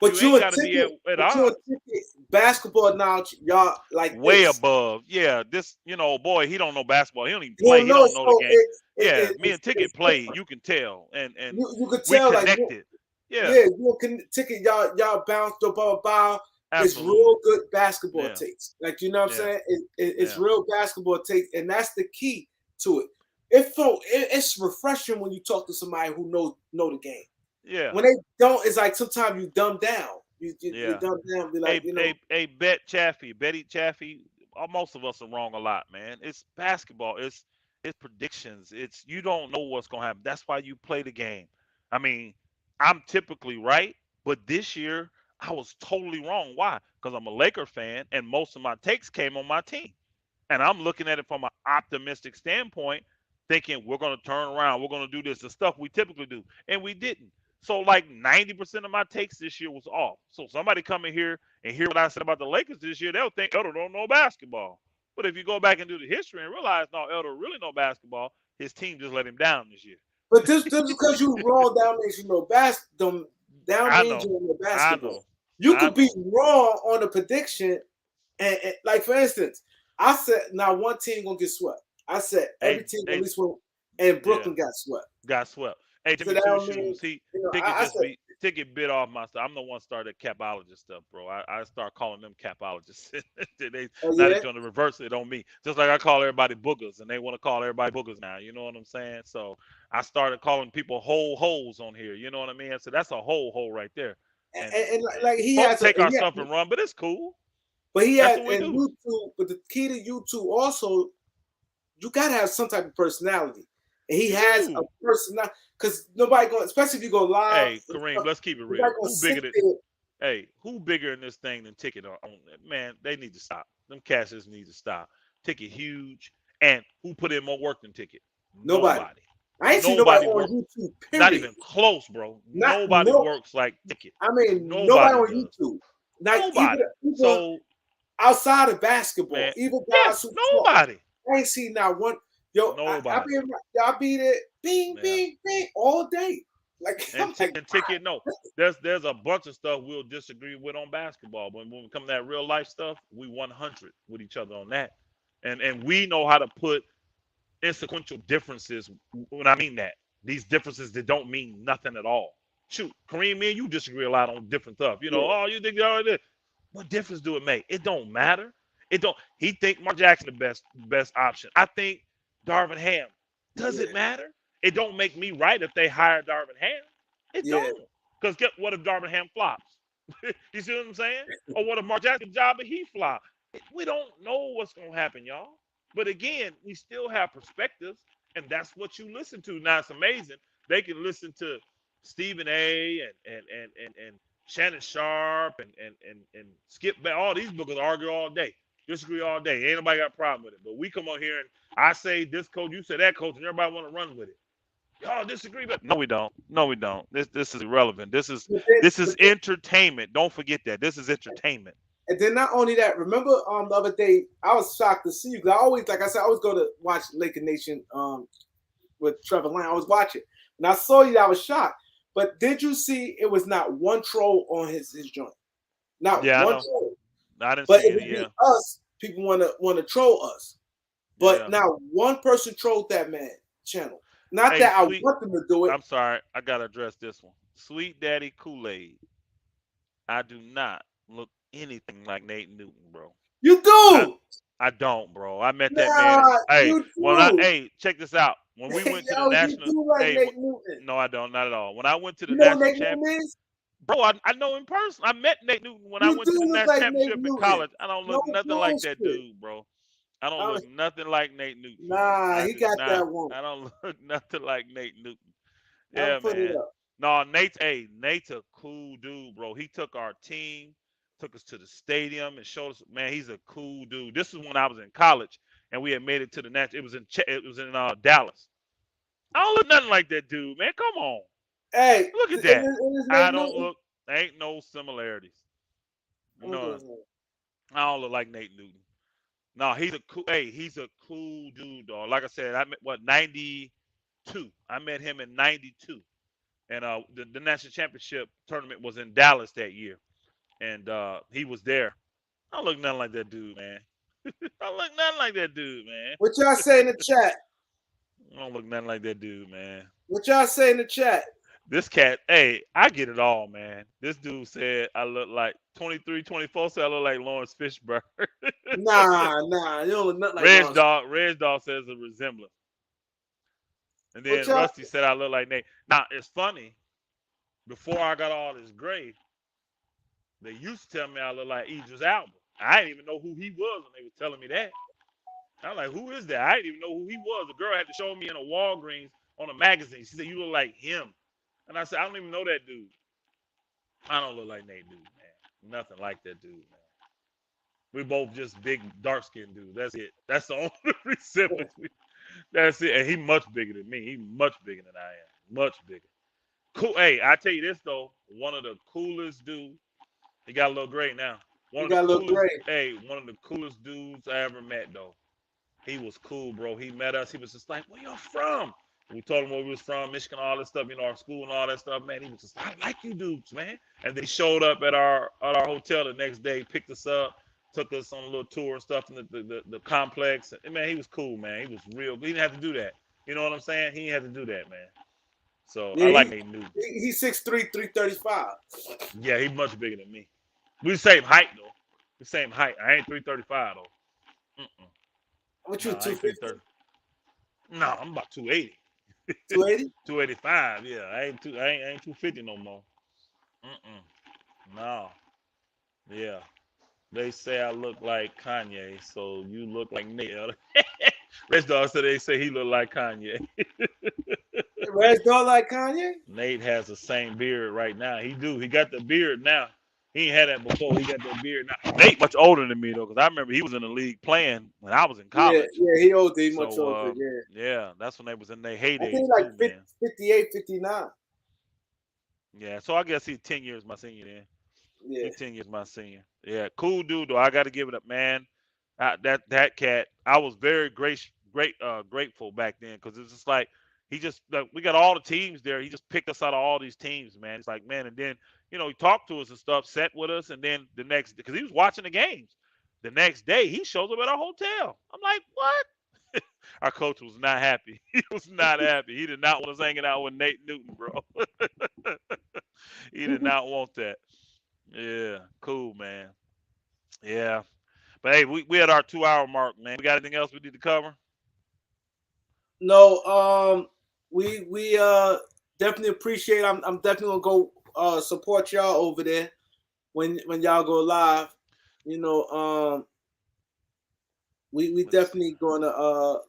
You But ain't got to be at you and odds. Ticket basketball knowledge, y'all like Way this. above. Yeah, this, boy, he don't know basketball. He don't even You play. don't He know, don't know the so game. Yeah, me and it's Ticket play. different. You can tell, and You could we tell like connected. Yeah, yeah, you can Ticket y'all bounced up about. It's absolutely. real good basketball Yeah, takes. Like you know what I'm yeah, saying? It's yeah, real basketball takes, and that's the key to it. It's refreshing when you talk to somebody who know the game. yeah, When they don't, it's like sometimes you dumb down. You yeah. dumb down, be like, Betty Chaffee. Most of us are wrong a lot, man. It's basketball. It's predictions. It's you don't know what's gonna happen. That's why you play the game. I mean, I'm typically right, but this year I was totally wrong. Why? Because I'm a Laker fan, and most of my takes came on my team. And I'm looking at it from an optimistic standpoint, thinking we're going to turn around, we're going to do this, the stuff we typically do, and we didn't. So like 90% of my takes this year was off. So somebody come in here and hear what I said about the Lakers this year, they'll think Elder don't know basketball. But if you go back and do the history and realize no, Elder really know basketball, his team just let him down this year. but just because you wrong down means you know down I means know, you know I basketball. know, You I could be know. wrong on a prediction, and like for instance, I said now one team gonna get swept. I said every Hey, team at hey, least one, and yeah. Brooklyn got swept. Got swept. Hey, So Timmy that Two don't mean Shoes. He you know. Ticket I just said be Ticket bit off my stuff. I'm the one started capologist stuff, bro. I start calling them capologists. they oh now they yeah, trying to reverse it on me. Just like I call everybody boogers, and they want to call everybody boogers now. You know what I'm saying? So I started calling people whole holes on here. You know what I mean? So that's a whole hole right there. and And like he folks has take our stuff and run, but it's cool. but he That's had what we and do. YouTube. But the key to YouTube also you gotta have some type of personality. And he You has a do. personality because nobody going, especially if you go live Hey, and Kareem, stuff, let's keep it nobody real. gonna Who sit bigger than there. Hey, who bigger in this thing than Ticket on man? They need to stop. Them cashes need to stop. Ticket huge, and who put in more work than Ticket? Nobody. Nobody. I ain't seen nobody Nobody on work. YouTube. Not Period. even close, bro. Not Nobody no. works like Ticket. I mean, nobody Nobody on does. YouTube. Like even Nobody. even So outside of basketball, man, even yeah, guys who talk. nobody. I ain't seen not one. Yo, I Nobody. be y'all be there, bing, Yeah. bing, bing, all day. Like I'm like, And Ticket, no. There's a bunch of stuff we'll disagree with on basketball, but when we come to that real life stuff, we 100 with each other on that. And we know how to put insequential differences. When I mean that, these differences that don't mean nothing at all. Shoot, Kareem, me and you disagree a lot on different stuff. You know, yeah, oh, you think you already did. What difference do it make? It don't matter. It don't. He think Mark Jackson the best option. I think Darvin Ham. Does yeah, it matter? It don't make me right if they hire Darvin Ham. It yeah, don't. Because get what if Darvin Ham flops? You see what I'm saying? Or what if Mark Jackson's job and he flop? We don't know what's gonna happen, y'all. But again, we still have perspectives, and that's what you listen to. Now it's amazing. They can listen to Stephen A. and Shannon Sharp and Skip Back. All these bookers argue all day, disagree all day. Ain't nobody got a problem with it. But we come on here and I say this coach, you say that coach, and everybody want to run with it. Y'all disagree, but no, we don't. No, we don't. This is irrelevant. but then, This is but entertainment. Don't forget that. This is entertainment. and then not only that, remember the other day I was shocked to see you. 'Cause I always, like I said, I always go to watch Laker Nation with Trevor Lane. I was watching, and I saw you. I was shocked. But did you see it was not one troll on his joint? Not Yeah, I one know. troll. I didn't But see it any. would be Yeah, us. People want to troll us. But yeah. now one person trolled that man channel. Not Hey, that I sweet. want them to do it. I'm sorry. I gotta address this one. Sweet Daddy Kool Aid. I do not look anything like Nate Newton, bro. You I do. I don't, bro. I met that man in. Nah, Hey, you when I do. hey, check this out. When we went to the Yo, you national. do like Hey, Nate Newton. no, I don't. Not at all. When I went to the You know who national Nate champ. Newton is? Bro, I know him person. I met Nate Newton when I You went do to the look national like Nate championship in Newton. college. I don't No look nothing like that bullshit. dude, bro. I don't I look was, nothing like Nate Newton. nah, I he do got not. that one. I don't look nothing like Nate Newton. I'll Yeah, put it man. up. No, Nate's a cool dude, bro. He took our team, took us to the stadium, and showed us. Man, he's a cool dude. This is when I was in college, and we had made it to the national. It was in Dallas. I don't look nothing like that dude, man. Come on, Hey, look at it that. is I Nate don't Newton. look. Ain't no similarities. No, Mm-hmm. I don't look like Nate Newton. No, he's a cool. Hey, he's a cool dude, dog. Like I said, I met what 92. I met him in 92, and the national championship tournament was in Dallas that year, and he was there. I don't look nothing like that dude, man. I don't look nothing like that dude, man. What y'all say in the chat? I don't look nothing like that dude, man. What y'all say in the chat? This cat, hey, I get it all, man. This dude said I look like 23, 24, said I look like Lawrence Fishburne. Nah, you don't look nothing like Lawrence. Reg Dog says a resemblance. And What then y'all? Rusty said I look like Nate. Now, it's funny. Before I got all this gray, they used to tell me I look like Idris Elba. I didn't even know who he was when they were telling me that. I was like, who is that? I didn't even know who he was. The girl had to show me in a Walgreens on a magazine. She said, you look like him. And I said, I don't even know that dude. I don't look like Nate dude, man. Nothing like that dude, man. We both just big, dark-skinned dudes. That's it. That's the only resemblance. That's it. And he much bigger than me. He much bigger than I am. Much bigger. Cool. Hey, I tell you this though, one of the coolest dudes. He got a little gray now. One You of the got a little coolest. gray. Hey, one of the coolest dudes I ever met though. He was cool, bro. He met us. He was just like, "Where y'all from?" We told him where we was from, Michigan, all that stuff. You know, our school and all that stuff. Man, he was just, "I like you dudes, man." And they showed up at our hotel the next day, picked us up, took us on a little tour and stuff in the complex. And man, he was cool, man. He was real. He didn't have to do that. You know what I'm saying? He didn't have to do that, man. So I Yeah, like Nate Newton. he's 6'3", 335. Yeah, he's much bigger than me. We the same height though. The same height. I ain't 335 though. What you No, I ain't 250, 330. No, I'm about 280. 280? 285. Yeah, I ain't 250 no more. No. Yeah. They say I look like Kanye, so you look like Nate. Rich Dog said they say he look like Kanye. Red dog like Kanye? Nate has the same beard right now. He do. He got the beard now. He ain't had that before. He got that beard. Now, Nate much older than me though, because I remember he was in the league playing when I was in Yeah, college. yeah, he older, he much So older. Yeah, yeah, that's when they was in their I think heydays like too, man. 58, 59. Yeah, so I guess he's 10 years my senior then. Yeah, He's 10 years my senior. Yeah, cool dude though. I got to give it up, man. That cat, I was very grateful back then because it's just like he just like, we got all the teams there. He just picked us out of all these teams, man. It's like man, and then he talked to us and stuff, sat with us, and then the next because he was watching the games. The next day he shows up at our hotel. I'm like, what? Our coach was not happy. He was not happy. He did not want us hanging out with Nate Newton, bro. He did not want that. Yeah, cool, man. Yeah. But hey, we had our 2 hour mark, man. We got anything else we need to cover? no, we definitely appreciate. I'm definitely gonna go support y'all over there when y'all go live. You know, we Let's definitely gonna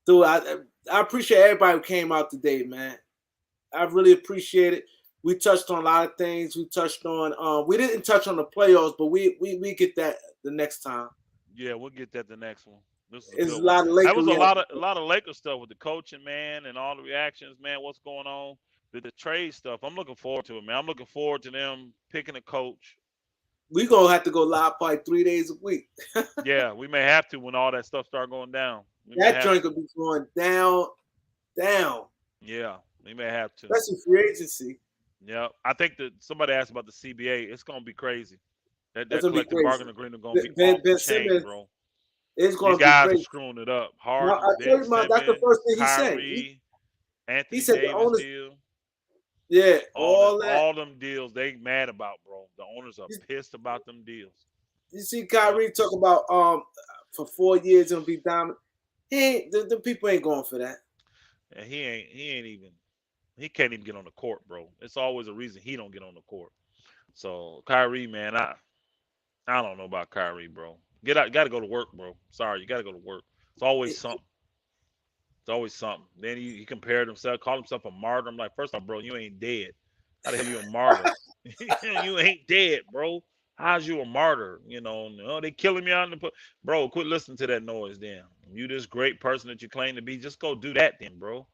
do it. I appreciate everybody who came out today, man. I really appreciate it. We touched on a lot of things. We touched on we didn't touch on the playoffs, but we get that the next time. yeah, we'll get that the next one. This is a It's good a one. lot of That Laker was reaction. a lot of Lakers stuff with the coaching, man, and all the reactions, man. What's going on? The trade stuff. I'm looking forward to it, man. I'm looking forward to them picking a coach. We gonna have to go live probably 3 days a week. Yeah, we may have to when all that stuff start going down. We may That have joint to. could be going down, down. Yeah, we may have to. Especially free agency. Yeah, I think that somebody asked about the CBA. It's gonna be crazy. That That's gonna be collective crazy. bargaining agreement gonna be Ben, off the ben chain, Simmons bro. is These gonna be guys are crazy. screwing it up. Now Harden, I Ben told you, man, that's the Simmons, first thing he said. Kyrie, He Anthony said the Davis owners, deal. yeah, All them, all that. all them deals they mad about, bro. The owners are You, pissed about them deals. you see Yep. Kyrie talk about for 4 years it'll be dominant. He ain't the people ain't going for that. And he ain't even he can't even get on the court, bro. It's always a reason he don't get on the court. So Kyrie, man, I don't know about Kyrie, bro. Get out, got to go to work, bro. Sorry, you got to go to work. It's always something. It's always something. Then he compared himself, called himself a martyr. I'm like, first off, bro, you ain't dead. How the hell you a martyr? You ain't dead, bro. How's you a martyr? Oh, they killing me on the bro. Quit listening to that noise, then. You this great person that you claim to be, just go do that, then, bro.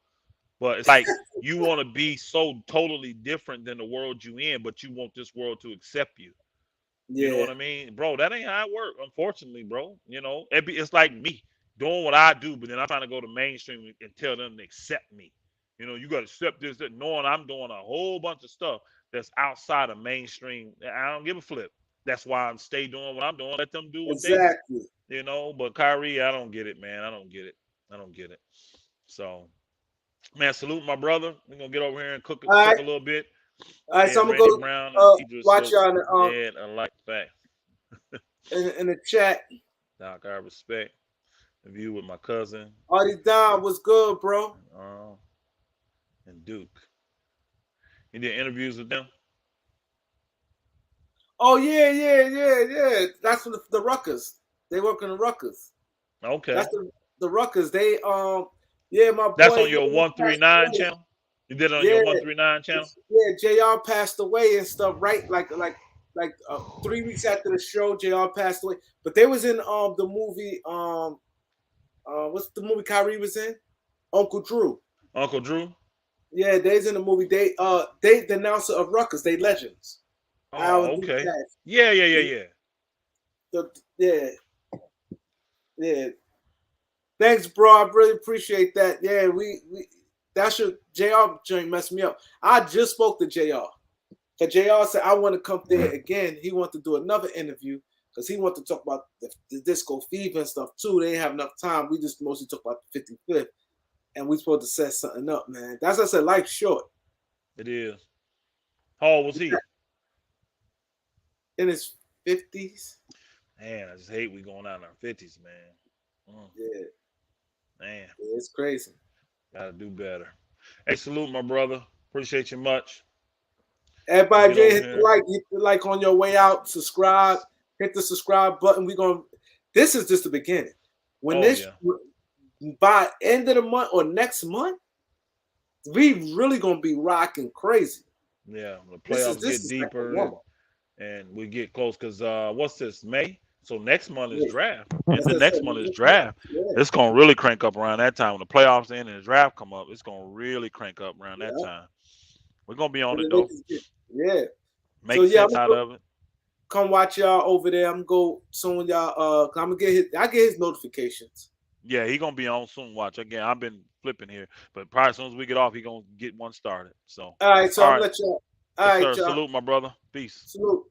But it's like you want to be so totally different than the world you in, but you want this world to accept you. You know Yeah, what I mean, bro? That ain't how it work. Unfortunately, bro. It's like me doing what I do, but then I'm trying to go to mainstream and tell them to accept me. You got to accept this, that, knowing I'm doing a whole bunch of stuff that's outside of mainstream. I don't give a flip. That's why I'm stay doing what I'm doing. Let them do what they do. exactly. But Kyrie, I don't get it, man. I don't get it. I don't get it. So, man, salute my brother. We're gonna get over here and All cook right, a little bit. all right. Me So and I'm gonna Randy go Brown and Idris watch Silva y'all dead alike fact. in the chat. Doc, I respect the view with my cousin Artie Don, what's good, bro? uh, and Duke. You did interviews with them? Oh yeah. That's from the Ruckers. They work in the Ruckers. Okay. That's the Ruckers. They yeah, my That's boy on your passed 139 away. channel? You did it on your Yeah, 139 channel? yeah. Jr. passed away and stuff. Right, like 3 weeks after the show, Jr. passed away. But they was in the movie what's the movie Kyrie was in? Uncle Drew. Uncle Drew? Yeah, they's in the movie. They the announcer of Ruckers. They legends. Al Oh, and Duke okay. Cash. Yeah. Yeah, yeah. Thanks, bro. I really appreciate that. Yeah, we that's your JR joint messed me up. I just spoke to JR. Cause JR said I want to come there again. He wanted to do another interview because he wanted to talk about the disco fever and stuff too. They didn't have enough time. We just mostly talk about the 55th. And we supposed to set something up, man. That's what I said, life's short. It is. How old was he? In his 50s. Man, I just hate we going out in our 50s, man. Yeah, Man, it's crazy. gotta do better. Hey, salute my brother. Appreciate you much. We'll Everybody, get over hit here. the like on your way out. Subscribe. Hit the subscribe button. This is just the beginning. When Oh this yeah. by end of the month or next month, we really gonna be rocking crazy. Yeah. The This playoffs get is like a deeper. warm up. and we get close because what's this, May? So next month is Yeah, draft, and that's the what I said. next month is Yeah, draft. yeah, It's gonna really crank up around that time when the playoffs end and the draft come up. It's gonna really crank up around that yeah. time. We're gonna be on And it the though. Lakers get, yeah. So Make yeah, I'm sense gonna out go, of it. come watch y'all over there. I'm gonna go soon, y'all. I'm gonna get his. I get his notifications. Yeah, he gonna be on soon. Watch again. I've been flipping here, but probably as soon as we get off, he gonna get one started. So, All right, so all I'm gonna right, let y'all. All yes right, sir. y'all. Salute, my brother. Peace. Salute.